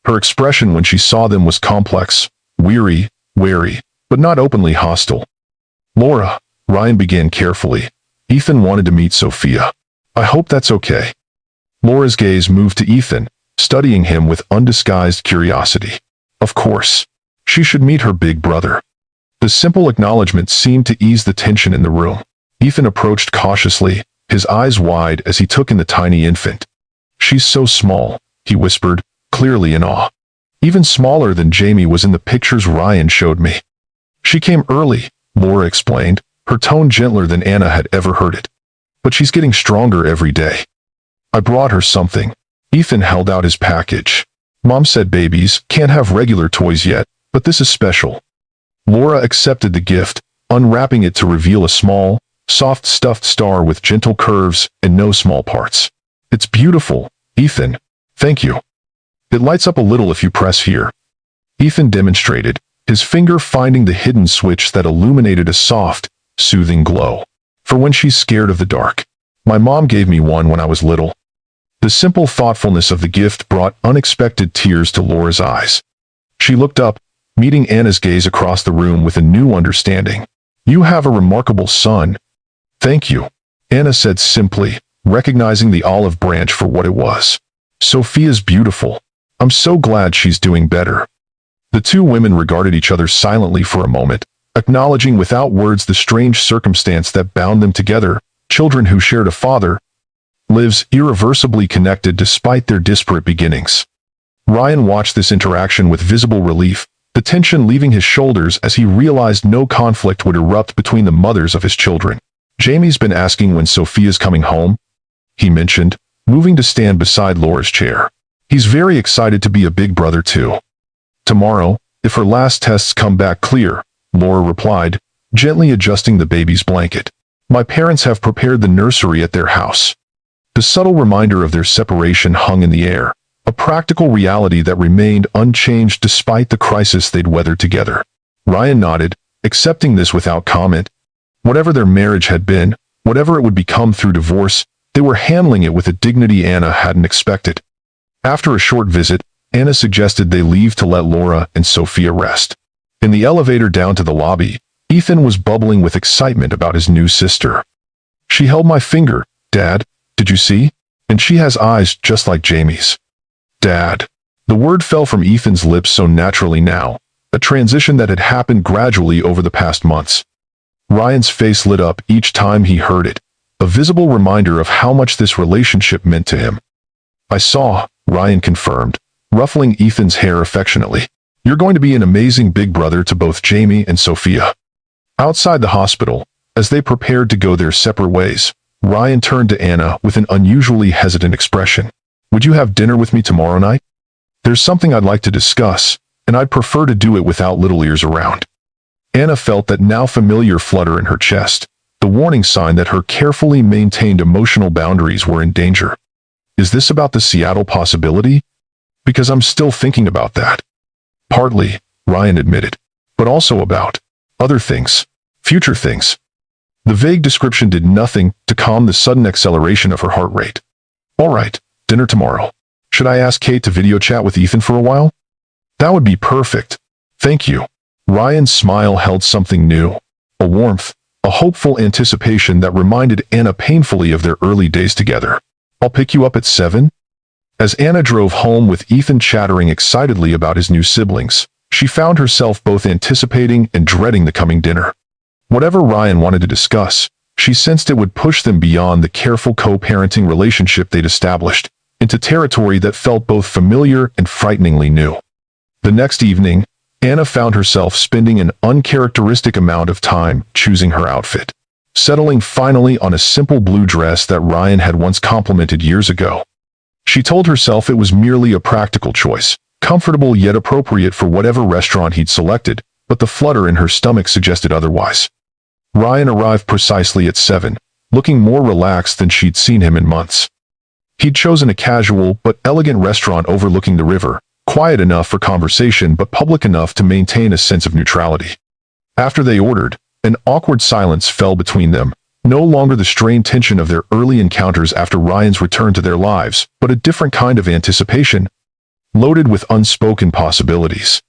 Her expression when she saw them was complex, weary, wary, but not openly hostile. "Laura," Ryan began carefully, "Ethan wanted to meet Sophia. I hope that's okay." Laura's gaze moved to Ethan, studying him with undisguised curiosity. Of course. She should meet her big brother. The simple acknowledgement seemed to ease the tension in the room. Ethan approached cautiously, his eyes wide as he took in the tiny infant. "She's so small," he whispered, clearly in awe. "Even smaller than Jamie was in the pictures Ryan showed me." "She came early," Laura explained, her tone gentler than Anna had ever heard it. "But she's getting stronger every day. I brought her something." Ethan held out his package. "Mom said babies can't have regular toys yet, but this is special." Laura accepted the gift, unwrapping it to reveal a small, soft stuffed star with gentle curves and no small parts. "It's beautiful, Ethan. Thank you. It lights up a little if you press here." Ethan demonstrated, his finger finding the hidden switch that illuminated a soft, soothing glow. "For when she's scared of the dark. My mom gave me one when I was little." The simple thoughtfulness of the gift brought unexpected tears to Laura's eyes. She looked up, meeting Anna's gaze across the room with a new understanding. "You have a remarkable son." "Thank you," Anna said simply, recognizing the olive branch for what it was. "Sophia's beautiful. I'm so glad she's doing better." The two women regarded each other silently for a moment, acknowledging without words the strange circumstance that bound them together. Children who shared a father lives irreversibly connected despite their disparate beginnings. Ryan watched this interaction with visible relief, the tension leaving his shoulders as he realized no conflict would erupt between the mothers of his children. "Jamie's been asking when Sophia's coming home," he mentioned, moving to stand beside Laura's chair. "He's very excited to be a big brother too." "Tomorrow, if her last tests come back clear," Laura replied, gently adjusting the baby's blanket. "My parents have prepared the nursery at their house." The subtle reminder of their separation hung in the air, a practical reality that remained unchanged despite the crisis they'd weathered together. Ryan nodded, accepting this without comment. Whatever their marriage had been, whatever it would become through divorce, they were handling it with a dignity Anna hadn't expected. After a short visit, Anna suggested they leave to let Laura and Sophia rest. In the elevator down to the lobby, Ethan was bubbling with excitement about his new sister. "She held my finger, Dad. Did you see? And she has eyes just like Jamie's." "Dad." The word fell from Ethan's lips so naturally now, a transition that had happened gradually over the past months. Ryan's face lit up each time he heard it, a visible reminder of how much this relationship meant to him. "I saw," Ryan confirmed, ruffling Ethan's hair affectionately. "You're going to be an amazing big brother to both Jamie and Sophia." Outside the hospital, as they prepared to go their separate ways, Ryan turned to Anna with an unusually hesitant expression. "Would you have dinner with me tomorrow night? There's something I'd like to discuss, and I'd prefer to do it without little ears around." Anna felt that now familiar flutter in her chest, the warning sign that her carefully maintained emotional boundaries were in danger. Is this about the Seattle possibility? Because I'm still thinking about that. Partly, Ryan admitted, but also about other things, future things. The vague description did nothing to calm the sudden acceleration of her heart rate. All right, dinner tomorrow. Should I ask Kate to video chat with Ethan for a while? That would be perfect. Thank you. Ryan's smile held something new, a warmth, a hopeful anticipation that reminded Anna painfully of their early days together. I'll pick you up at 7? As Anna drove home with Ethan chattering excitedly about his new siblings, she found herself both anticipating and dreading the coming dinner. Whatever Ryan wanted to discuss, she sensed it would push them beyond the careful co-parenting relationship they'd established, into territory that felt both familiar and frighteningly new. The next evening, Anna found herself spending an uncharacteristic amount of time choosing her outfit, settling finally on a simple blue dress that Ryan had once complimented years ago. She told herself it was merely a practical choice, comfortable yet appropriate for whatever restaurant he'd selected, but the flutter in her stomach suggested otherwise. Ryan arrived precisely at 7, looking more relaxed than she'd seen him in months. He'd chosen a casual but elegant restaurant overlooking the river, quiet enough for conversation but public enough to maintain a sense of neutrality. After they ordered, an awkward silence fell between them, no longer the strained tension of their early encounters after Ryan's return to their lives, but a different kind of anticipation, loaded with unspoken possibilities.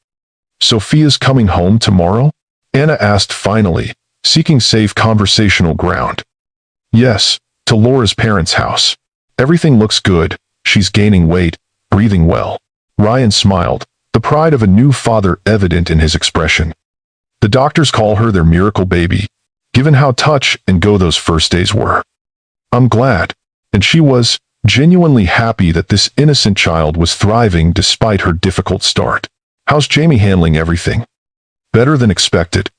Sophia's coming home tomorrow? Anna asked finally, seeking safe conversational ground. Yes, to Laura's parents' house. Everything looks good, she's gaining weight, breathing well. Ryan smiled, the pride of a new father evident in his expression. The doctors call her their miracle baby, given how touch and go those first days were. I'm glad, and she was genuinely happy that this innocent child was thriving despite her difficult start. How's Jamie handling everything? Better than expected.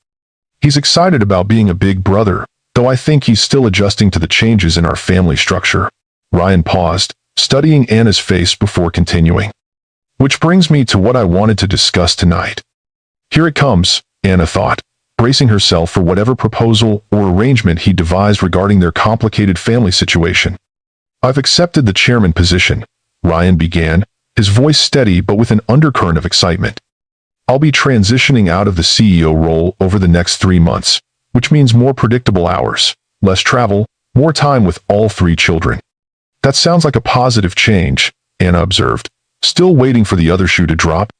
He's excited about being a big brother, though I think he's still adjusting to the changes in our family structure. Ryan paused, studying Anna's face before continuing. Which brings me to what I wanted to discuss tonight. Here it comes, Anna thought, bracing herself for whatever proposal or arrangement he devised regarding their complicated family situation. I've accepted the chairman position, Ryan began, his voice steady but with an undercurrent of excitement. I'll be transitioning out of the CEO role over the next 3 months, which means more predictable hours, less travel, more time with all 3 children. That sounds like a positive change, Anna observed, still waiting for the other shoe to drop.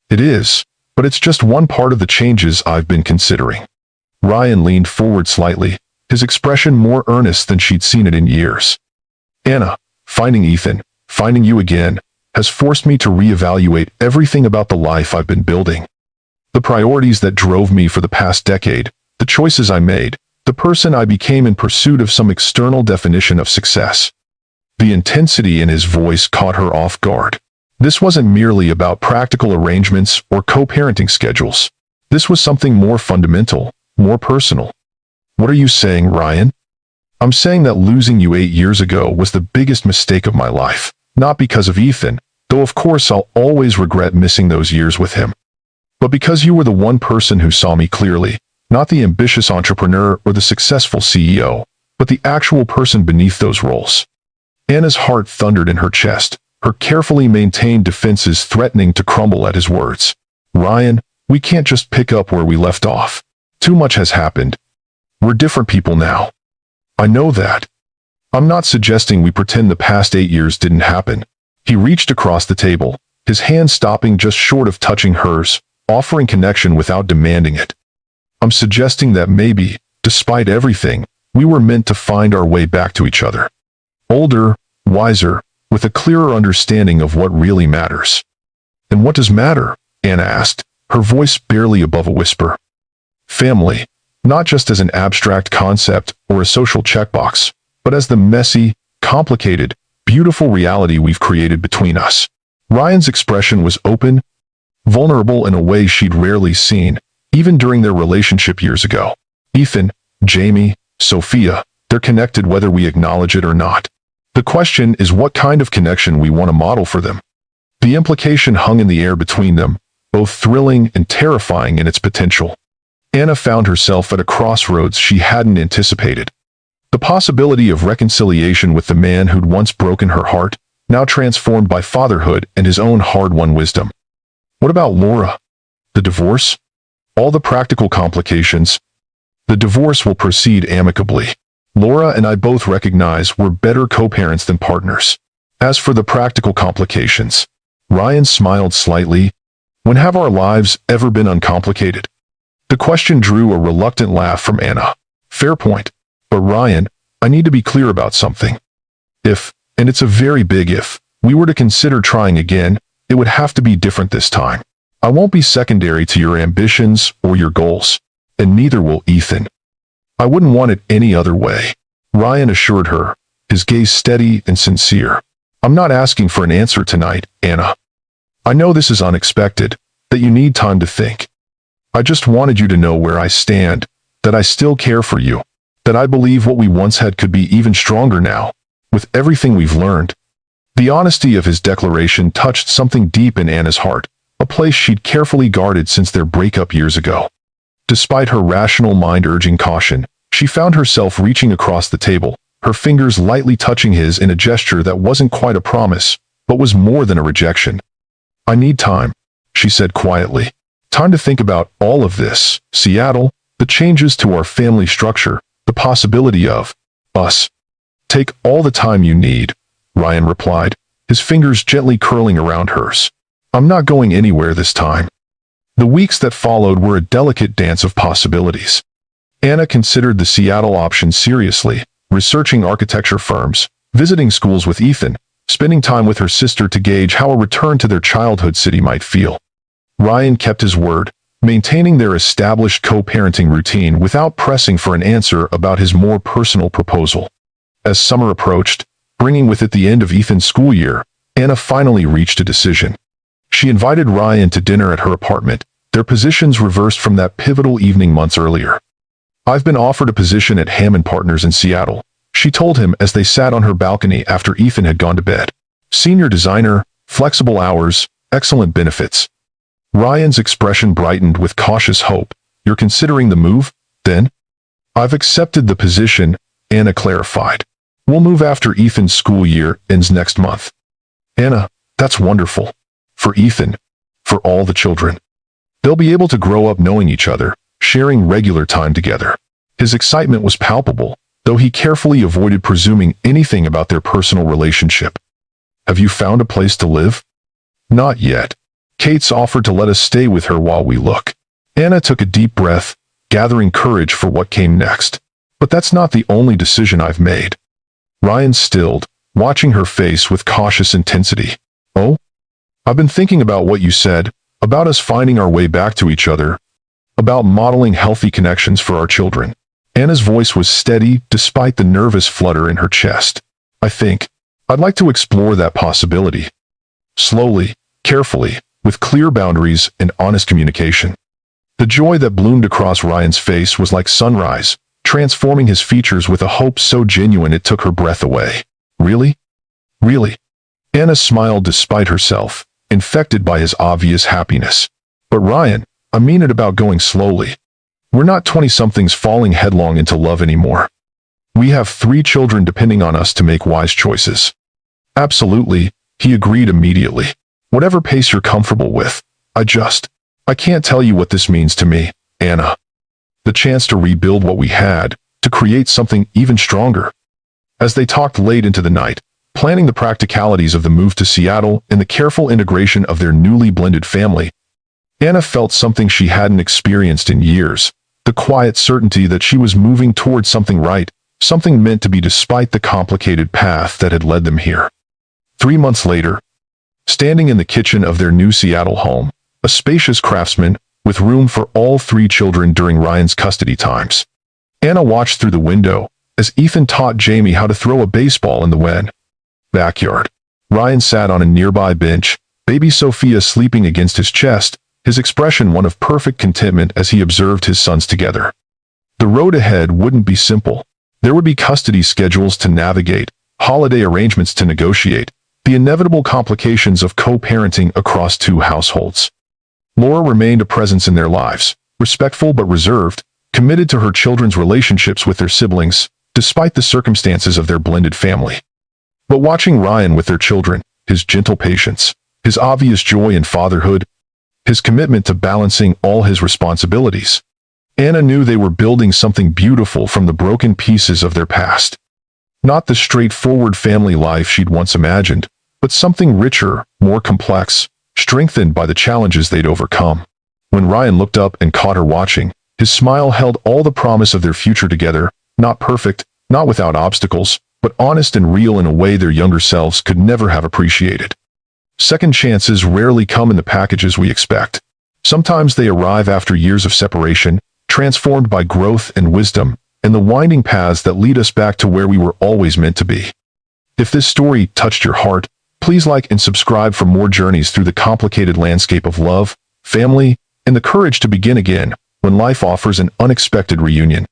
It is, but it's just one part of the changes I've been considering. Ryan leaned forward slightly, his expression more earnest than she'd seen it in years. Anna, finding Ethan, finding you again, has forced me to reevaluate everything about the life I've been building. The priorities that drove me for the past decade, the choices I made, the person I became in pursuit of some external definition of success. The intensity in his voice caught her off guard. This wasn't merely about practical arrangements or co-parenting schedules. This was something more fundamental, more personal. What are you saying, Ryan? I'm saying that losing you 8 years ago was the biggest mistake of my life, not because of Ethan, though of course I'll always regret missing those years with him, but because you were the one person who saw me clearly, not the ambitious entrepreneur or the successful CEO, but the actual person beneath those roles. Anna's heart thundered in her chest, her carefully maintained defenses threatening to crumble at his words. Ryan, we can't just pick up where we left off. Too much has happened. We're different people now. I know that. I'm not suggesting we pretend the past 8 years didn't happen. He reached across the table, his hand stopping just short of touching hers, offering connection without demanding it. I'm suggesting that maybe, despite everything, we were meant to find our way back to each other. Older, wiser, with a clearer understanding of what really matters. And what does matter? Anna asked, her voice barely above a whisper. Family, not just as an abstract concept or a social checkbox, but as the messy, complicated, beautiful reality we've created between us. Ryan's expression was open, vulnerable in a way she'd rarely seen, even during their relationship years ago. Ethan, Jamie, Sophia, they're connected whether we acknowledge it or not. The question is what kind of connection we want to model for them. The implication hung in the air between them, both thrilling and terrifying in its potential. Anna found herself at a crossroads she hadn't anticipated. The possibility of reconciliation with the man who'd once broken her heart, now transformed by fatherhood and his own hard-won wisdom. What about Laura? The divorce? All the practical complications? The divorce will proceed amicably. Laura and I both recognize we're better co-parents than partners. As for the practical complications, Ryan smiled slightly. When have our lives ever been uncomplicated? The question drew a reluctant laugh from Anna. Fair point. But Ryan, I need to be clear about something. If, and it's a very big if, we were to consider trying again, it would have to be different this time. I won't be secondary to your ambitions or your goals, and neither will Ethan. I wouldn't want it any other way, Ryan assured her, his gaze steady and sincere. I'm not asking for an answer tonight, Anna. I know this is unexpected, that you need time to think. I just wanted you to know where I stand, that I still care for you, that I believe what we once had could be even stronger now, with everything we've learned. The honesty of his declaration touched something deep in Anna's heart, a place she'd carefully guarded since their breakup years ago. Despite her rational mind urging caution, she found herself reaching across the table, her fingers lightly touching his in a gesture that wasn't quite a promise, but was more than a rejection. I need time, she said quietly. Time to think about all of this, Seattle, the changes to our family structure, the possibility of us. Take all the time you need, Ryan replied, his fingers gently curling around hers. I'm not going anywhere this time. The weeks that followed were a delicate dance of possibilities. Anna considered the Seattle option seriously, researching architecture firms, visiting schools with Ethan, spending time with her sister to gauge how a return to their childhood city might feel. Ryan kept his word, maintaining their established co-parenting routine without pressing for an answer about his more personal proposal. As summer approached, bringing with it the end of Ethan's school year, Anna finally reached a decision. She invited Ryan to dinner at her apartment, their positions reversed from that pivotal evening months earlier. I've been offered a position at Hammond Partners in Seattle, she told him as they sat on her balcony after Ethan had gone to bed. Senior designer, flexible hours, excellent benefits. Ryan's expression brightened with cautious hope. You're considering the move, then? I've accepted the position, Anna clarified. We'll move after Ethan's school year ends next month. Anna, that's wonderful. For Ethan. For all the children. They'll be able to grow up knowing each other, sharing regular time together. His excitement was palpable, though he carefully avoided presuming anything about their personal relationship. Have you found a place to live? Not yet. Kate's offered to let us stay with her while we look. Anna took a deep breath, gathering courage for what came next. But that's not the only decision I've made. Ryan stilled, watching her face with cautious intensity. Oh? I've been thinking about what you said, about us finding our way back to each other, about modeling healthy connections for our children. Anna's voice was steady despite the nervous flutter in her chest. I think I'd like to explore that possibility. Slowly, carefully, with clear boundaries and honest communication. The joy that bloomed across Ryan's face was like sunrise, transforming his features with a hope so genuine it took her breath away. Really? Really? Anna smiled despite herself, infected by his obvious happiness. But Ryan, I mean it about going slowly. We're not 20-somethings falling headlong into love anymore. We have 3 children depending on us to make wise choices. Absolutely, he agreed immediately. Whatever pace you're comfortable with. I can't tell you what this means to me, Anna. The chance to rebuild what we had, to create something even stronger. As they talked late into the night, planning the practicalities of the move to Seattle and the careful integration of their newly blended family, Anna felt something she hadn't experienced in years, the quiet certainty that she was moving towards something right, something meant to be despite the complicated path that had led them here. 3 months later, standing in the kitchen of their new Seattle home, a spacious craftsman, with room for all 3 children during Ryan's custody times. Anna watched through the window, as Ethan taught Jamie how to throw a baseball in the backyard. Ryan sat on a nearby bench, baby Sophia sleeping against his chest, his expression one of perfect contentment as he observed his sons together. The road ahead wouldn't be simple. There would be custody schedules to navigate, holiday arrangements to negotiate, the inevitable complications of co-parenting across 2 households. Laura remained a presence in their lives, respectful but reserved, committed to her children's relationships with their siblings, despite the circumstances of their blended family. But watching Ryan with their children, his gentle patience, his obvious joy in fatherhood, his commitment to balancing all his responsibilities, Anna knew they were building something beautiful from the broken pieces of their past. Not the straightforward family life she'd once imagined, but something richer, more complex, strengthened by the challenges they'd overcome. When Ryan looked up and caught her watching, his smile held all the promise of their future together, not perfect, not without obstacles, but honest and real in a way their younger selves could never have appreciated. Second chances rarely come in the packages we expect. Sometimes they arrive after years of separation, transformed by growth and wisdom, and the winding paths that lead us back to where we were always meant to be. If this story touched your heart, please like and subscribe for more journeys through the complicated landscape of love, family, and the courage to begin again when life offers an unexpected reunion.